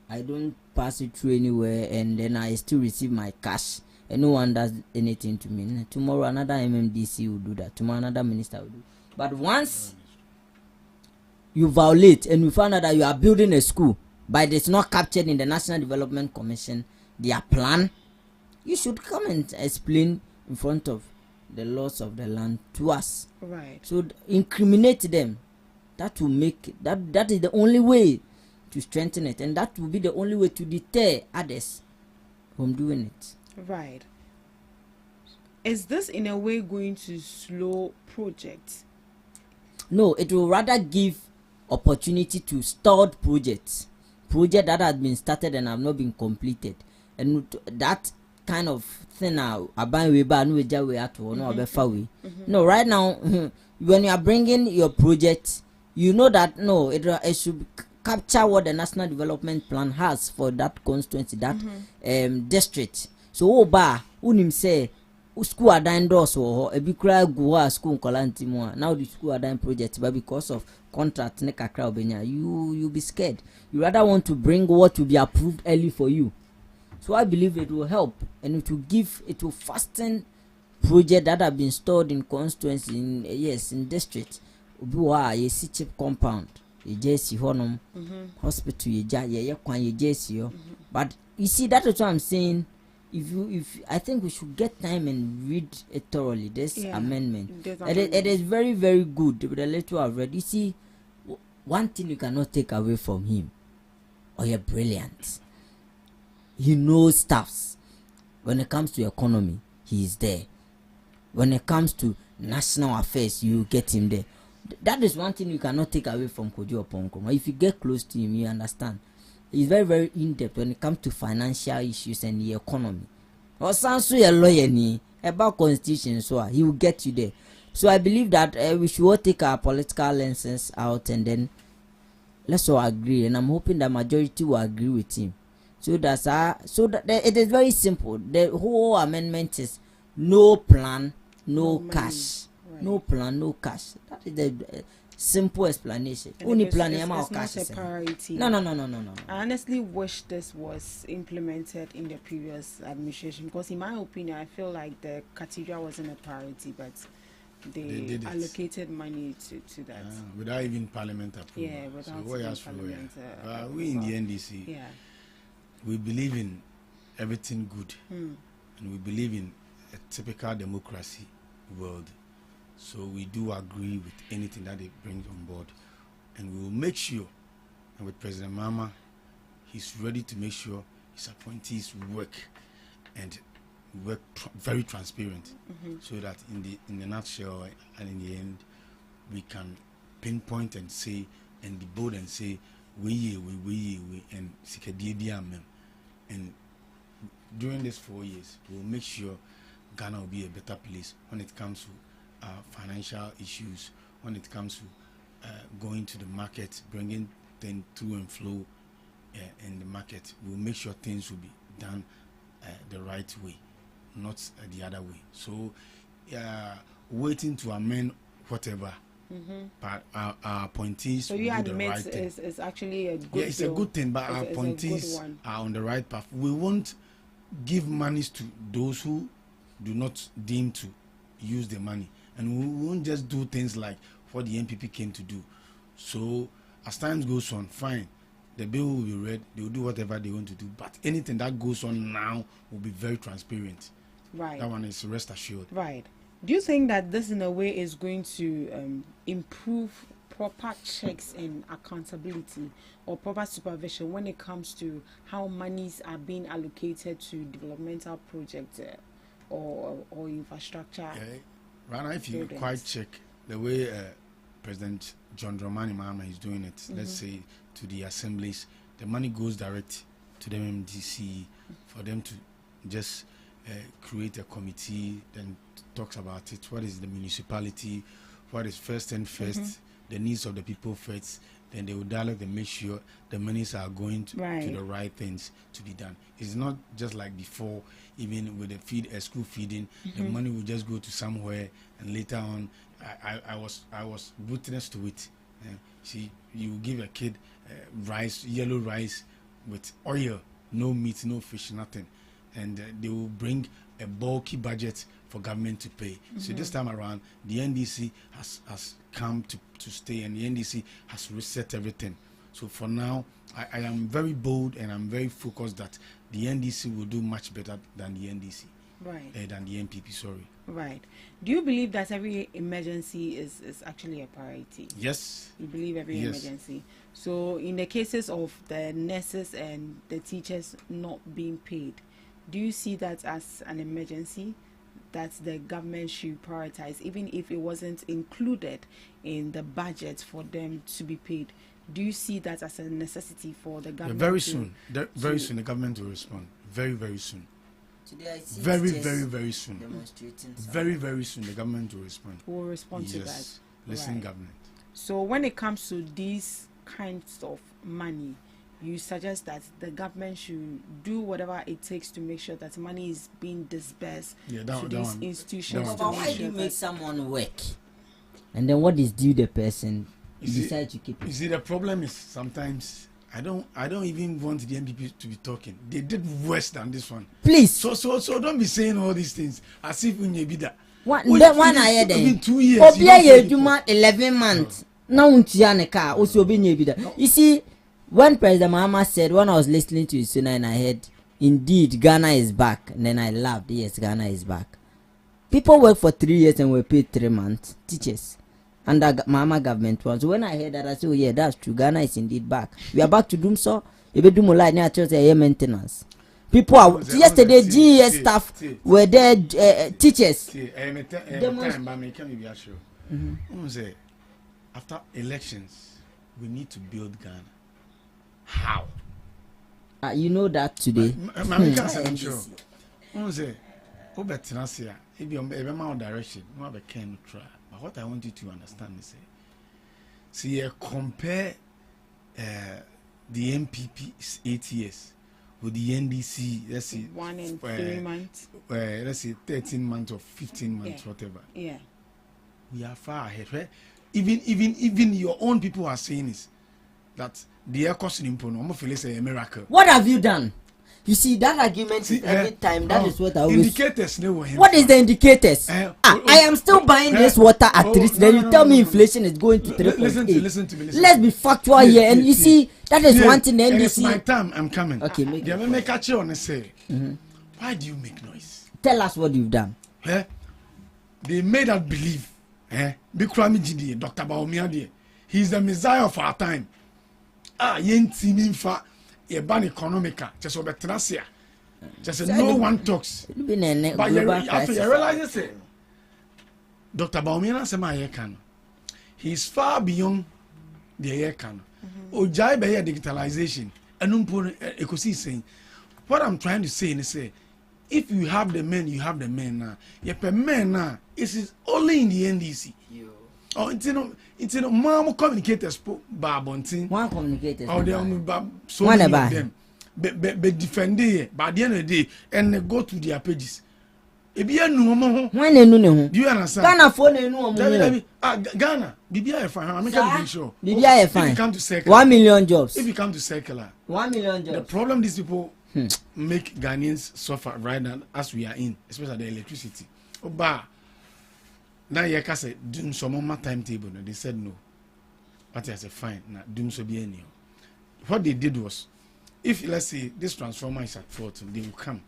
I don't pass it through anywhere and then I still receive my cash and no one does anything to me, tomorrow another MMDC will do that. Tomorrow another minister will do. But once you violate and you find out that you are building a school, but it's not captured in the National Development Commission, their plan, you should come and explain in front of the laws of the land to us. Right. So incriminate them. That will make that is the only way to strengthen it, and that will be the only way to deter others from doing it. Right. Is this in a way going to slow projects? No, it will rather give opportunity to stalled projects that have been started and have not been completed, and that kind of thing now no, right now when you are bringing your project, you know that no, it should capture what the National Development Plan has for that constituency, that district. So unim say school are dying doors or a big cry go school kolantimua. Now the school are dying project, but because of contract you be scared. You rather want to bring what will be approved early for you. So I believe it will help, and it will fasten projects that have been stored in constituency, in district. You see cheap compound, you just see hospital, but you see, that is what I'm saying. If I think we should get time and read it thoroughly, this amendment. It is very, very good. With the little I've read, you see, one thing you cannot take away from him, you're brilliant. He knows stuffs. When it comes to economy, he is there. When it comes to national affairs, you get him there. That is one thing you cannot take away from Kojo Oponko. If you get close to him, you understand. He's very, very in-depth when it comes to financial issues and the economy. Or sounds a lawyer about constitution, so he will get you there. So I believe that we should all take our political lenses out and then let's all agree. And I'm hoping the majority will agree with him. So that it is very simple. The whole amendment is no plan, no cash. Right. No plan, no cash. That is the simple explanation. Only plan it's not a priority. No. I honestly wish this was implemented in the previous administration, because in my opinion, I feel like the cathedral wasn't a priority, but they allocated money to that. Without even parliament approval. Yeah, without parliament approval. We in the NDC, we believe in everything good, and we believe in a typical democracy world. So we do agree with anything that they bring on board, and we will make sure, and with President Mama, he's ready to make sure his appointees work very transparent, so that in the nutshell and in the end, we can pinpoint and say and be bold and say we and and during these 4 years, we'll make sure Ghana will be a better place when it comes to financial issues, when it comes to going to the market, bringing things through and flow in the market. We'll make sure things will be done the right way, not the other way. So waiting to amend whatever But our appointees so will you do the right admit thing. it's actually a good Yeah, it's a deal. good thing, but our It's a appointees good one. are on the right path. We won't give monies to those who do not deem to use the money, and we won't just do things like what the NPP came to do. So as time goes on, fine, the bill will be read, they will do whatever they want to do, but anything that goes on now will be very transparent. Right. That one is rest assured. Right. Do you think that this in a way is going to improve proper checks and accountability or proper supervision when it comes to how monies are being allocated to developmental projects or infrastructure? Right now, if you quite check the way President John Dramani Mahama is doing it, let's say to the assemblies, the money goes direct to the MDC for them to just create a committee, then talks about it. What is the municipality? What is first and first? The needs of the people first. Then they will dialogue and make sure the monies are going to the right things to be done. It's not just like before, even with the school feeding, the money will just go to somewhere, and later on, I was witness to it. See, you give a kid rice, yellow rice with oil, no meat, no fish, nothing, and they will bring a bulky budget for government to pay. So this time around, the NDC has come to stay, and the NDC has reset everything. So for now, I am very bold and I'm very focused that the NDC will do much better than the NDC. Right. Than the NPP, sorry. Right. Do you believe that every emergency is actually a priority? Yes. You believe every emergency. So in the cases of the nurses and the teachers not being paid, do you see that as an emergency that the government should prioritize, even if it wasn't included in the budget for them to be paid? Do you see that as a necessity for the government? Very soon. Very soon the government will respond. Very, very soon. Today I see very soon. Very soon the government will respond. Will respond to that. Yes. Listen, government. So when it comes to these kinds of money, you suggest that the government should do whatever it takes to make sure that money is being disbursed to these institutions. But why do you make someone work, and then what is due the person decide to keep it? You see, the problem is sometimes I don't even want the NPP to be talking. They did worse than this one. Please. So don't be saying all these things as if we need that. One I had even 2 years. 11 months. Now you see, when President Mahama said, when I was listening to his and I heard, indeed Ghana is back, and then I laughed. Yes, Ghana is back. People work for 3 years and were paid 3 months. Teachers. Under Mahama government was. So when I heard that, I said, oh yeah, that's true. Ghana is indeed back. We are back to doom so. You be doing like near church maintenance. People are yesterday GES staff were there, teachers. After elections, we need to build Ghana. How? You know that today. I'm sure. Direction. But what I want you to understand is, see, compare the MPP's 8 years with the NDC, let's see, 1 and 3 months. Let's say 13 months or 15 months, whatever. Yeah. We are far ahead. Right? Even your own people are saying this, that the air cost in Impono, is a miracle. What have you done? You see that argument every time. That is what I always. Indicators. What is the indicators? I am still buying this water at 3. Then you tell me inflation is going to 3.8. Listen to me. Let's be factual here, and you see that is one thing. NDC. It's my time. I'm coming. Okay, make it. On say. Why do you make noise? Tell us what you've done. They made us believe. Bikrami GD, Dr. Baomiade. He's the Messiah of our time. Yenti minfa. Ban economica, just over Tracia. Just no one talks. But after you realize it, Dr. Baumina Sema he's far beyond the Yekan. Ojai Bayer digitalization. And saying, what I'm trying to say is, if you have the men, you have the men now. If a man now, it is only in the NDC. Oh, it's mom communicators babontin. One communicators. Oh, they are so many of them. Be defending by the end of the day and go to their pages. Ebi enu omo ho. When enu ne ho. Do you understand? Ghana phone enu omo. Ghana, Bibia fine. I'm making sure. Bibia fine. If you come to circle, 1 million jobs. If you come to circular, 1 million jobs. The problem these people make Ghanaians suffer right now as we are in, especially the electricity. Oba, now you can say doom some more timetable. They said no. But I said fine. Now doom so be any. What they did was, if let's say this transformer is at fault, they will come,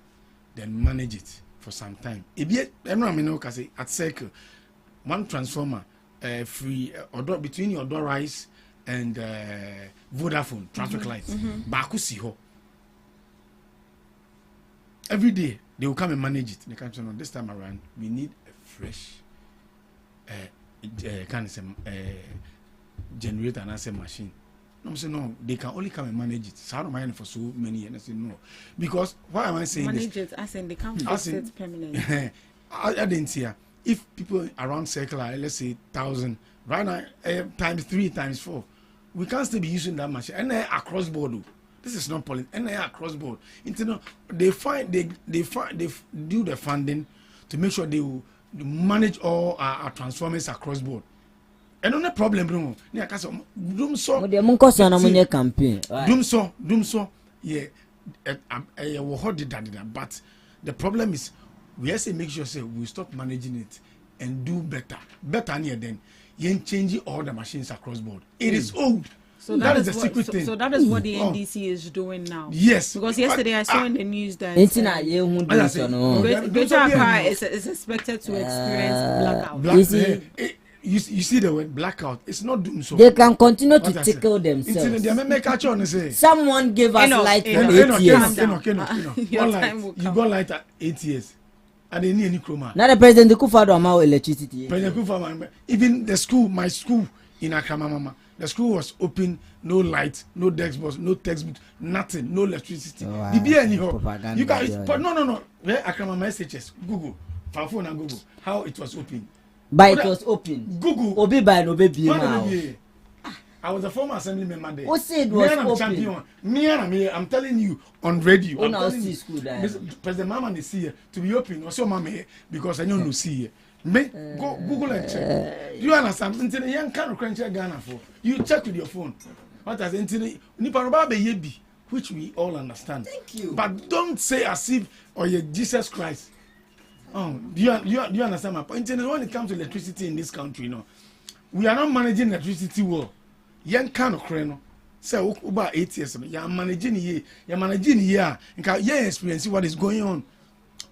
then manage it for some time. At circle, one transformer free between your door rise and Vodafone traffic lights. Baku si ho. Every day they will come and manage it. They come to know this time around we need a fresh generator and answer machine. No, I say no, they can only come and manage it. So I don't mind for so many years. I say no. Because why am I saying manage this? It as in they can't fix it permanently. I didn't see her. If people around circular, let's say 1,000, right now, times 3, times 4, we can't still be using that machine. And across board, this is not politics. And across board, they do the funding to make sure they will manage all our transformers across board. And on the problem, bro, doom so. Campaign. Doom so, yeah. But the problem is, we have to make sure we stop managing it and do better near then. You ain't changing all the machines across board. It is old. So that is the secret thing. So that is what the NDC is doing now. Yes. Because yesterday I saw in the news that Greater Accra is expected to experience blackout. You see the word blackout. It's not doom so. They can continue to tickle themselves. Someone gave us light for 8 years. You got light at 8 years. And they need any chroma. Now the President Kufuor amount electricity. President Kufuor, even the school, my school in Accra, Mama, the school was open, no light, no textbooks, no textbook, nothing, no electricity. You guys, but no. Where Accra, Mama SHS, Google, phone and Google, how it was open. But it was open. Google. Obi by no baby. I was a former assembly member there. Who said it was open? Champion. I'm telling you on radio. I'm telling you, President Mama is here to be open. Also, Mama here because I know no see here. Go Google and check. Do you understand? Until the young can crunch Ghana for you check with your phone. What I say until Niparoba be yebi, which we all understand. Thank you. But don't say as if or you Jesus Christ. Do you understand my point? When it comes to electricity in this country, we are not managing electricity well. Young kind of crane, say about 8 years. You're managing here, and you experience what is going on,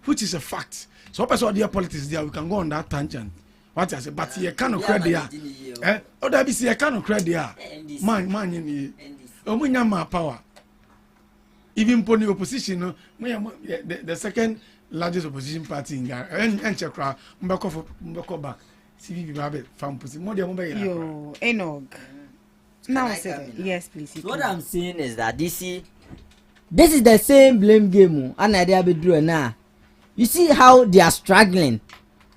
which is a fact. So, as all the politics there, we can go on that tangent. What I say, but you kind of credit there. Oh, that be a kind of credit there. Man, you my power. Even put the opposition, the second largest opposition party in Ghana, and Chakra, Mbako back. CVP Babel, found pussy. Yo, Enoch. Now, yes, please. What I'm saying is that this is the same blame game, and I be doing now. You see how they are struggling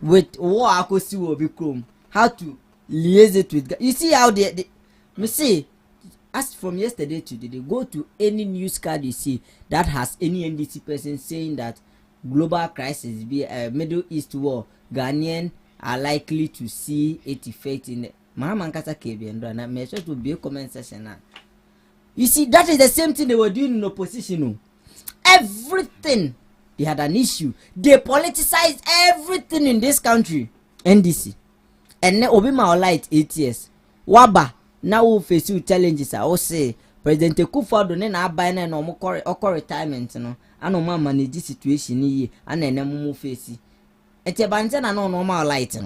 with what Akosi will become, how to liaise it with. You see how they me see. As from yesterday to today, go to any news card you see that has any NDC person saying that global crisis, be a Middle East war, Ghanaian are likely to see it effect in the Mahamankasa KB and I'm sure to be a comment section now. You see, that is the same thing they were doing in opposition. Everything they had an issue. They politicized everything in this country. NDC. And then Obima light 8 years. Waba now will face you challenges. I will say President Kufuor don't na buy na no more retirement no. And no man manage the situation here and then move face. It's a banter and no normal light.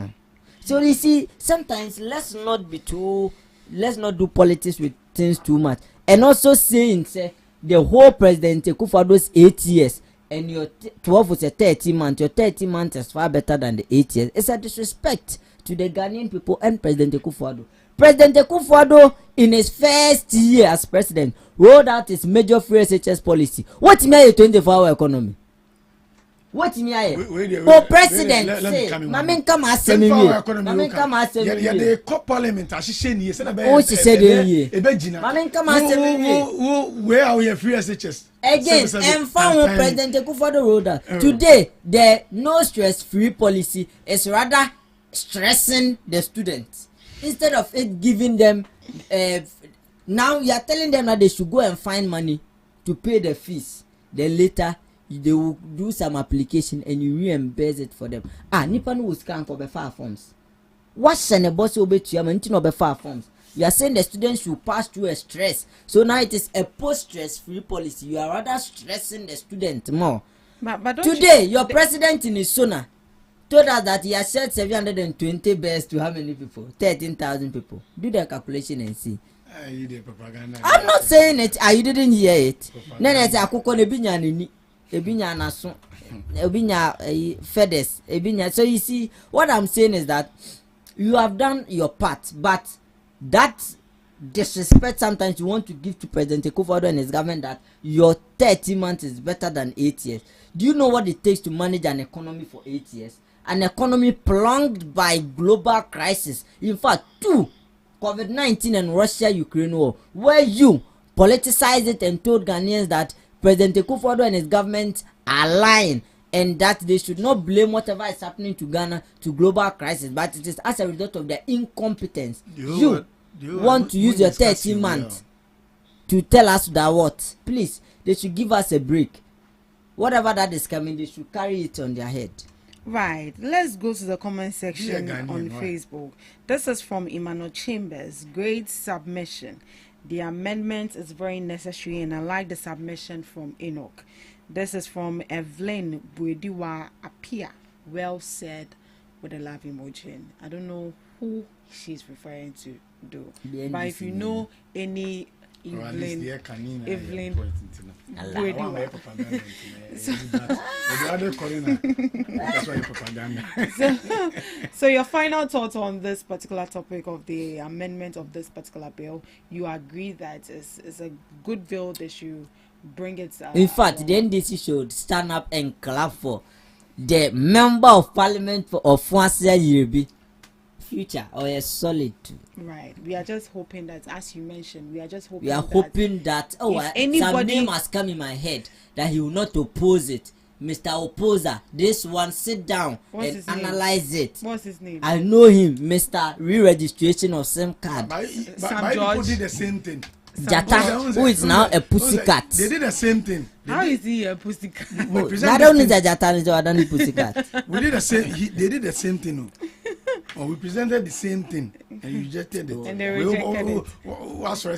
So you see, sometimes let's not do politics with things too much. And also saying say the whole President Kufuor those 8 years and your 12 was a 30 months, your 30 months is far better than the 8 years. It's a disrespect to the Ghanaian people and President Kufuor. President Kufuor in his first year as president rolled out his major free SHS policy. What made a 24-hour economy? What in here? Oh, president, say, Mamin come as semi. Mamin come as semi. Yeah, they call parliament. I said, yes, oh, she said, Mamin come as semi. Where are we free SHS? Again, and found President Akufo-Addo road. Today, the no stress free policy is rather stressing the students instead of it giving them. Now you are telling them that they should go and find money to pay the fees. Then later they will do some application and you reimburse it for them. Nipa no will scan for the far forms. What send a boss will be to you and no far forms. You are saying the students should pass through a stress. So now it is a post-stress free policy. You are rather stressing the student more. But today, your president in Isona told us that he has shared 720 beds to how many people? 13,000 people. Do the calculation and see. I'm not saying it. You didn't hear it. Then I say, so you see, what I'm saying is that you have done your part, but that disrespect sometimes you want to give to President Akufo-Addo and his government that your 30 months is better than 8 years. Do you know what it takes to manage an economy for 8 years? An economy plunged by global crisis. In fact, 2, COVID-19 and Russia-Ukraine war, where you politicized it and told Ghanaians that President Akufo-Addo and his government are lying and that they should not blame whatever is happening to Ghana to global crisis, but it is as a result of their incompetence. You want to use your 13 months to tell us that what? Please, they should give us a break. Whatever that is coming, they should carry it on their head. Right. Let's go to the comment section on Facebook. This is from Emmanuel Chambers. Great submission. The amendment is very necessary, and I like the submission from Enoch. This is from Evelyn Buediwa Apia. Well said, with a love emoji. I don't know who she's referring to, though. But if you know any Evelyn so your final thoughts on this particular topic of the amendment of this particular bill, you agree that it's a good bill, they should bring it in fact, the NDC should stand up and clap for the member of parliament of Francois Yerebi future or a solid. Right. We are just hoping that, as you mentioned, we are hoping that some name has come in my head that he will not oppose it. Mr. Opposer, this one, sit down and analyze it. What's his name? I know him, Mr. Re-registration of SIM card. But people did the same thing. Jata, who is now a pussycat. They did the same thing. How is he a pussycat? Not only the Jata, I don't need pussycat. We did the same. They did the same thing. Or we presented the same thing and you rejected it. And they rejected it. What's right?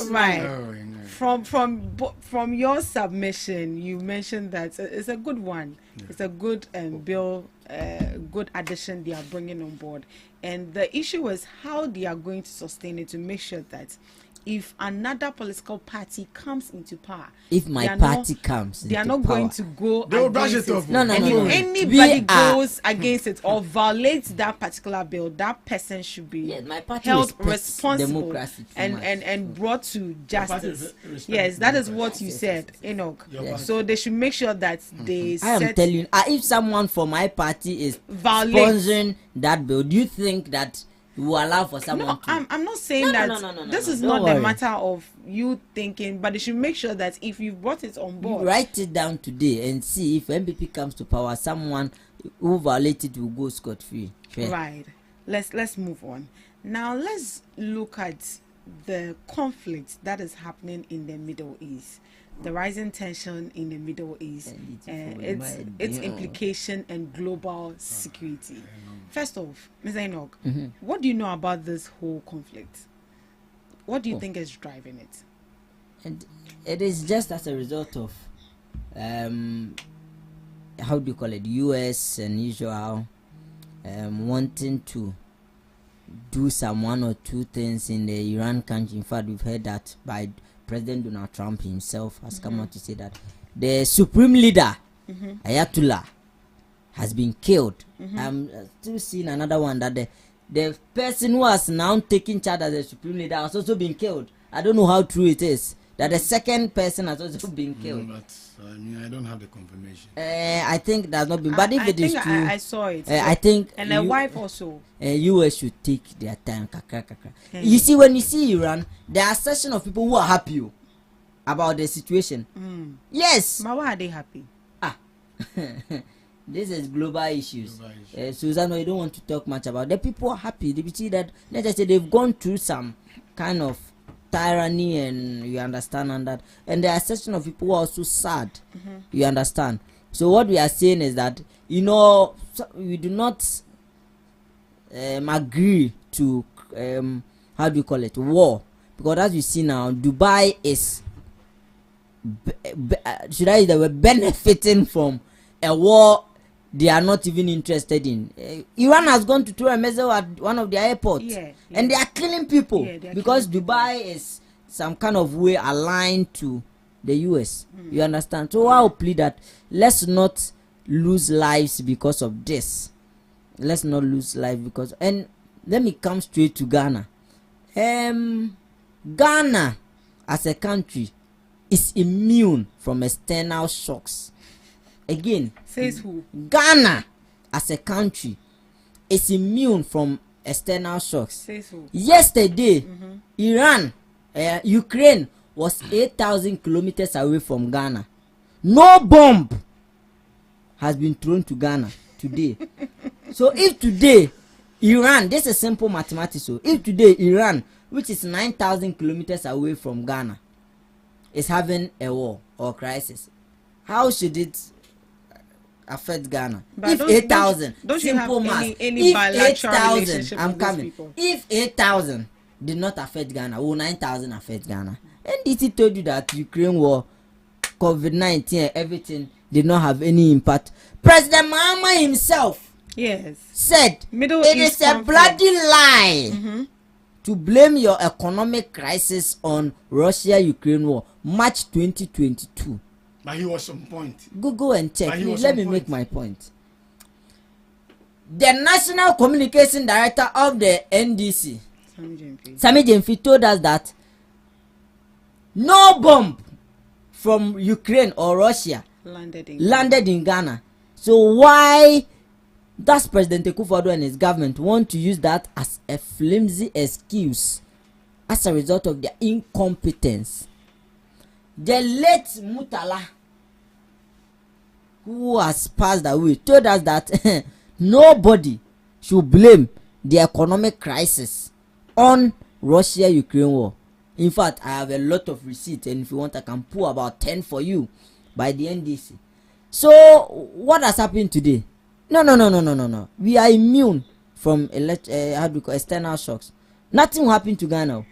Right. From your submission, you mentioned that it's a good one. Yeah. It's a good bill, good addition they are bringing on board. And the issue is how they are going to sustain it to make sure that if another political party comes into power, if my party comes, they are not going to go against it. No. If anybody goes against it or violates that particular bill, that person should be held responsible and brought to justice. Yes, that is what you said, Enoch. Yes. So they should make sure that they. I am telling you, if someone from my party is sponsoring that bill, do you think that you allow for someone to... I'm not saying that this is not the matter of you thinking, but they should make sure that if you brought it on board, you write it down today and see if MPP comes to power, someone who violated will go scot-free. Sure. Right. Let's move on. Now let's look at the conflict that is happening in the Middle East. The rising tension in the Middle East, its implication and global security. First off, Mr. Enoch, what do you know about this whole conflict? What do you think is driving it? And it is just as a result of, how do you call it, US and Israel wanting to do some one or two things in the Iran country. In fact, we've heard that by President Donald Trump himself has come out to say that the supreme leader, Ayatollah, has been killed. I'm still seeing another one that the person who has now taken charge as the supreme leader has also been killed. I don't know how true it is. that the second person has also been killed. But I mean, I don't have the confirmation. I think that's not been. But if it is true, I saw it. I think and the wife also. US should take their time. You see, when you see Iran, there are a section of people who are happy about the situation. Yes. But why are they happy? This is global issues. Susan, you don't want to talk much about. The people are happy. They see that, let's say, they've gone through some kind of tyranny, and you understand, and there are a section of people who are also sad. You understand. So what we are saying is that, you know, we do not agree to how do you call it, war, because as you see now, Dubai is should I say they were benefiting from a war they are not even interested in. Iran has gone to throw a missile at one of their airports, and they are killing people because Dubai is some kind of way aligned to the US. You understand? So I will plead that let's not lose lives because of this. Let's not lose life because, and let me come straight to Ghana. Ghana as a country is immune from external shocks. Again, says who? Ghana as a country is immune from external shocks. Says who? Yesterday, Ukraine was 8,000 kilometers away from Ghana. No bomb has been thrown to Ghana today. So if today Iran, this is simple mathematics. So if today Iran, which is 9,000 kilometers away from Ghana, is having a war or crisis, how should it affect Ghana? But if 8,000, simple math, any if 8,000, relationship I'm with these coming. people? If 8,000 did not affect Ghana, will 9,000 affect Ghana? And it told you that Ukraine war, COVID-19, everything did not have any impact. President Mahama himself said it is a bloody lie to blame your economic crisis on Russia-Ukraine war, March 2022. But he was on point. Go and check. Let me make my point. The National Communication Director of the NDC, Sami Jemfi, told us that no bomb from Ukraine or Russia landed in Ghana. So why does President Akufo-Addo and his government want to use that as a flimsy excuse as a result of their incompetence? The late Mutala, who has passed away, told us that nobody should blame the economic crisis on Russia-Ukraine war. In fact, I have a lot of receipts, and if you want, I can pull about 10 for you by the NDC. So, what has happened today? No. We are immune from external shocks. Nothing will happen to Ghana.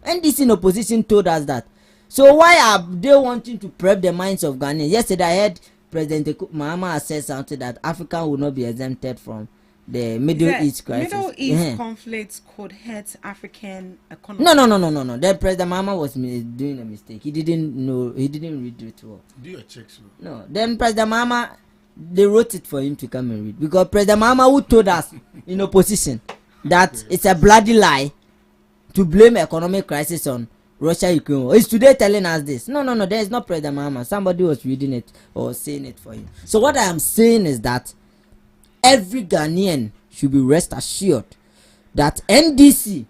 NDC in opposition told us that. So why are they wanting to prep the minds of Ghanaians? Yesterday I heard President Mahama said something that Africa will not be exempted from the Middle East crisis. Middle East conflicts could hurt African economy. No. Then President Mahama was doing a mistake. He didn't know. He didn't read it well. Do your checks. No. Then President Mahama, they wrote it for him to come and read, because President Mahama, who told us in opposition that it's a bloody lie to blame economic crisis on Russia-Ukraine war, is today telling us this. No. There is not President Mahama. Somebody was reading it or saying it for him. So what I am saying is that every Ghanaian should be rest assured that NDC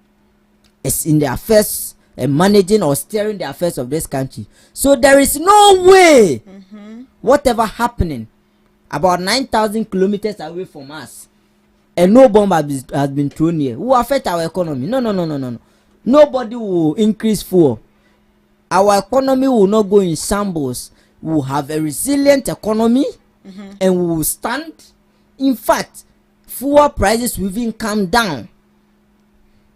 is in the affairs and managing or steering the affairs of this country. So there is no way whatever happening about 9,000 kilometers away from us and no bomb has been thrown here will affect our economy. No. Nobody will increase fuel. Our economy will not go in shambles. We will have a resilient economy and we will stand. In fact, fuel prices will even come down.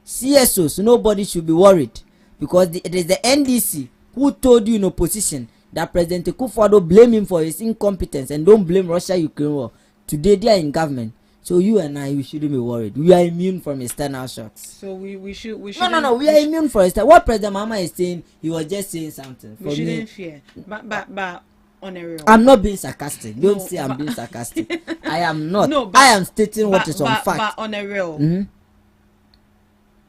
CSOs, nobody should be worried, because it is the NDC who told you in opposition that President Akufo-Addo blame him for his incompetence and don't blame Russia-Ukraine war. Today they are in government. So you and I, we shouldn't be worried. We are immune from external shocks. So we should. No. We are immune from external. What President Mahama is saying, he was just saying something. We shouldn't fear. But on a real. I'm not being sarcastic. Don't say I'm being sarcastic. I am not. No, I am stating what is on fact. But on a real,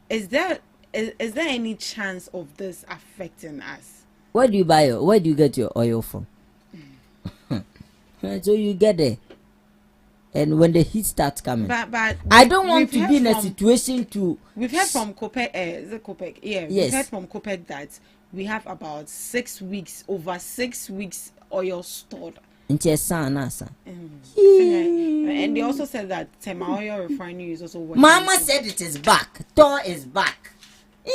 is there any chance of this affecting us? Where do you get your oil from? So you get there. And when the heat starts coming, but I don't want to be in a situation to. We've heard from Copec, yeah. Yes. We've heard from Copec that we have about 6 weeks, over 6 weeks oil stored. And they also said that Tema Oil Refinery is also working. Mama said it is back. Tor is back.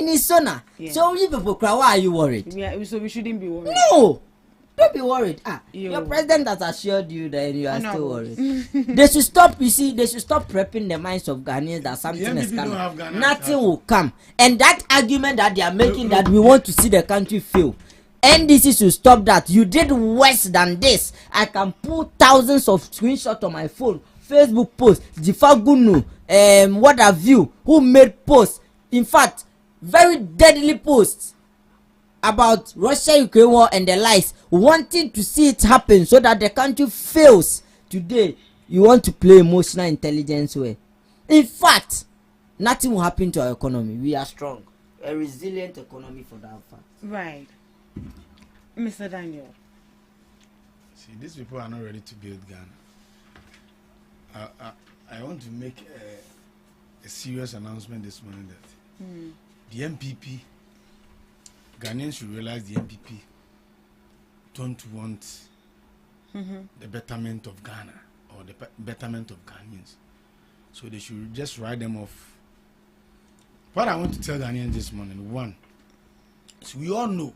In his son. Yeah. So you people cry, why are you worried? Yeah, so we shouldn't be worried. No! Don't be worried. Your president has assured you that you are still worried. They should stop, you see, they should stop prepping the minds of Ghanaians that something is coming. Nothing will come. And that argument that they are making that we want to see the country fail, NDC should stop that. You did worse than this. I can pull thousands of screenshots on my phone, Facebook posts, Jifagunu, what have you, who made posts. In fact, very deadly posts about Russia-Ukraine war and the likes, wanting to see it happen so that the country fails. Today, you want to play emotional intelligence way. In fact, nothing will happen to our economy. We are strong. A resilient economy for that fact. Right. Mr. Daniel. See, these people are not ready to build Ghana. I want to make a serious announcement this morning that the MPP, Ghanaians should realize the MPP don't want the betterment of Ghana or the betterment of Ghanaians. So they should just write them off. What I want to tell Ghanaians this morning, one, is we all know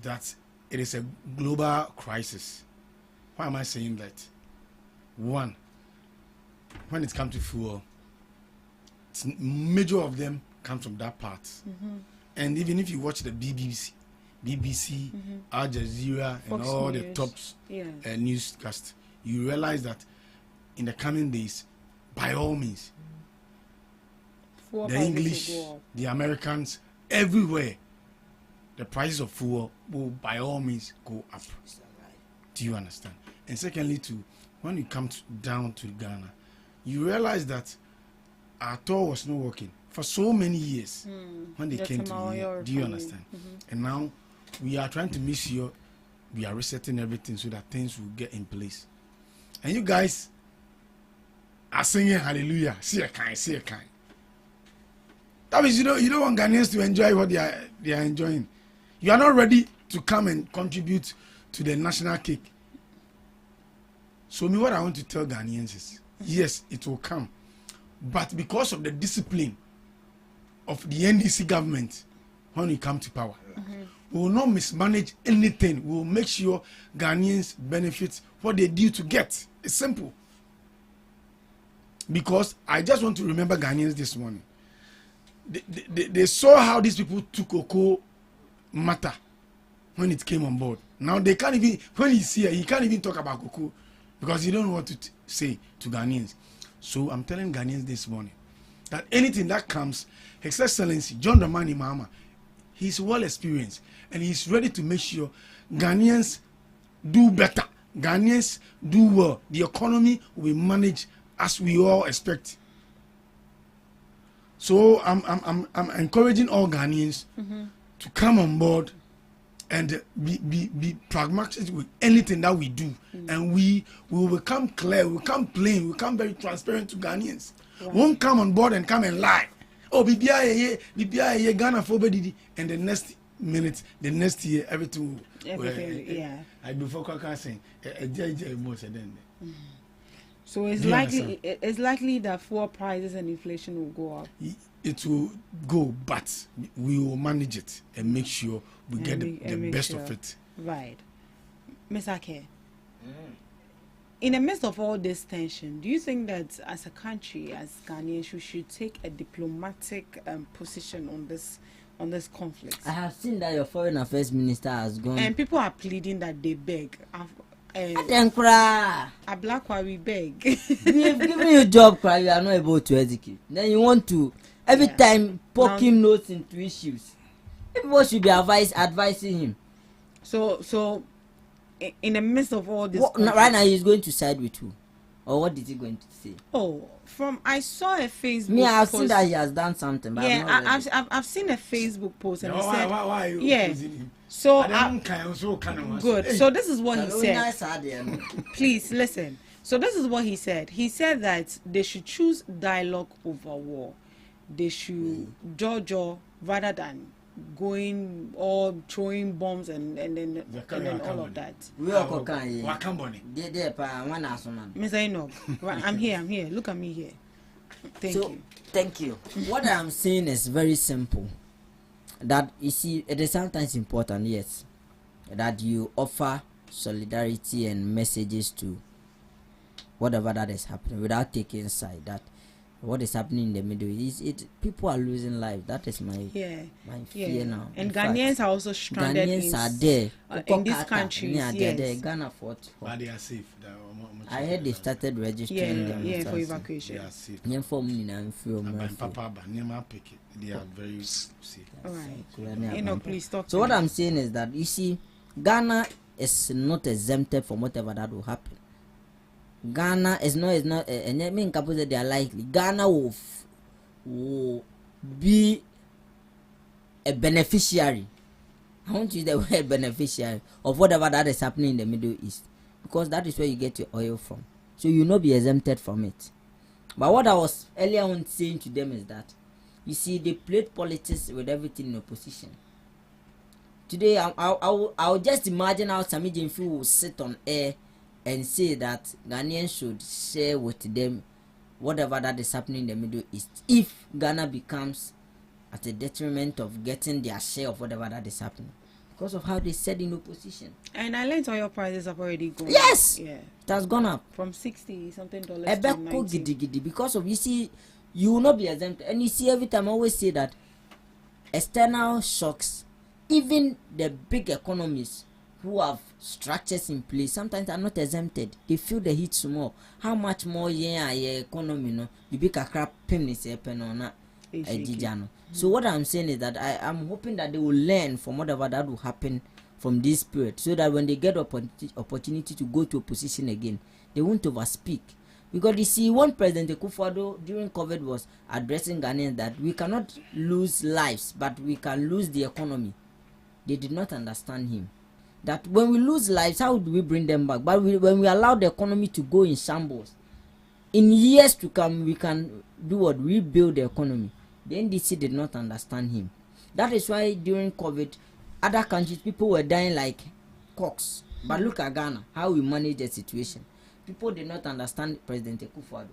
that it is a global crisis. Why am I saying that? One, when it comes to fuel, major of them come from that part. And even if you watch the BBC, Al Jazeera, Fox and all News, the top newscasts, you realize that in the coming days, by all means, the English, the Americans, everywhere, the prices of fuel will by all means go up. Do you understand? And secondly, too, when you come down to Ghana, you realize that our tour was not working for so many years when they came to here. Do you understand? And now we are trying to make sure we are resetting everything so that things will get in place. And you guys are singing hallelujah, see a kind. That means you don't want Ghanaians to enjoy what they are enjoying. You are not ready to come and contribute to the national cake. So what I want to tell Ghanaians is, yes, it will come. But because of the discipline of the NDC government, when we come to power, we will not mismanage anything. We will make sure Ghanaians benefit what they due to get. It's simple. Because I just want to remember Ghanaians this morning. They saw how these people took Oko matter when it came on board. Now they can't even, when he's here, he can't even talk about Oko because he don't know what to say to Ghanaians. So I'm telling Ghanaians this morning that anything that comes, His Excellency John Dramani Mahama, he's well experienced and he's ready to make sure Ghanaians do better. Ghanaians do well. The economy will manage as we all expect. So I'm encouraging all Ghanaians to come on board and be pragmatic with anything that we do, and we will become clear, we will become plain, we will become very transparent to Ghanaians. Right. Won't come on board and come and lie. Oh, BBI Ghana for BDD, and the next minute, the next year, everything will. I before saying, so it's likely that fuel prices and inflation will go up. It will go, but we will manage it and make sure we get the best of it. Right. Ms. Ake, in the midst of all this tension, do you think that as a country, as Ghanaians, we should take a diplomatic position on this conflict? I have seen that your foreign affairs minister has gone. And people are pleading that they beg. A black one, we beg. We have given you a job, cry, you are not able to execute. Then you want to every time poking notes into issues. People should be advising him. So in the midst of all this, right now he's going to side with who, or what is he going to say? Oh, I saw a Facebook. Me, I've seen that he has done something. But I've seen a Facebook post and why are you opposing him? So good. So this is what he said. Please listen. So this is what he said. He said that they should choose dialogue over war. They should jojo rather than going or throwing bombs and then all of that. Mr. Enoch, I'm here. Look at me here. Thank you. What I'm saying is very simple. That you see, it is sometimes important, yes, that you offer solidarity and messages to whatever that is happening without taking side. That what is happening in the Middle East, people are losing lives. That is my fear now. And Ghanaians are also stranded. Ghanaians are there in these countries. Yes. Ghana fought. But they are safe. I heard they started registering them. For evacuation. They are safe. They are very safe. All right. Please talk. So what I'm saying is that you see, Ghana is not exempted from whatever that will happen. Ghana is not and I mean couple that they are likely. Ghana will be a beneficiary. I want to use the word beneficiary of whatever that is happening in the Middle East, because that is where you get your oil from. So you will not be exempted from it. But what I was earlier on saying to them is that you see, they played politics with everything in opposition. Today I'll just imagine how Sami Jemfi will sit on air and say that Ghanaians should share with them whatever that is happening in the Middle East if Ghana becomes at the detriment of getting their share of whatever that is happening, because of how they said in opposition. And I learned oil prices have already gone up. Yeah, it has gone up from $60 something to $90. Because of, you see, you will not be exempt. And you see, every time I always say that external shocks, even the big economies who have structures in place, sometimes are not exempted. They feel the heat small. How much more economy no you be a crap pennies on. So what I'm saying is that I'm hoping that they will learn from whatever that will happen from this period, so that when they get opportunity to go to opposition again, they won't overspeak. Because you see, one President Akufo-Addo during COVID was addressing Ghanaians that we cannot lose lives, but we can lose the economy. They did not understand him. That when we lose lives, how do we bring them back? But when we allow the economy to go in shambles, in years to come, we can do what? Rebuild the economy. The NDC did not understand him. That is why during COVID, other countries, people were dying like cocks. But look at Ghana, how we manage the situation. People did not understand President Akufo-Addo,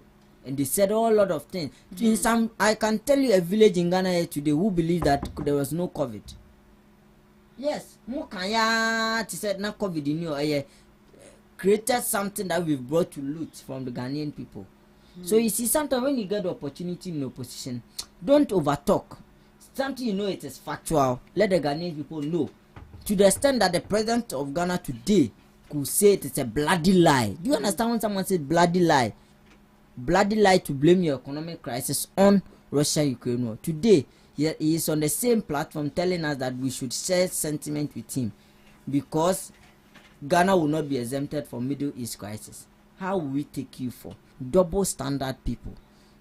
and they said a whole lot of things. In some, I can tell you a village in Ghana here today who believe that there was no COVID. Yes, Mukanya said na COVID in you created something that we've brought to loot from the Ghanaian people. So you see, sometimes when you get the opportunity in opposition, don't overtalk. Something you know it is factual. Let the Ghanaian people know. To the extent that the president of Ghana today could say it is a bloody lie. Do you understand when someone says bloody lie? Bloody lie to blame your economic crisis on Russia-Ukraine war. Today, he is on the same platform telling us that we should share sentiment with him, because Ghana will not be exempted from Middle East crisis. How will we take you for? Double standard people.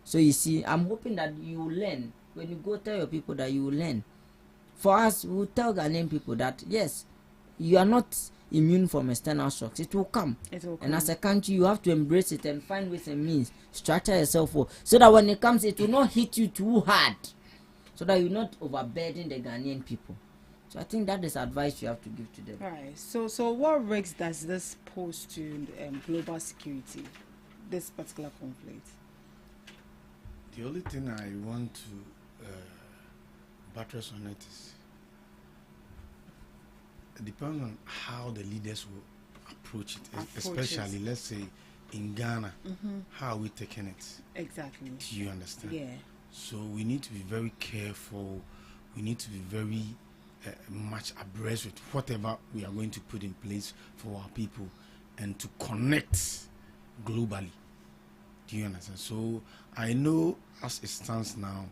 So you see, I'm hoping that you will learn. When you go tell your people that you will learn. For us, we will tell Ghanaian people that yes, you are not immune from external shocks. It will come. And as a country, you have to embrace it and find ways and means, structure yourself for, so that when it comes, it will not hit you too hard, so that you will not overburden the Ghanaian people. So I think that is advice you have to give to them. All right. So what risks does this pose to global security, this particular conflict? The only thing I want to buttress on it is, it depends on how the leaders will approach it. Especially, let's say, in Ghana, how are we taking it? Exactly. Do you understand? Yeah. So we need to be very careful. We need to be very much abreast with whatever we are going to put in place for our people, and to connect globally. Do you understand? So I know as it stands now,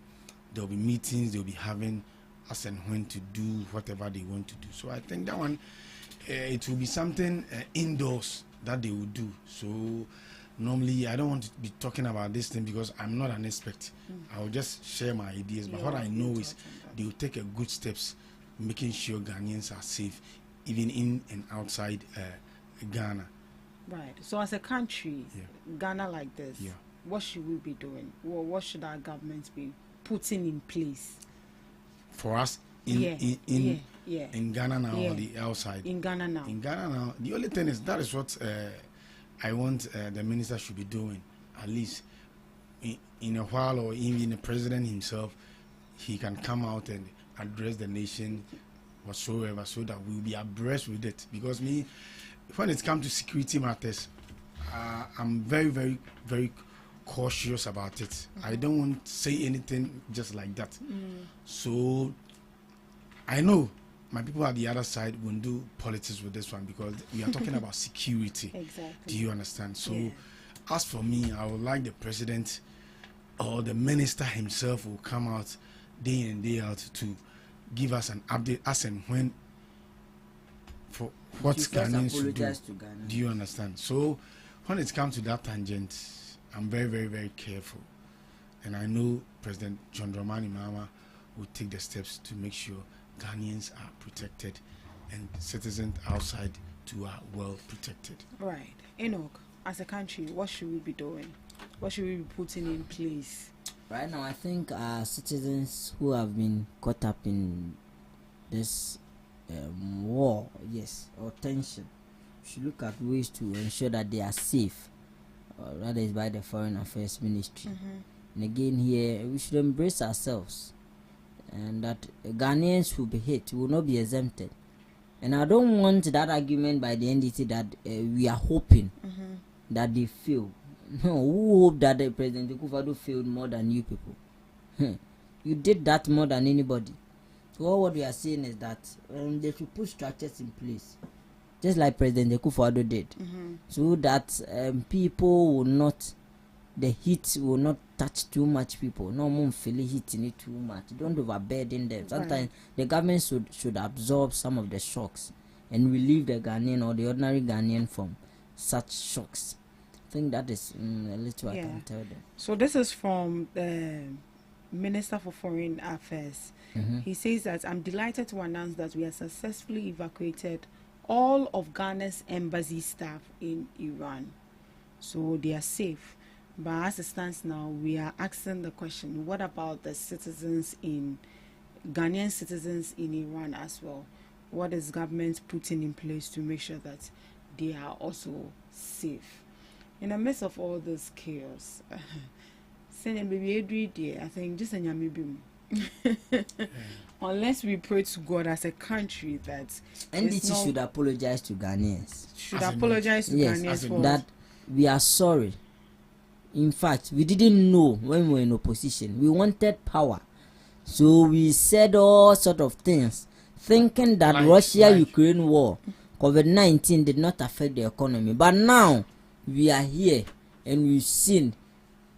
there will be meetings they'll be having as and when to do whatever they want to do. So I think that one, it will be something indoors that they will do. So normally I don't want to be talking about this thing because I'm not an expert. I will just share my ideas. But what I know is they will take a good steps making sure Ghanaians are safe, even in and outside Ghana. Right. So as a country, Ghana like this, what should we be doing? Well, what should our government be putting in place? For us in Ghana now or the outside? In Ghana now. In Ghana now, the only thing is that is what I want the minister should be doing. At least in a while, or even the president himself, he can come out and address the nation whatsoever, so that we'll be abreast with it. Because me, when it comes to security matters, I'm very, very, very cautious about it. I don't want to say anything just like that. So I know my people at the other side won't do politics with this one, because we are talking about security. Exactly. Do you understand? So as for me, I would like the president or the minister himself will come out day in and day out to give us an update as and when for what Ghanaians should do. Do you understand? So when it comes to that tangent, I'm very, very, very careful. And I know President John Dramani Mahama will take the steps to make sure Ghanaians are protected and citizens outside too are well protected. Right. Enoch, as a country, what should we be doing? What should we be putting in place? Right now, I think citizens who have been caught up in this war, or tension, should look at ways to ensure that they are safe. That is by the Foreign Affairs Ministry. And again, here we should embrace ourselves, and that Ghanaians who be hit will not be exempted. And I don't want that argument by the NDC that we are hoping that they fail. No, who hope that the President Akufo-Addo failed more than you people? You did that more than anybody. So what we are saying is that they should put structures in place, just like President Akufo-Addo did, so that people will not, the heat will not touch too much people. No one feel hitting it too much. Don't overburden them. Sometimes the government should absorb some of the shocks and relieve the Ghanaian or the ordinary Ghanaian from such shocks. I think that is a little I can tell them. So this is from the Minister for Foreign Affairs. He says that I'm delighted to announce that we have successfully evacuated all of Ghana's embassy staff in Iran. So they are safe. But as it stands now, we are asking the question, what about the citizens Ghanaian citizens in Iran as well? What is government putting in place to make sure that they are also safe? In the midst of all this chaos, I think just unless we pray to God as a country that NDC should apologize to Ghanaians. Should apologize to Ghanaians for that we are sorry. In fact, we didn't know when we were in opposition. We wanted power, so we said all sort of things, thinking that Russia-Ukraine war, COVID-19 did not affect the economy. But now we are here and we've seen,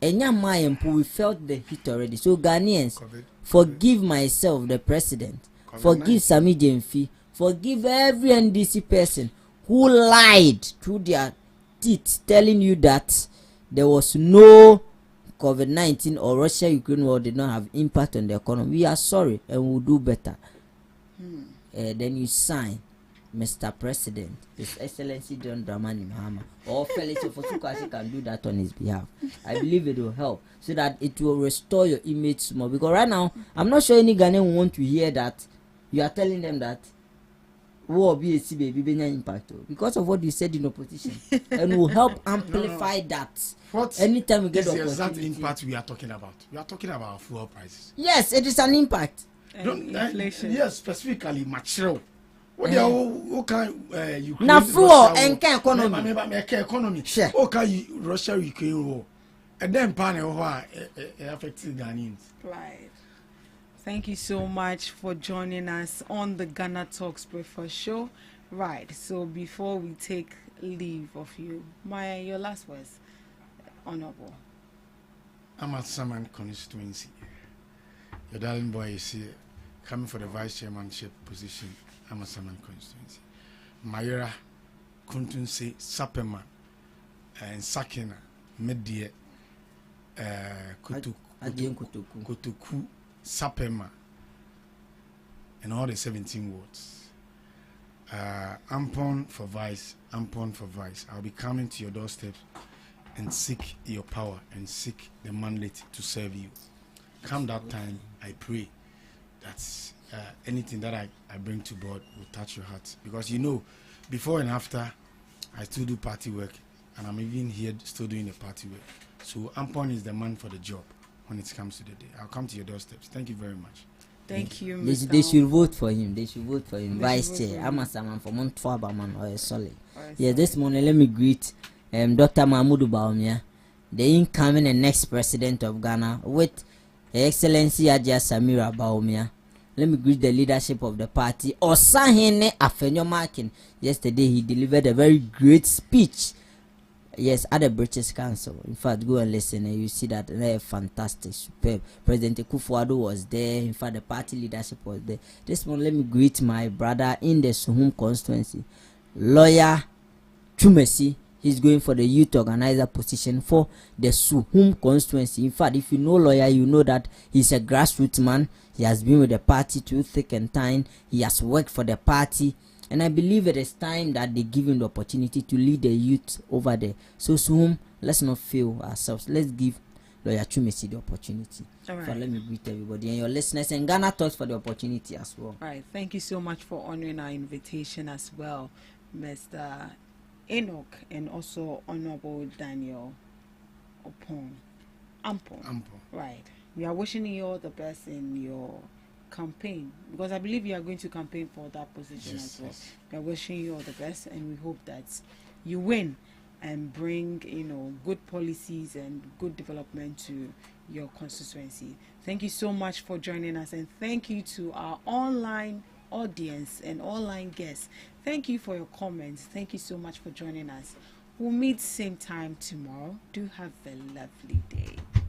and we felt the heat already. So Ghanaians, forgive myself, the president, forgive Sami Jemfi, forgive every NDC person who lied through their teeth, telling you that there was no COVID-19 or Russia-Ukraine war did not have impact on the economy. We are sorry and we'll do better. Then you sign, Mr. President, His Excellency John Dramani Mahama, or Felix Ofosukwasi can do that on his behalf. I believe it will help so that it will restore your image more. Because right now, I'm not sure any Ghanaian will want to hear that you are telling them that war be a baby impact because of what you said in opposition, and will help amplify that. Anytime we get the exact impact we are talking about. We are talking about fuel prices. Yes, it is an impact. Inflation. Yes, specifically material. What can you na fuel and economy? Economy. Okay, Russia-Ukraine war. And then panel affecting Ghanaians. Right. Thank you so much for joining us on the Ghana Talks Breakfast Show. Right, so before we take leave of you, your last words, Honorable. I'm at Saman constituency. Your darling boy is here, coming for the vice chairmanship position. I'm at Saman constituency. Mayra Kuntunse Sapema and Sakina Medie Kutuku Sapema and all the 17 wards. Ampon for vice, Ampon for vice. I'll be coming to your doorstep and seek your power and seek the mandate to serve you. Come that time, I pray that anything that I bring to board will touch your heart. Because you know, before and after, I still do party work, and I'm even here still doing the party work. So Ampon is the man for the job when it comes to the day. I'll come to your doorsteps. Thank you very much. Thank you, Mr. They should vote for him. They should vote for him. Vice Chair. I'm a Saman for Montfaberman or a solid. Yeah, this morning let me greet Dr. Mahmoud Baumia, the incoming and next president of Ghana, with Her Excellency Ajia Samira Baumia. Let me greet the leadership of the party. Osahene Afenyo Markin. Yesterday he delivered a very great speech. Yes, at the British Council. In fact, go and listen and you see that they're fantastic, superb. President Kufuor was there. In fact, the party leadership was there. This one, let me greet my brother in the Suhum constituency, Lawyer Chumesi. He's going for the youth organizer position for the Suhum constituency. In fact, if you know Lawyer, you know that he's a grassroots man. He has been with the party through thick and thin. He has worked for the party. And I believe it is time that they give him the opportunity to lead the youth over there. So Suhum, let's not fail ourselves. Let's give Lawyer Chumesi the opportunity. All right. So let me greet everybody and your listeners and Ghana Talks for the opportunity as well. All right. Thank you so much for honoring our invitation as well, Mr. Enoch, and also Honorable Daniel Ampon. Right. We are wishing you all the best in your campaign, because I believe you are going to campaign for that position as well. We are wishing you all the best, and we hope that you win and bring, good policies and good development to your constituency. Thank you so much for joining us, and thank you to our online audience and online guests. Thank you for your comments. Thank you so much for joining us. We'll meet same time tomorrow. Do have a lovely day.